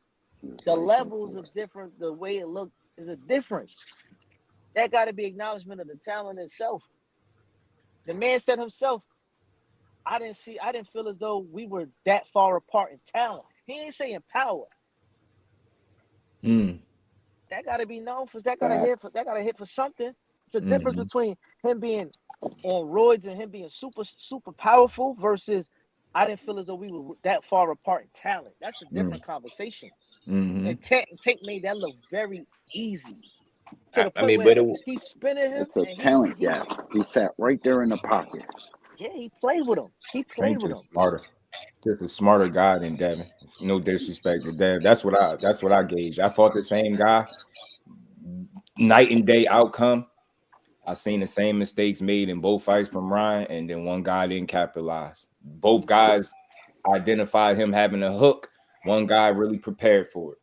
The levels of different, the way it looked is a difference. That got to be acknowledgement of the talent itself. The man said himself, I didn't feel as though we were that far apart in talent. He ain't saying power. That got to be known for that. Got to hit for something. It's a difference between him being on roids and him being super powerful versus I didn't feel as though we were that far apart in talent. That's a different conversation. And Tank made that look very easy. To the point where he's spinning him. It's a talent gap. He sat right there in the pocket. Yeah, he played with him. Smarter. Just a smarter guy than Devin. It's no disrespect to Devin. That's what I gauge. I fought the same guy. Night and day outcome. I seen the same mistakes made in both fights from Ryan, and then one guy didn't capitalize. Both guys identified him having a hook. One guy really prepared for it.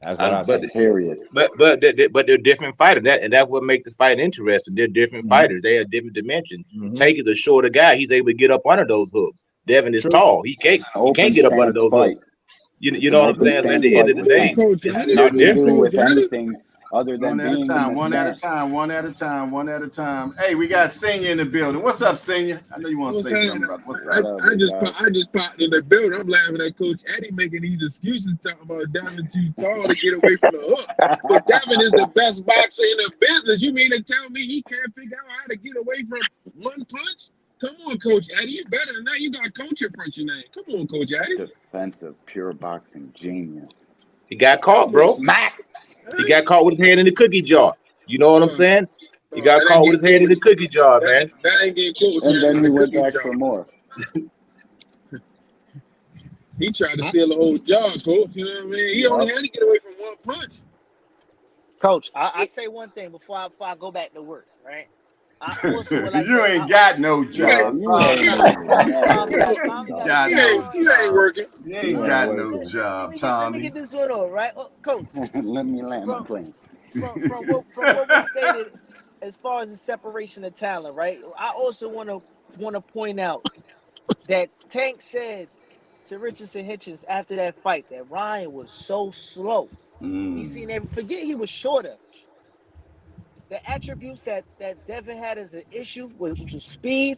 That's what I said. Period. But they're different fighters. That's what makes the fight interesting. They're different fighters. They have different dimensions. Tank is a shorter guy. He's able to get up under those hooks. Devin is tall. He can't get up under those hooks. You know what I'm saying? So at the end of the day, it's nothing to do with anything other than being in the one at a stance. time, one at a time, one at a time. Hey, we got Senior in the building. What's up, Senior? I know you want to say something about what's up. I just popped in the building. I'm laughing at Coach Eddie making these excuses talking about Devin too tall to get away from the hook. But Devin is the best boxer in the business. You mean to tell me he can't figure out how to get away from one punch? Come on, Coach Eddie. You better than that. You got coach in front of your name. Come on, Coach Eddie. Defensive, pure boxing genius. He got caught, bro. Smack. He got caught with his hand in the cookie jar. You know what I'm saying? He got caught with his hand in the cookie jar, man. That ain't getting caught with and then he went back for more. He tried to steal the whole jar, Coach. You know what I mean? He only had to get away from one punch. Coach, I say one thing before I go back to work, right? I also would like you ain't got no job. You ain't working. You ain't got no job, Tommy. Let me get this one on, right? Oh, Coach. Let me land my plane. From what was stated as far as the separation of talent, right? I also want to point out that Tank said to Richardson Hitchens after that fight that Ryan was so slow. He seen forget he was shorter. The attributes that Devin had as an issue, which was speed,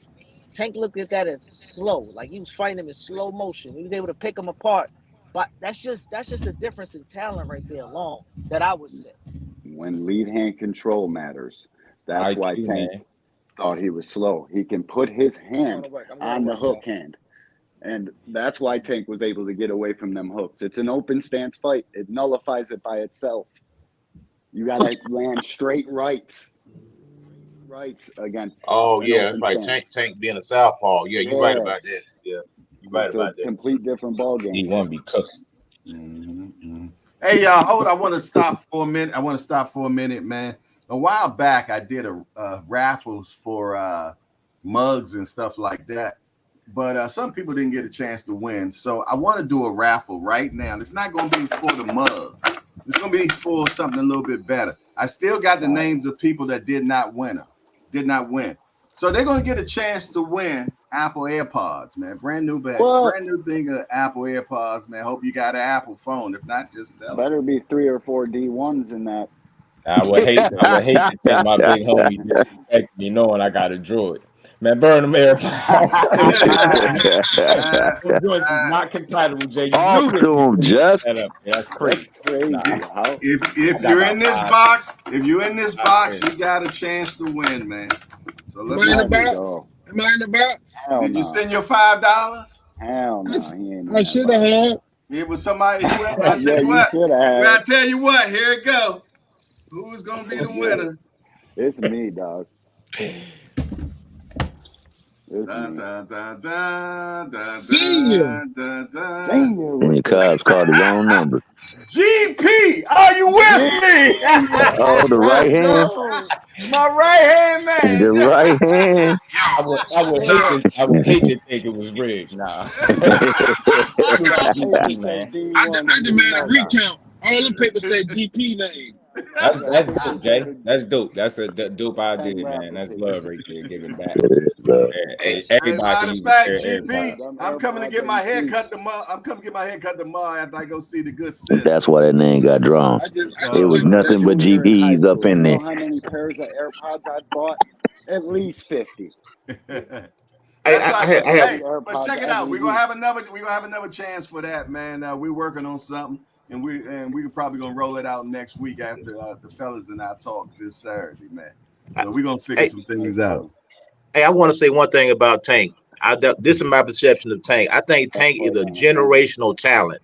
Tank looked at that as slow. Like he was fighting him in slow motion. He was able to pick him apart. But that's just a difference in talent right there alone that I would say. When lead hand control matters, that's why Tank thought he was slow. He can put his hand on the hook hand. And that's why Tank was able to get away from them hooks. It's an open stance fight. It nullifies it by itself. You got to land straight rights against. Oh, yeah, that's right. Tank being a southpaw. Yeah, you're right about that. Yeah, you're right about that. Complete different ball game. He won't be cooking. Hey, y'all, hold on. I want to stop for a minute, man. A while back, I did a raffles for mugs and stuff like that. But some people didn't get a chance to win. So I want to do a raffle right now. It's not going to be for the mug. It's going to be for something a little bit better. I still got the names of people that did not win. So they're going to get a chance to win Apple AirPods, man. Brand new bag. Brand new thing of Apple AirPods, man. Hope you got an Apple phone. If not, just sell it. Better be 3 or 4 D1s in that. I would hate to think my big homie disrespected me knowing I got a droid. Man, burn them AirPods. Joyce is not compatible, Jay. Talk to him, just. That's crazy. Nah. If you're in this box, you got a chance to win, man. So let me Am I in the box? Did you send your $5? Hell no, he ain't. I should have had. It was somebody. I tell you what. Here it go. Who's gonna be the winner? It's me, dog. Senior Cubs called his own number. GP, are you with me? Oh, the right hand. My right hand man. The right hand. I would hate to think it was rigged. Nah. I demand a recount. All them papers say GP name. That's dope, Jay. That's dope. That's a dope idea, man. That's love right there. Give it back. Matter of fact, GP, I'm coming to get my hair cut tomorrow. After I go see the good sis. That's why that name got drawn. It was nothing but GPs up in there. You know how many pairs of AirPods I bought? At least 50. But check it out. We're gonna have another chance for that, man. We're working on something. And we're probably gonna roll it out next week after the fellas and I talk this Saturday, man. So we're gonna figure some things out. Hey, I want to say one thing about Tank. This is my perception of Tank. I think Tank is a generational talent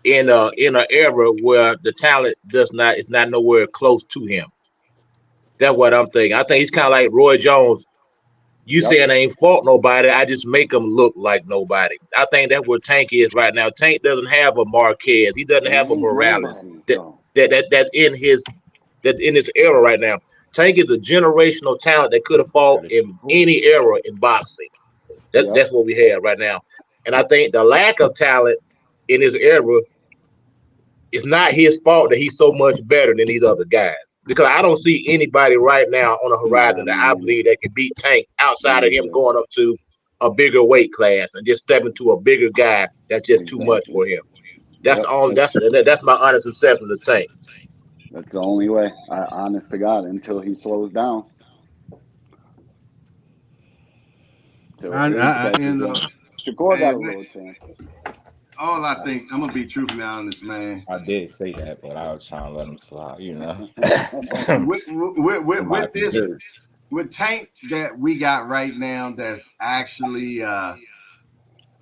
in an era where the talent is not nowhere close to him. That's what I'm thinking. I think he's kind of like Roy Jones. You saying I ain't fought nobody, I just make him look like nobody. I think that's where Tank is right now. Tank doesn't have a Marquez. He doesn't have a Morales. That's in his era right now. Tank is a generational talent that could have fought in any era in boxing. That's what we have right now. And I think the lack of talent in his era is not his fault that he's so much better than these other guys. Because I don't see anybody right now on the horizon that I believe that can beat Tank outside of him going up to a bigger weight class and just stepping to a bigger guy that's just too much for him. That's my honest assessment of Tank. That's the only way. Honest to God, until he slows down. Till age catches him. Shakur got a little chance. All I think, I'm gonna be truthfully honest, man. I did say that, but I was trying to let him slide, you know. with this, with Tank that we got right now, that's actually what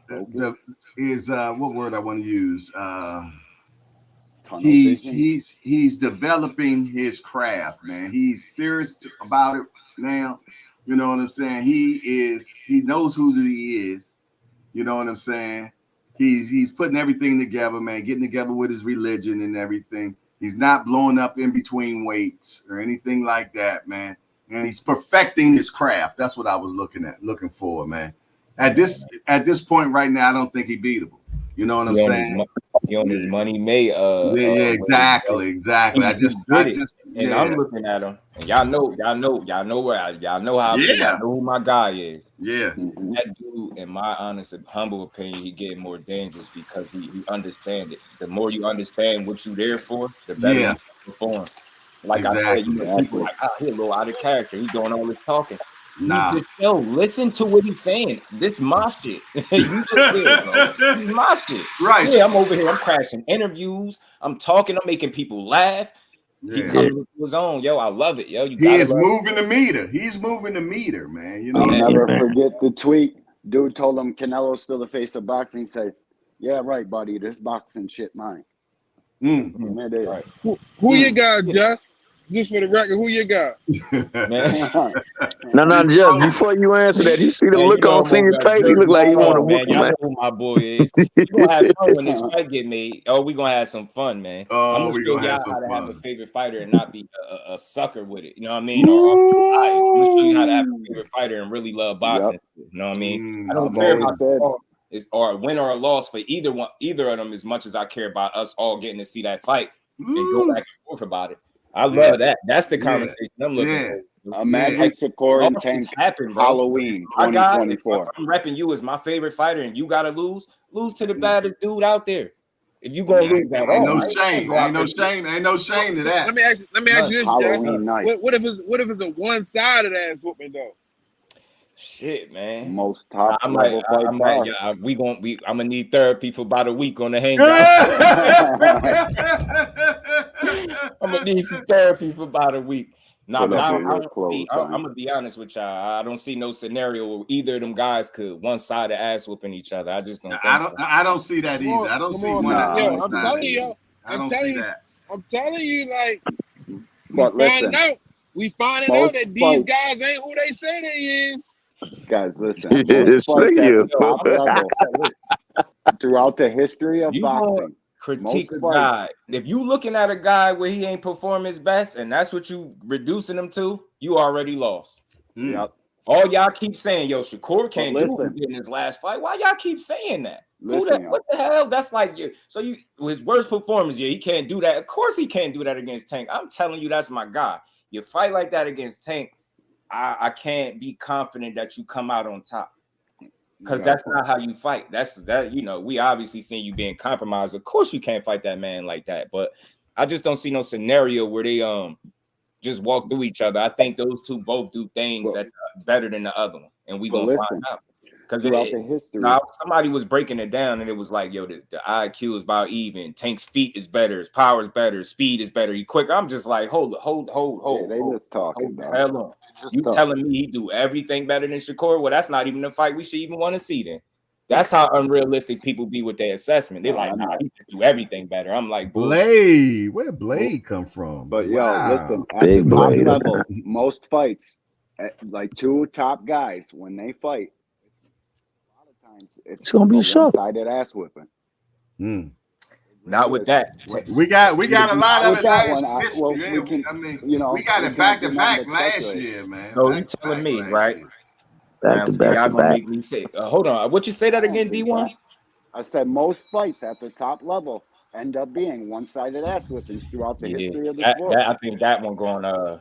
word I want to use? He's developing his craft, man. He's serious about it now. You know what I'm saying? He knows who he is. You know what I'm saying? He's putting everything together, man, getting together with his religion and everything. He's not blowing up in between weights or anything like that, man. And he's perfecting his craft. That's what I was looking for, man. At this point right now, I don't think he's beatable. You know what I'm saying? He on his money made. Exactly. I just, and I'm looking at him, and y'all know how I feel. Y'all know who my guy is. Yeah, that dude, in my honest and humble opinion, he getting more dangerous because he understand it. The more you understand what you there for, the better you perform. Like I said, people like, he a little out of character. He doing all this talking. Nah. He's the show. Listen to what he's saying. This my shit. You just did, bro. This my shit. Right. Yeah, I'm over here. I'm crashing interviews. I'm talking. I'm making people laugh. He coming to his own. Yo, I love it. Yo, he is moving the meter. He's moving the meter, man. You know, I'll never forget the tweet. Dude told him Canelo's still the face of boxing. He said, "Yeah, right, buddy. This boxing shit mine." Right. Who you got, Just? Just for the record, who you got? No, just before you answer that, you see the look on Senior Tate? He look like he want to whoop him, man. Y'all know who my boy is. We gonna have fun when this fight get made. Oh, we gonna have some fun, man. I'm gonna show y'all how to have a favorite fighter and not be a sucker with it. You know what I mean? Or biased. I'm gonna show you how to have a favorite fighter and really love boxing. You know what I mean? I don't care about or win or a loss for either of them as much as I care about us all getting to see that fight and go back and forth about it. I love that. That's the conversation I'm looking for. Imagine Shakur and Tank Halloween 2024. I'm repping you as my favorite fighter, and you gotta lose to the baddest dude out there. If you gonna lose that, ain't no shame. Ain't no shame to that. Let me ask you this, Josh. What if it's a one-sided ass whooping though? Shit, man. Most top level I'm gonna need therapy for about a week on the Hangout. I'm gonna need some therapy for about a week. Nah, but I'm gonna be honest with y'all. I don't see no scenario where either of them guys could one-sided ass whooping each other. I just don't. I don't see that either. I don't see one. I'm telling you, I'm telling you, like we finding out that these guys ain't who they say they is. Guys, listen. Most fights at the top level throughout the history of boxing. Critique a guy. If you looking at a guy where he ain't perform his best, and that's what you reducing him to, you already lost. Yep. All y'all keep saying, yo, Shakur can't do it in his last fight. Why y'all keep saying that? What the hell? That's like his worst performance. Yeah, he can't do that. Of course, he can't do that against Tank. I'm telling you, that's my guy. You fight like that against Tank, I can't be confident that you come out on top. Because that's not how you fight. We obviously seen you being compromised. Of course, you can't fight that man like that. But I just don't see no scenario where they just walk through each other. I think those two both do things that are better than the other one, and we gonna find out. Because somebody was breaking it down, and it was like, yo, the IQ is about even. Tank's feet is better, his power is better, his speed is better, he quicker. I'm just like, hold. They just talking. Hell on. You telling me he do everything better than Shakur? Well, that's not even a fight we should even want to see then. That's how unrealistic people be with their assessment. They're like, nah, he can do everything better. I'm like, Blade. Where Blade come from? But listen, at the top level, most fights, like two top guys, when they fight, a lot of times it's gonna be a one-sided ass whipping. Not with that. We got a lot of it last year. We got it back to back last year, man. So you telling me, right? Y'all gonna make me say, hold on. What you say that again, D1? I said most fights at the top level end up being one-sided ass whippings throughout the history of the sport. I think that one gonna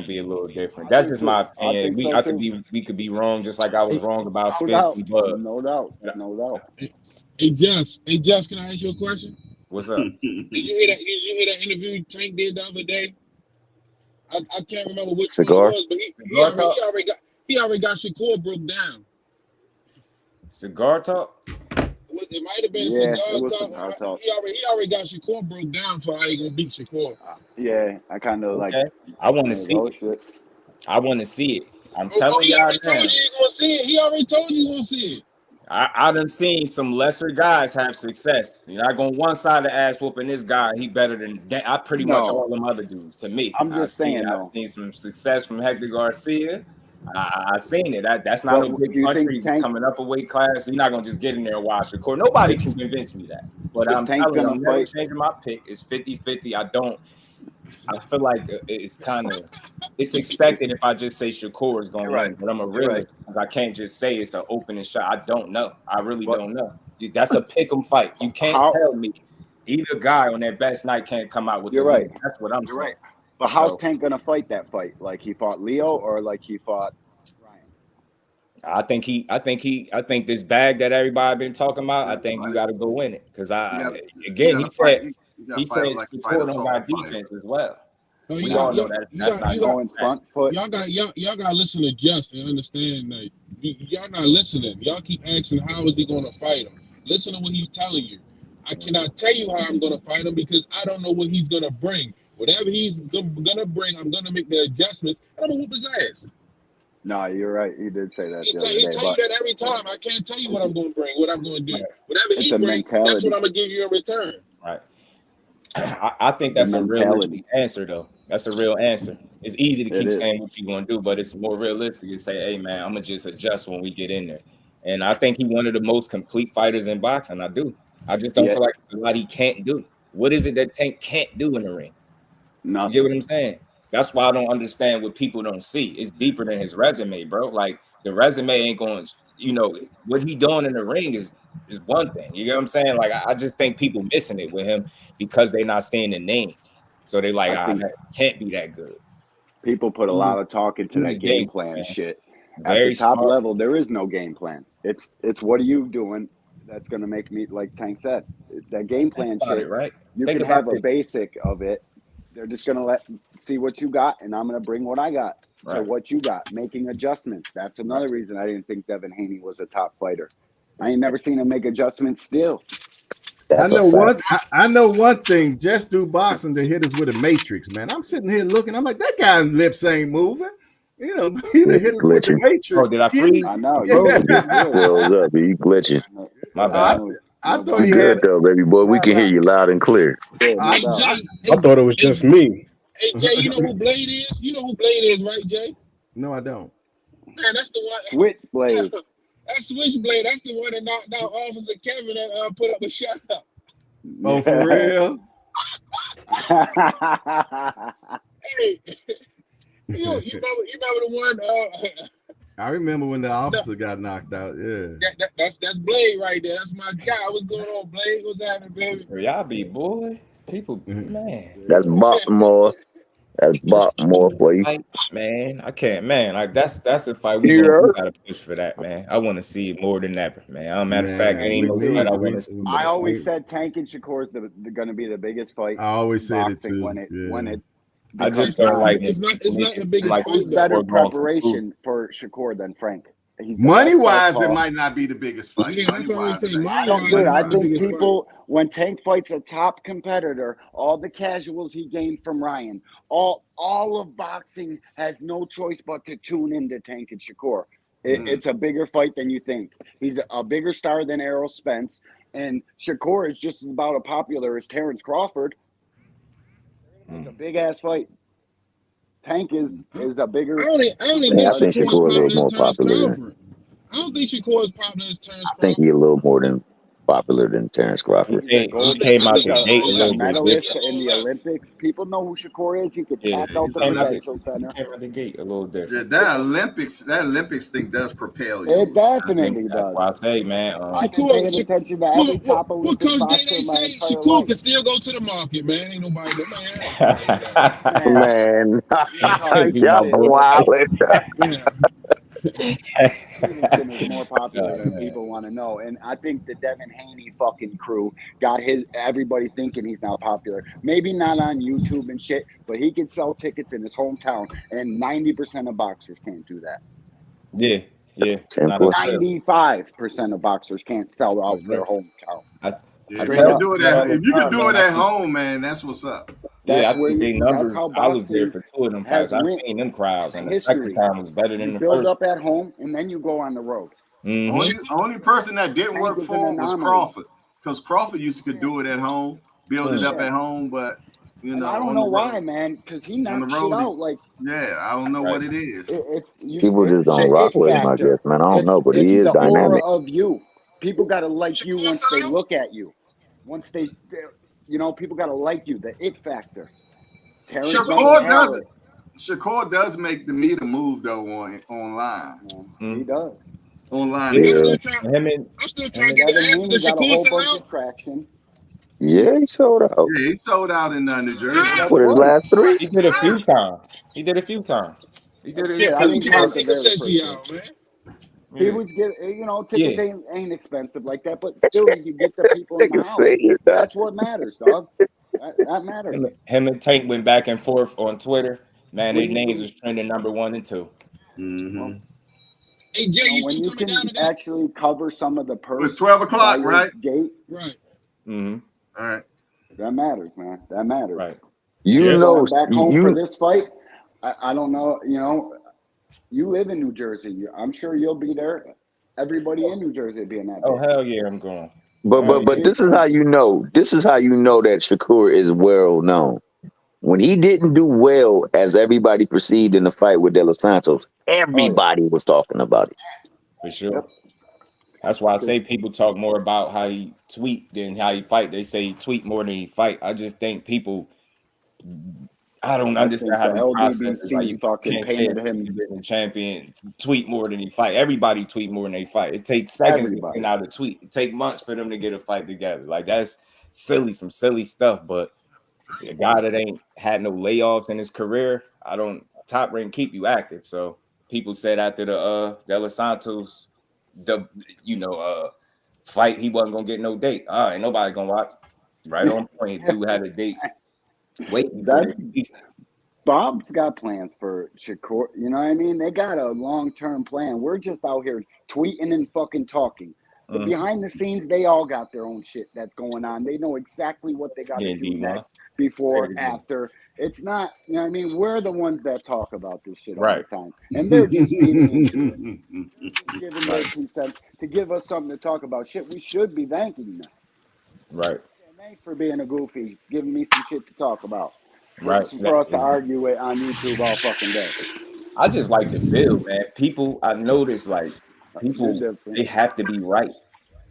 be a little different. That's just my opinion. We could be wrong, just like I was wrong about Spence and Bud. No doubt. Hey, Jess, can I ask you a question? What's up? Did you hear that interview Tank did the other day? I can't remember which Cigar? one it was, but he already got Shakur broke down. Cigar talk? It might have been Yeah, cigar it was talk. cigar talk. He already got Shakur broke down for how he gonna beat Shakur. Yeah, I kind of like. Okay. I want to see oh it. shit. I want to see it. I'm Oh, telling he y'all already now. told you gonna see it. He already told you gonna see it. I done seen some lesser guys have success. You're not going one side of the ass whooping this guy. He better than I pretty much all them other dudes. To me, I'm just saying I've though. seen some success from Hector Garcia. I seen it. That's not But no big do you country. think He's Tank- coming up a weight class. You're not gonna just get in there and watch the court. Nobody can convince me that. But Is I'm Tank telling you, gonna I'm never fight? changing my pick. It's 50-50. I feel like it's kind of it's expected if I just say Shakur is gonna You're win, right. but I'm a You're realist because I can't just say it's an opening shot. I don't know. I really don't know. That's a pick 'em fight. You can't tell me either guy on their best night can't come out with You're the right. win. That's what I'm saying. Right. But how's So, Tank gonna fight that fight? Like he fought Leo or like he fought Ryan? I think this bag that everybody been talking about. I think you got to go win it because he said Shakur don't got defense as well. No, We all know that's not going front foot. Y'all got to listen to Jeff and understand that y'all not listening. Y'all keep asking how is he going to fight him. Listen to what he's telling you. I cannot tell you how I'm going to fight him because I don't know what he's going to bring. Whatever he's going to bring, I'm going to make the adjustments and I'm going to whoop his ass. No, you're right. He did say that. He tell you that every time. I can't tell you what I'm going to bring, what I'm going to do. Whatever he brings, that's what I'm going to give you in return. Right. I think that's a realistic answer, though. That's a real answer. It's easy to keep saying what you're going to do, but it's more realistic to say, hey, man, I'm going to just adjust when we get in there. And I think he's one of the most complete fighters in boxing. I do. I just don't feel like it's a lot he can't do. What is it that Tank can't do in the ring? Nothing. You get what I'm saying? That's why I don't understand what people don't see. It's deeper than his resume, bro. Like, the resume ain't going, what he doing in the ring is one thing. You get what I'm saying? Like, I just think people missing it with him because they're not seeing the names. So they like, that can't be that good. People put a lot of talk into that game plan shit. At the top level, there is no game plan. It's what are you doing that's going to make me, like Tank said, that game plan shit, right? You can have a basic of it. They're just going to see what you got, and I'm going to bring what I got to what you got, making adjustments. That's another reason I didn't think Devin Haney was a top fighter. I ain't never seen him make adjustments still. I know one thing. Just do boxing to hit us with a matrix, man. I'm sitting here looking. I'm like, that guy's lips ain't moving. He done hit us with the matrix. Oh, did I freeze? I know. Scrolls up. You glitching. My bad. I thought he good had though, baby boy. We can hear you loud and clear. I thought it was just me. Hey, Jay, you know who Blade is? You know who Blade is, right, Jay? No, I don't. Man, that's the one. Switchblade. That's Switchblade. That's the one that knocked out Officer Kevin that put up a shut up. Oh, for real? Hey, you remember the one? I remember when the officer got knocked out. Yeah, that's Blade right there. That's my guy. What's going on, Blade? What's happening, baby? Y'all be boy. People, man. That's Baltimore. That's Baltimore for you, man. I can't, man. Like that's the fight we gotta push for that, man. I want to see it more than ever, man. Matter of fact, ain't no fight I want to see. I always said Tank and Shakur is going to be the biggest fight. I always said it too. When it I just don't like it's not the biggest fight. It's better preparation for Shakur than Frank. Money wise, it might not be the biggest fight. Yeah, that's what I say. I think people, when Tank fights a top competitor, all the casuals he gained from Ryan, all of boxing has no choice but to tune into Tank and Shakur. It's a bigger fight than you think. He's a bigger star than Errol Spence, and Shakur is just as about as popular as Terrence Crawford. It's a big ass fight. Tank is a bigger. I only think Shakur is a little more popular. I don't think Shakur is popular as Terrence Crawford. I think he's a little more than popular than Terrence Crawford. He came out the gate a little bit medalist in the Olympics. People know who Shakur is. He could pack out the Prudential Center. He came out the gate a little different. Yeah, that Olympics thing does propel you. It definitely does. That's why I say, man. I've been paying attention to every top Olympic boxer in my entire Shakur life. can still go to the market, man. Ain't nobody Man, y'all wildin'. Stevenson is more popular than people want to know, and I think the Devin Haney fucking crew got everybody thinking he's not popular. Maybe not on YouTube and shit, but he can sell tickets in his hometown, and 90% of boxers can't do that. Yeah. Simple. 95% of boxers can't sell out their hometown. If you can do it at home, man, that's what's up. Yeah, I think they numbers. How I was there boxing for 2 of them fights. I've seen them crowds, and the second time was better than you the build first. up at home, and then you go on the road. Only person that didn't Tank work was an for it was anomaly. Crawford, because Crawford used to do it at home, build it up at home, but you know, And I don't know why, man, because he knocked shit out. Like, yeah, I don't know what it is. People just don't rock with him, I guess, man. I don't know, but he is the dynamic. aura of you. People got to like you once they look at you. Once they, you know, people got to like you. The it factor. Shakur does make the meter move though online. He does. Online. Yeah. I'm still trying to get the answer to Shakur sell traction. Yeah, he sold out. Yeah, he sold out in New Jersey. What, his last 3? He did a few times. He did a few times. He did it. I didn't count the very first out, man. He was getting, you know, tickets ain't expensive like that, but still you get the people in the house. That's what matters, dog. That matters. Him and Tank went back and forth on Twitter. Man, their names was trending number 1 and 2. Mm-hmm. Hey Jay, you when still you coming can down to that? actually cover some of the purse. It was 12 o'clock, right? Gate. Right. Mm-hmm. All right. That matters, man. That matters. Right. You know, back home for this fight. I don't know. You know, you live in New Jersey. I'm sure you'll be there. Everybody in New Jersey will be in that. Oh hell yeah, I'm going. But this is how you know. This is how you know that Shakur is well known. When he didn't do well, as everybody perceived in the fight with De Los Santos, everybody was talking about it. For sure. That's why I say people talk more about how he tweet than how he fight. They say he tweet more than he fight. I just think people, I don't understand how the process is. Like, you can't say him a champion tweet more than he fight. Everybody tweet more than they fight. It takes seconds to send out a tweet. It takes months for them to get a fight together. Like, that's silly, some silly stuff. But a guy that ain't had no layoffs in his career, Top Rank keep you active. So people said after the De Los Santos fight, he wasn't gonna get no date. Ain't nobody gonna watch. Right on point. Dude had a date. Bob's got plans for Shakur. You know what I mean? They got a long-term plan. We're just out here tweeting and fucking talking. But behind the scenes, they all got their own shit that's going on. They know exactly what they got to do next, before, after. It's not, you know what I mean? We're the ones that talk about this shit all the time. And they're just feeding into it. Giving their 2 cents to give us something to talk about. Shit, we should be thanking them. Right. And thanks for being a goofy, giving me some shit to talk about. Right. For us to argue it on YouTube all fucking day. I just like the build, man. People, I noticed, like, people, they have to be right.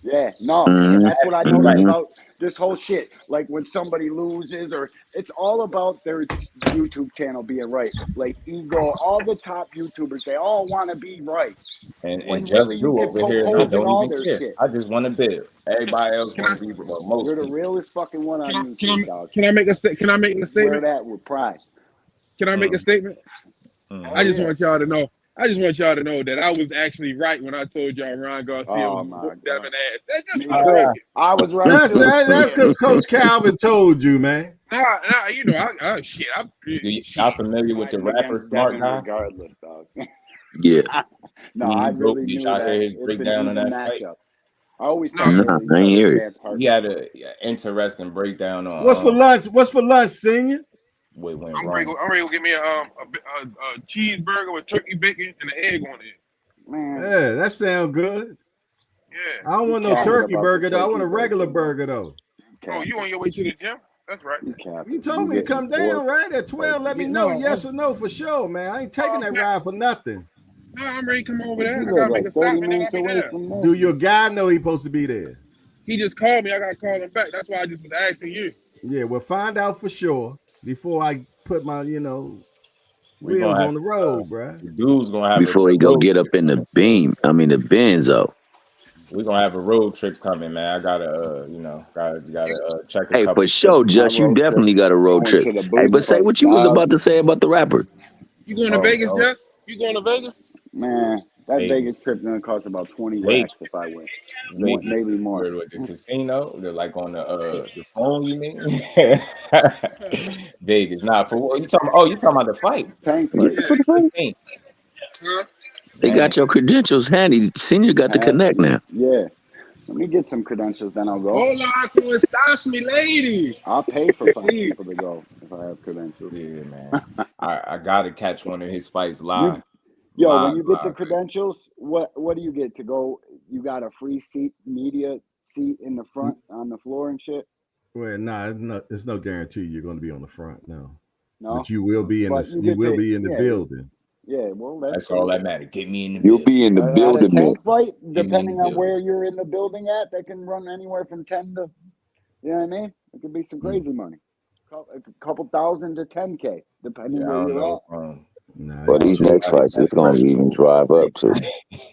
Yeah, no, and that's what I noticed about this whole shit. Like, when somebody loses, or it's all about their YouTube channel being right. Like Ego, all the top YouTubers, they all want to be right. And just do over here, and I don't even care. Shit. I just want to build. Everybody else want to be most. You're the realest fucking one on YouTube, dog. Can I make a statement? Wear that with pride. Can I make a statement? I just want y'all to know. I just want y'all to know that I was actually right when I told y'all Ron Garcia was Devin ass. I was right. That's because Coach Calvin told you, man. Nah, you know, shit. Y'all familiar with the rapper Smart Guy? Regardless, dog. Yeah. No, I really knew that. It's an even matchup. I always thought I ain't hear it. He had an interesting breakdown on. What's for lunch? What's for lunch, senior? I'm ready to get me a cheeseburger with turkey bacon and an egg on it. Man. Yeah, that sounds good. Yeah. I don't want no turkey burger though. I want a regular burger though. Oh, you on your way to the gym? That's right. You told me to come down right at 12. Let me know yes or no for sure, man. I ain't taking that ride for nothing. No, I'm ready to come over there. I gotta make a stop and then I'll be there. Do your guy know he's supposed to be there? He just called me. I gotta call him back. That's why I just was asking you. Yeah, we'll find out for sure before I put my, wheels on the road, bro. Dude's gonna have before he go get up in the the Benzo. We're gonna have a road trip coming, man. I gotta, check. Hey, for sure, Just you definitely got a road trip. Hey, but say what you was about to say about the rapper. You going to Vegas, Just? You going to Vegas? Man, that Vegas. Vegas trip gonna cost about 20 racks if I win. Maybe more. With the casino, they're like on the phone. You mean Vegas? Nah, for what you talking about? Oh, you talking about the fight? Tank Yeah, fight. for the fight. 15. Huh? They got your credentials handy. Senior got the connect now. Yeah. Let me get some credentials, then I'll go. Hola, ¿cómo estás, mi lady? I'll pay for 5 Sí. people to go if I have credentials. Yeah, man. I gotta catch one of his fights You, live. yo, when you get the credentials, what do you get to go? You got a free seat, media seat in the front on the floor and shit. Well, nah, it's no guarantee you're going to be on the front. No, No, but you will be in but the yeah, building. Yeah, well, That's cool. all that matters. Get me in the You'll building. be in the At a building, man. tank fight, Get me in the depending on building. where you're in the building at, that can run anywhere from 10 to, you know what I mean? It could be some crazy money. A couple thousand to 10K, depending Yeah, I where don't you're know. at. Nah, For it these could next fights, it's going to even drive up too.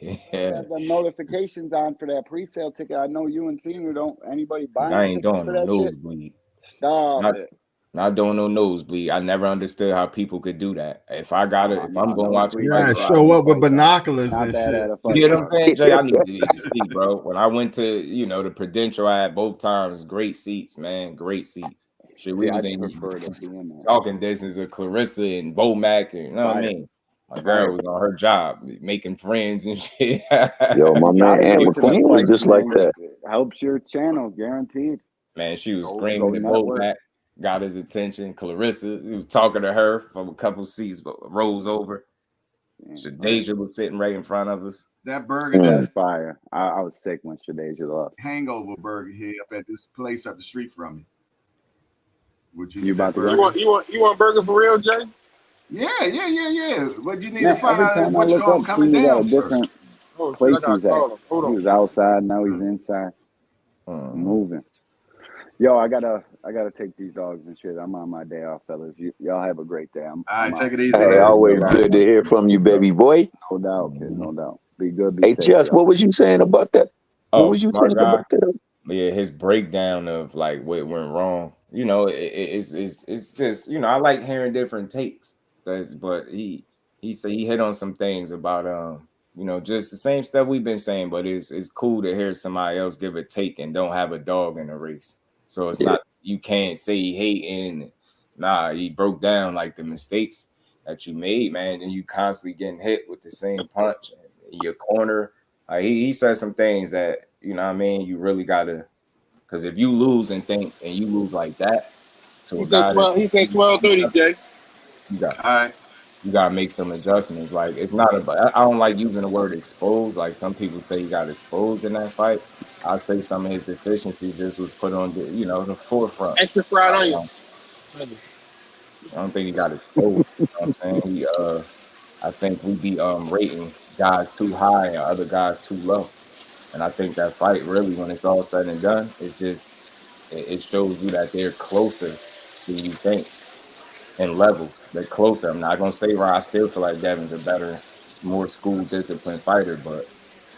Yeah. Have the notifications on for that pre-sale ticket. I know you and Senior don't. Anybody I buying ain't tickets doing for no that shit? nosebleed. Stop it. Not doing no nosebleed. I never understood how people could do that. If I'm gonna watch a You fight, gotta bro, show up with binoculars Not and that shit. at a you fight know what I'm card. saying, Jay? I need to see, bro. When I went to, the Prudential, I had both times great seats, man. Great seats. Shit, we See, was I'd in prefer to be in there. talking distance of Clarissa and Bomac, and you know what I mean? My girl was on her job, making friends and shit. Yo, my man Aunt McQueen was just like that. It helps your channel, guaranteed. Man, she was Go screaming at network. Bomac, got his attention. Clarissa, he was talking to her from a couple seats, but rows over. Shadeja was sitting right in front of us. That burger, That's fire. I was sick when Shadeja left. Hangover burger here up at this place up the street from me. Would you You need that about to burger? go? You want burger for real, Jay? Yeah. But you need Man, to find every out time I what you're look gonna up, coming Senior got down a first. different Oh, shit, place I gotta he's at. call him. Hold He on. was outside, now he's inside. Moving. Yo, I gotta take these dogs and shit. I'm on my day off, fellas. Y'all have a great day. All right, take it easy. Hey, always good to hear from you, baby boy. No doubt, kid. No doubt. Be good. Be Hey, safe. Just, what was you saying about that? What was you Smart saying guy. about that? Yeah, his breakdown of like what went wrong. It's just I like hearing different takes. But he said he hit on some things about just the same stuff we've been saying. But it's cool to hear somebody else give a take and don't have a dog in the race. So it's not, you can't say he hating. Nah, he broke down like the mistakes that you made, man, and you constantly getting hit with the same punch in your corner. He said some things that, you know what I mean, you really gotta, because if you lose and you lose like that to a guy that He said 12:30, Jay. you gotta make some adjustments. Like, it's not about, I don't like using the word exposed. Like some people say he got exposed in that fight. I say some of his deficiencies just was put on the forefront. Extra fried onion. I don't think he got exposed. You know what I'm saying? I think we be rating guys too high and other guys too low. And I think that fight really, when it's all said and done, it shows you that they're closer than you think in levels. They're closer. I'm not gonna say right. I still feel like Devin's a better, more school disciplined fighter, but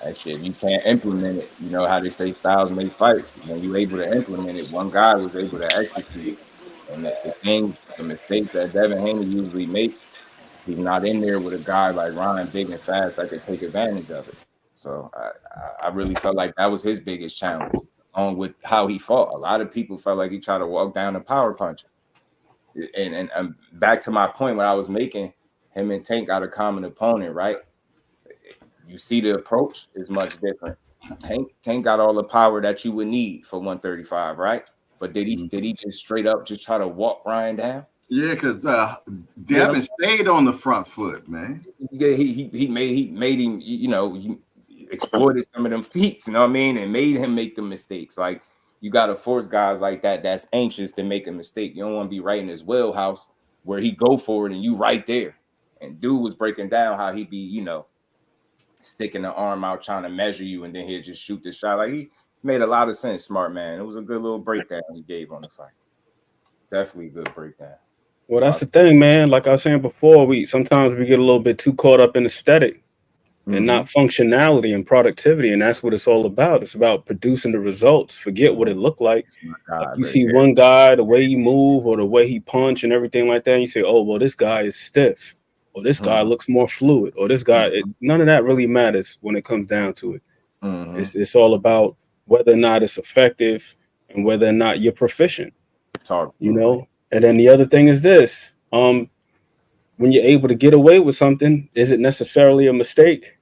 actually, if you can't implement it, you know how they say styles make fights. When you're able to implement it, one guy was able to execute. And the mistakes that Devin Haney usually make, he's not in there with a guy like Ryan, big and fast, that could take advantage of it. So I really felt like that was his biggest challenge, along with how he fought. A lot of people felt like he tried to walk down a power puncher. And back to my point, what I was making, him and Tank got a common opponent, right? You see the approach is much different. Tank got all the power that you would need for 135, right? But did he just straight up just try to walk Ryan down? Yeah, because Devin stayed on the front foot, man. Yeah, he made him, he exploited some of them feats, you know what I mean, and made him make the mistakes. Like, you got to force guys like that that's anxious to make a mistake. You don't want to be right in his wheelhouse where he go for it and you right there. And dude was breaking down how he be, sticking the arm out trying to measure you, and then he'll just shoot the shot. Like, he made a lot of sense, smart man. It was a good little breakdown he gave on the fight. Definitely a good breakdown. Well, that's the thing, man. Like I was saying before, sometimes we get a little bit too caught up in aesthetic and not functionality and productivity, and that's what it's all about. It's about producing the results. Forget what it looked like. Like you see one guy, the way he move or the way he punch and everything like that, and you say, "Oh, well, this guy is stiff," or this guy looks more fluid, or this guy. None of that really matters when it comes down to it. It's all about whether or not it's effective and whether or not you're proficient. You know. And then the other thing is this: when you're able to get away with something, is it necessarily a mistake?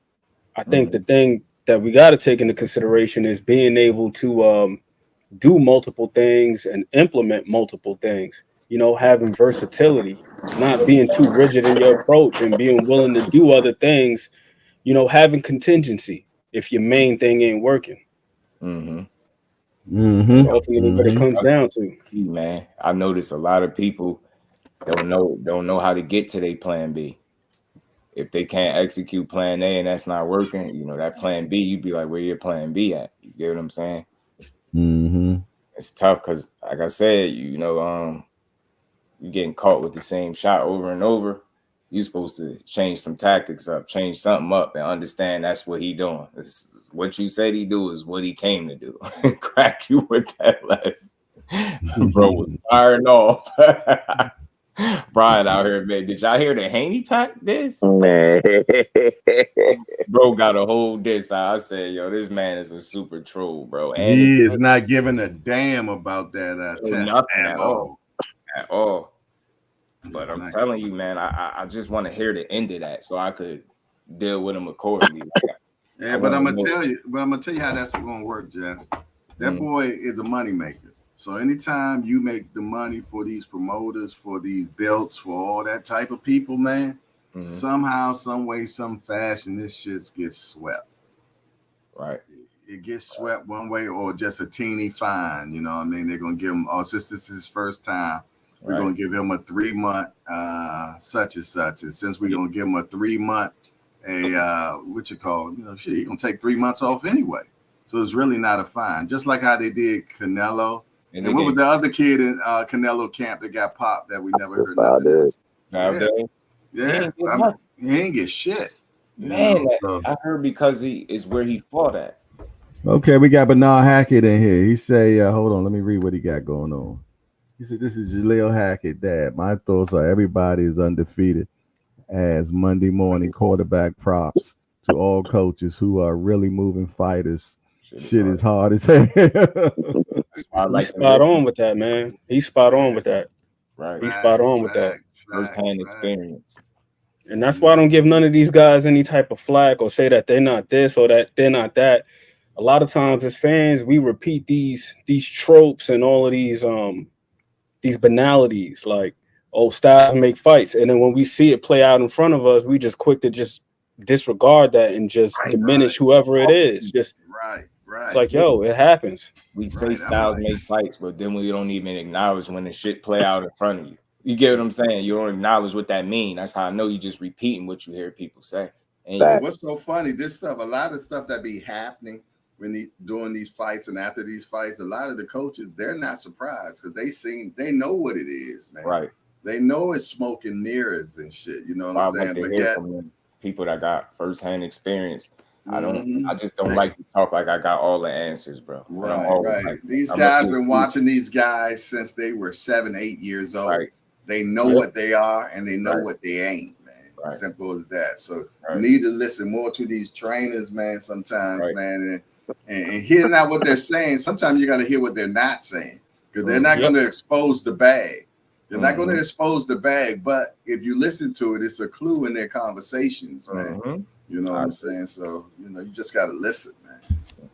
I think the thing that we got to take into consideration is being able to do multiple things and implement multiple things. You know, having versatility, not being too rigid in your approach, and being willing to do other things. You know, having contingency if your main thing ain't working. That's ultimately what it comes down to. Man, I notice a lot of people don't know how to get to their plan B. If they can't execute plan A and that's not working, you know, that plan B, you'd be like, where your plan B at? You get what I'm saying? It's tough because, like I said, you know, you're getting caught with the same shot over and over. You're supposed to change some tactics up, change something up, and understand that's what he doing. It's what you said he do is what he came to do. Crack you with that left. Bro was firing off. Brian out here, man. Did y'all hear the Haney pack this? Man. Bro got a whole diss. I said, yo, this man is a super troll, bro. And he is not giving a damn about that test nothing at all. At all. But I'm telling you, man, I just want to hear the end of that so I could deal with him accordingly. Yeah, but I'm gonna tell you how that's gonna work, Jess. That boy is a moneymaker. So anytime you make the money for these promoters, for these belts, for all that type of people, man, somehow, some way, some fashion, this shit gets swept. Right. It gets swept one way or just a teeny fine. You know what I mean? They're gonna give him, since this is his first time, we're gonna give him a 3-month such and such. And since we're gonna give him a 3-month what you call, you know, shit, he's gonna take 3 months off anyway. So it's really not a fine. Just like how they did Canelo. And what was the other kid in Canelo camp that got popped that we never heard nothing else? Yeah. He ain't get shit. Man, I heard because he is where he fought at. Okay, we got Bernard Hackett in here. He say, hold on, let me read what he got going on. He said, this is Jaleel Hackett, Dad. My thoughts are everybody is undefeated as Monday morning quarterback props to all coaches who are really moving fighters. Shit is hard as hell. He's spot on with that, man. He's spot on with that. Right. He's spot on with that. First-hand experience. And that's why I don't give none of these guys any type of flack or say that they're not this or that they're not that. A lot of times as fans, we repeat these tropes and all of these banalities like, oh, styles make fights. And then when we see it play out in front of us, we just quick to just disregard that and just diminish whoever it is. Just it's like, yo, it happens. We say styles make fights, but then we don't even acknowledge when the shit play out in front of you. You get what I'm saying? You don't acknowledge what that means. That's how I know you just repeating what you hear people say. What's so funny? This stuff, a lot of stuff that be happening when doing these fights and after these fights, a lot of the coaches, they're not surprised because they know what it is, man. Right. They know it's smoke and mirrors and shit. You know what I'm saying? But yeah, people that got firsthand experience. I just don't like to talk like I got all the answers, bro. Right. Like, these guys been watching these guys since they were 7, 8 years old. Right. They know what they are and they know what they ain't, man. Simple as that. So you need to listen more to these trainers, man, sometimes, man, and hearing out what they're saying. Sometimes you got to hear what they're not saying because they're not going to expose the bag. They're not going to expose the bag, but if you listen to it, it's a clue in their conversations, man. You know what I'm saying? So, you know, you just got to listen, man.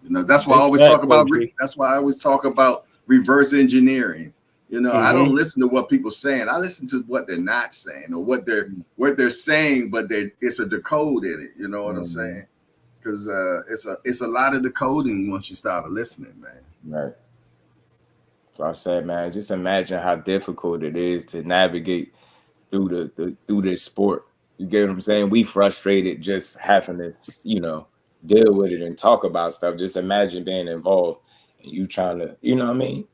You know, that's why I always talk about, reverse engineering. You know, I don't listen to what people saying. I listen to what they're not saying or what they're saying, but it's a decode in it. You know what I'm saying? Because it's a lot of decoding once you start listening, man. Right. So I said, man, just imagine how difficult it is to navigate through this sport. You get what I'm saying? We frustrated just having to, you know, deal with it and talk about stuff. Just imagine being involved and you trying to, you know what I mean,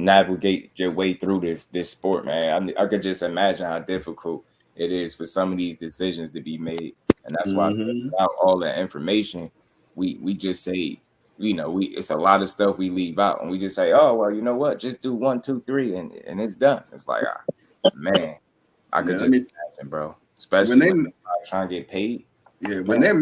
navigate your way through this sport, man. I could just imagine how difficult it is for some of these decisions to be made. And that's why I said, without all that information, we just say, you know, it's a lot of stuff we leave out and we just say, oh, well, you know what, just do 1, 2, 3 and it's done. It's like, man, I could just imagine, bro. especially when they're trying to get paid. Yeah, when they're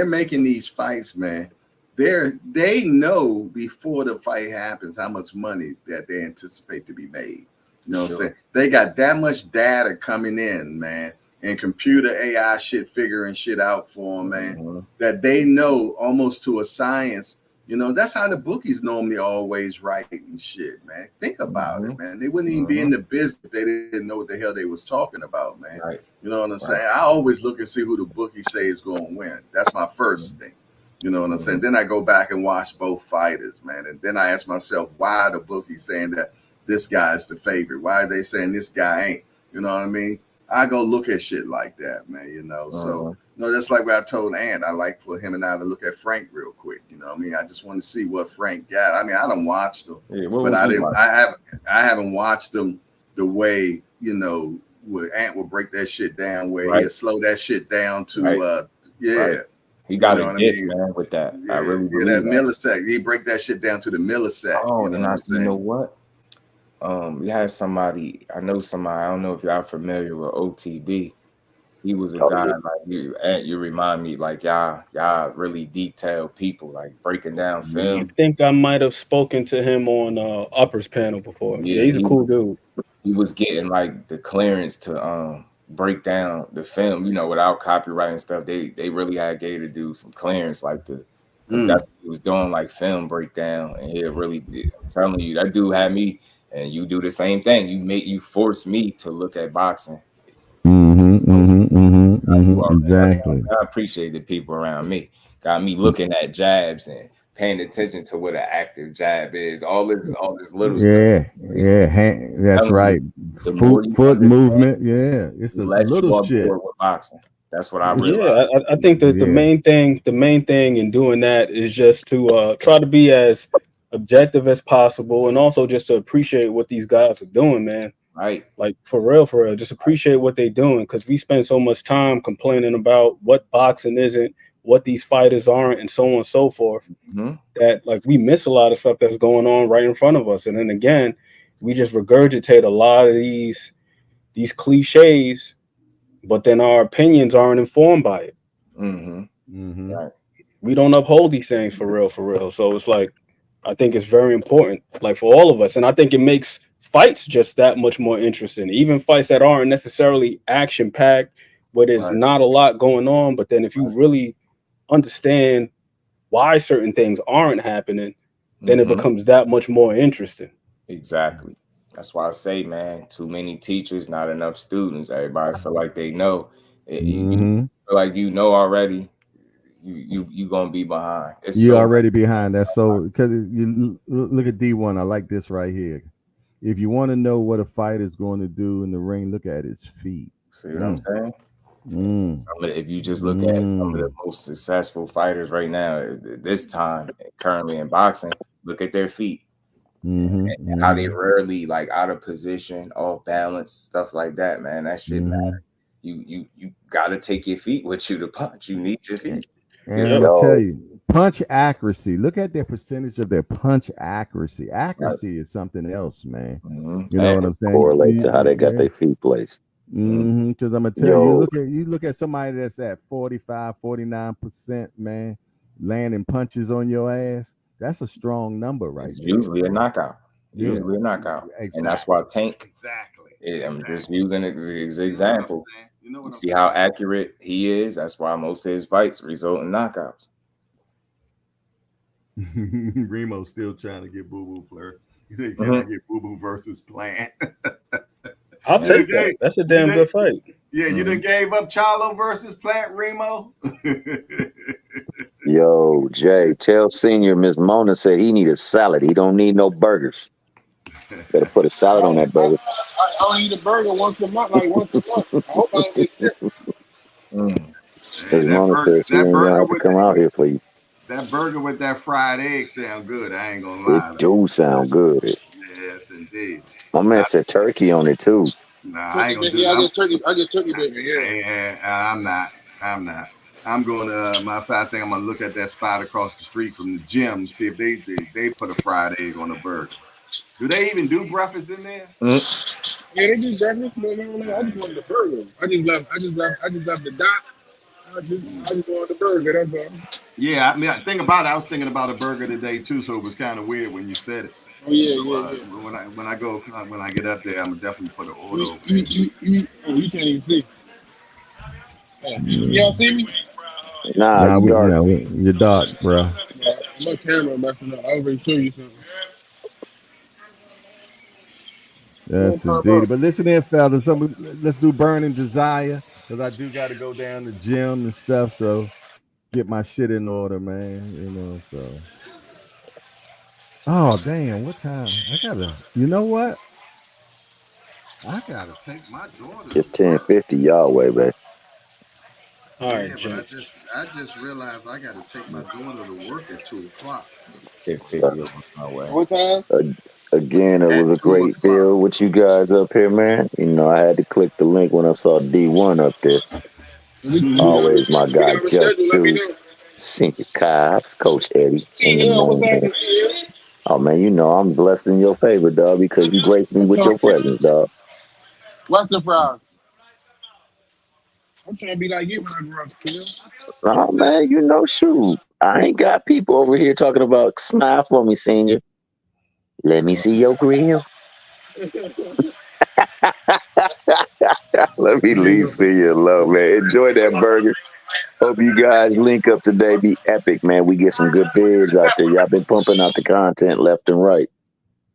making these fights, man, they know before the fight happens how much money that they anticipate to be made. You know what I'm saying? They got that much data coming in, man, and computer AI shit figuring shit out for them, man, that they know almost to a science. You know, that's how the bookies normally always write and shit, man. Think about it, man. They wouldn't even be in the business if they didn't know what the hell they was talking about, man. Right. You know what I'm saying? I always look and see who the bookies say is going to win. That's my first thing. You know what I'm saying? Then I go back and watch both fighters, man. And then I ask myself, why are the bookies saying that this guy's the favorite? Why are they saying this guy ain't? You know what I mean? I go look at shit like that, man, you know. So, you know, that's like what I told Ant. I like for him and I to look at Frank real quick. You know what I mean? I just want to see what Frank got. I mean, I done watched him, but I haven't watched him the way, you know, where Ant will break that shit down, where he'll slow that shit down to He got a gift, man, with that. I really believe that millisecond. He break that shit down to the millisecond. Oh, you know and what I'm saying? You know what? We had somebody. I know somebody. I don't know if y'all familiar with OTB. He was a guy like you. And you remind me, like y'all really detailed people, like breaking down film. I think I might have spoken to him on Uppers panel before. Yeah, he's a cool dude. He was getting like the clearance to break down the film, you know, without copyright and stuff. They really had Gay to do some clearance, like because that's what he was doing, like film breakdown, and he really did. I'm telling you, that dude had me, and you do the same thing. You force me to look at boxing. Exactly. I appreciate the people around me. Got me looking at jabs and paying attention to what an active jab is. All this little stuff. That's right. Foot movement. Yeah, it's the little shit. With boxing. That's what I realized. Yeah, I think that the main thing in doing that is just to try to be as objective as possible, and also just to appreciate what these guys are doing, man. Right. Like for real, just appreciate what they're doing, because we spend so much time complaining about what boxing isn't, what these fighters aren't, and so on and so forth. That like we miss a lot of stuff that's going on right in front of us, and then again, we just regurgitate a lot of these cliches, but then our opinions aren't informed by it. Right. We don't uphold these things for real. So it's like, I think it's very important, like for all of us, and I think it makes fights just that much more interesting. Even fights that aren't necessarily action packed, where there's not a lot going on, but then if you really understand why certain things aren't happening, then it becomes that much more interesting. Exactly. That's why I say, man, too many teachers, not enough students. Everybody feel like they know. You feel like you know already. You gonna be behind. You're already behind. That's so, because you look at D1. I like this right here. If you want to know what a fighter is going to do in the ring, look at his feet. See what I'm saying? If you just look at some of the most successful fighters right now, this time currently in boxing, look at their feet. And how they rarely like out of position, off balance, stuff like that, man. That shit matter. You gotta take your feet with you to punch. You need your feet. And I'm gonna tell you, punch accuracy. Look at their percentage of their punch accuracy. Accuracy is something else, man. You know what I'm saying? Correlate to how they got their feet placed. Because I'm gonna tell you, you look at somebody that's at 45, 49%, man, landing punches on your ass. That's a strong number, right? It's usually a knockout. Usually a knockout. Exactly. And that's why Tank. I'm just using it as an example. You see how accurate he is. That's why most of his fights result in knockouts. Remo's still trying to get Boo Boo Fleur. You think can I get Boo Boo versus Plant? I'll take that. That's a damn good fight. Yeah, you done gave up Charlo versus Plant, Remo. Yo, Jay, tell Senior Miss Mona said he need a salad. He don't need no burgers. Better put a salad on that burger. I only eat a burger once a month, like once a month. I hope I don't get sick. Miss Mona said she ain't gonna have to come out here for you. That burger with that fried egg sound good. I ain't gonna lie. It do sound good. Yes, indeed. My man said turkey on it too. Nah, I ain't gonna do that. I get turkey bacon. Yeah, I'm not. I'm going to, matter of fact, I think I'm going to look at that spot across the street from the gym, see if they put a fried egg on a burger. Do they even do breakfast in there? Yeah, they do breakfast, but no, I just wanted the burger. I just left the dot. I just wanted the burger. That's all. Yeah, I mean, think about it. I was thinking about a burger today too, so it was kind of weird when you said it. Oh yeah, So yeah, yeah. when I get up there, I'm gonna definitely put an order over there. Oh, you can't even see. Yeah. Y'all see me? Nah, Nah, you dark. you're dark, bro. My camera messing up. I was going to show you something. Yes, indeed. But listen in, fellas. Let's do Burning Desire because I do got to go down the gym and stuff. So get my shit in order, man. You know, so. Oh, damn. What time? I got to, you know what? I gotta take my daughter It's to work. 10:50 y'all way, baby. All right, Yeah, but gents. I just realized I gotta take my daughter to work at 2 o'clock. 10:50 on my way. What time? Again, it was At a two great o'clock. build with you guys up here, man. You know, I had to click the link when I saw D1 up there. Always my We guy, got a Just schedule. Let me Do, know. Senior Cobbs, Coach Eddie, and the T-Hill, what's main man. happening, T-Hill? Oh, man, you know I'm blessed in your favor, dog, because you graced me with your presence, dog. Western fries. I'm trying to be like you when I grow up, T-Hill. Oh, man, you know, shoot. I ain't got people over here talking about smile for me, Senior. Let me see your grill. Let me leave Senior alone, man. Enjoy that burger. Hope you guys link up today. Be epic, man. We get some good bids out there. Y'all been pumping out the content left and right.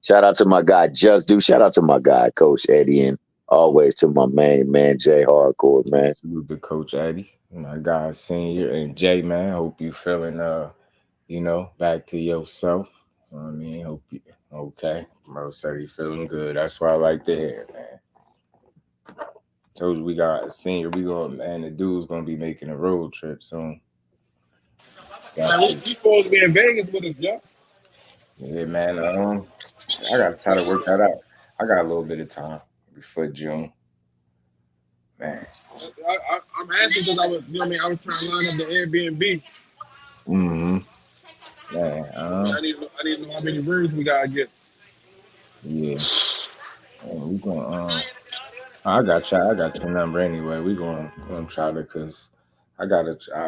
Shout out to my guy, Just Do. Shout out to my guy, Coach Eddie. And always to my main man, Jay Hardcore, man. Salute to Coach Eddie, my guy Senior, and Jay, man. Hope you feeling back to yourself. You know what I mean? Hope you okay. Bro said he feeling good. That's what I like to hear, man. Told you we got a Senior. We going, man. The dude's gonna be making a road trip soon. Man, we supposed to be in Vegas with us, Jeff. Yeah, man. I gotta try to work that out. I got a little bit of time before June, man. I'm asking because I was, you know what I mean? I was trying to line up the Airbnb. Mm-hmm. Man, I need to know how many rooms we gotta get. yeah. Man, we gonna I got your number anyway. We gonna try to, cause I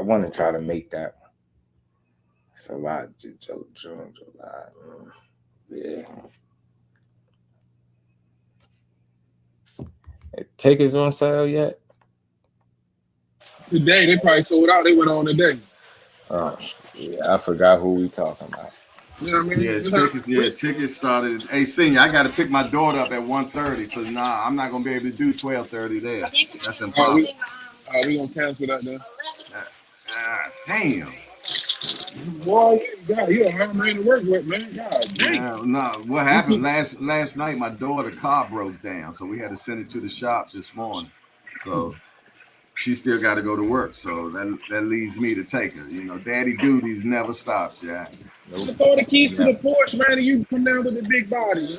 want to try to make that. It's a lot, June, July. Yeah. Tickets on sale yet? Today they probably sold out. They went on today. Oh, yeah, I forgot who we talking about. You know what I mean? Tickets started. Hey, Senior, I gotta pick my daughter up at 1:30. So I'm not gonna be able to do 12:30 there. That's impossible. We gonna cancel that then. Damn. Boy, you a hard man to work with, man. God damn. No. What happened last night? My daughter's car broke down, so we had to send it to the shop this morning. So she still got to go to work. So that leaves me to take her. You know, daddy duties never stops, Jack. Nope. Throw the keys to the Porsche, man, and you come down with the big body.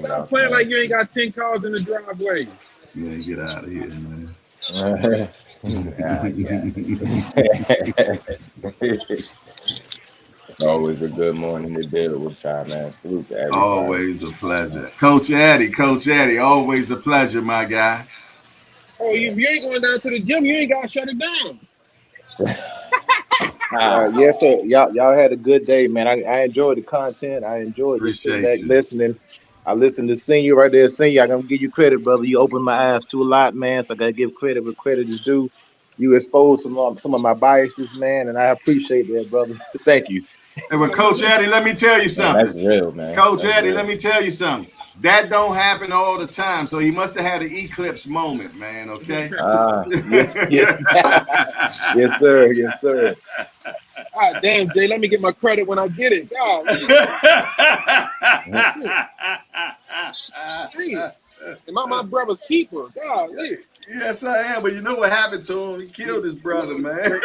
Stop playing like you ain't got 10 cars in the driveway. Man, get out of here, man. It's always a good morning to deal with y'all, man. Salute to everybody. Always a pleasure. Coach Eddie, always a pleasure, my guy. Oh, if you ain't going down to the gym, you ain't got to shut it down. Yes, sir. Y'all had a good day, man. I enjoyed the content. I enjoyed just sitting back listening. I listened to Senior right there. Senior, I'm gonna give you credit, brother. You opened my eyes to a lot, man. So I gotta give credit where credit is due. You exposed some of my biases, man, and I appreciate that, brother. Thank you. Hey, well, Coach Eddie, let me tell you something. That's real, man. Coach Eddie, let me tell you something. That don't happen all the time. So he must have had an eclipse moment, man. Okay. Yes, yes, sir. Yes, sir. God damn, Jay, let me get my credit when I get it. God, am I my brother's keeper? God, yes, I am. But you know what happened to him? He killed his brother, man.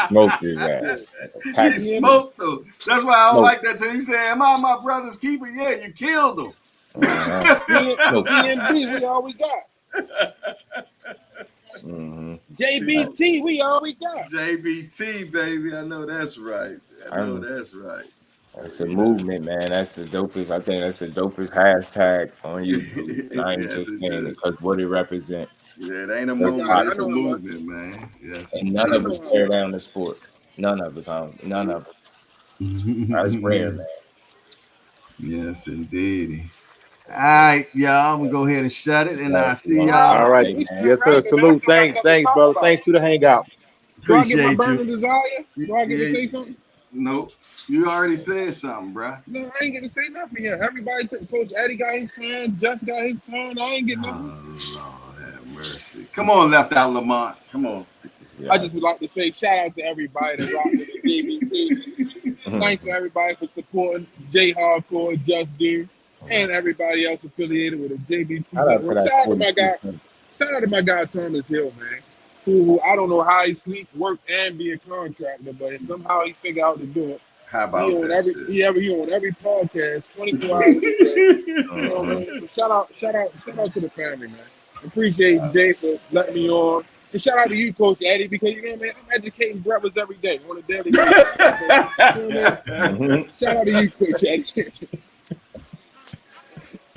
Smoked his ass. He smoked him. That's why I don't like that. He said, "Am I my brother's keeper?" Yeah, you killed him. CMB, we all we got. JBT, we all we got. JBT, baby. I know that's right. That's right. That's a movement, man. That's the dopest. I think that's the dopest hashtag on YouTube. And I ain't Yes, just it saying it is. because what it represents. Yeah, it ain't a Hip moment. hop. It's a movement, man. Yes, And none of us indeed. tear down the sport. None of us. None of us. That's rare, man. Yes, indeed. All right, y'all. I'm gonna go ahead and shut it, and I'll see y'all. All right. Hey, man. Yes, sir. Salute. Thanks, brother. Thanks to the Hangout. Do I get my Appreciate you. burning desire? Do I get to Yeah, say something? nope. You already said something, bruh. No, I ain't gonna say nothing yet. Everybody, Coach Eddie got his turn. Just got his turn. I ain't getting nothing. Oh, Lord have mercy. Come on, left out Lamont. Come on. I just would like to say shout out to everybody that rocked with the JBT. Thanks for everybody for supporting J Hardcore, Just Do, and everybody else affiliated with the JBT Shout out to network. that Shout out to my 42. guy. Shout out to my guy Thomas Hill, man. Who I don't know how he sleep, work, and be a contractor, but somehow he figured out to do it. How He about on that every shit? he on every podcast 24 hours a day. You know what I mean? So shout out to the family, man. Appreciate Jay for letting me on. And shout out to you, Coach Eddie, because you know what I mean, I'm educating brothers every day on a daily basis. So, you know what I mean? Shout out to you, Coach Eddie.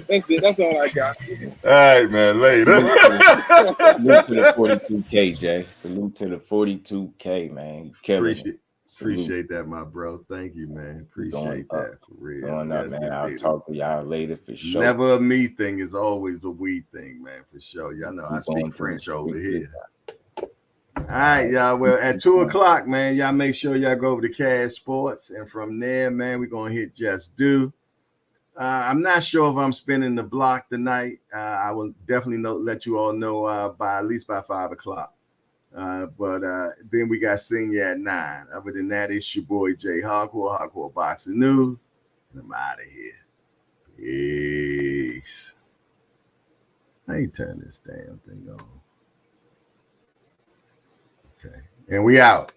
That's it. That's all I got. All right, man. Later. Salute to the 42K, Jay. Salute to the 42K, man. You killing it. Appreciate that, my bro. Thank you, man. Appreciate that for real. Going up, Yes, man. I'll indeed. talk to y'all later for sure. Never a me thing is always a we thing, man, for sure. Y'all know I speak French over here. All right, y'all. Well, at 2:00, man, y'all make sure y'all go over to Cash Sports. And from there, man, we're going to hit Just Do. I'm not sure if I'm spinning the block tonight. I will definitely let you all know by at least by 5:00. But then we got Senior at 9. Other than that, it's your boy Jay Hardcore Boxing News. And I'm out of here. Peace. I ain't turn this damn thing on. Okay. And we out.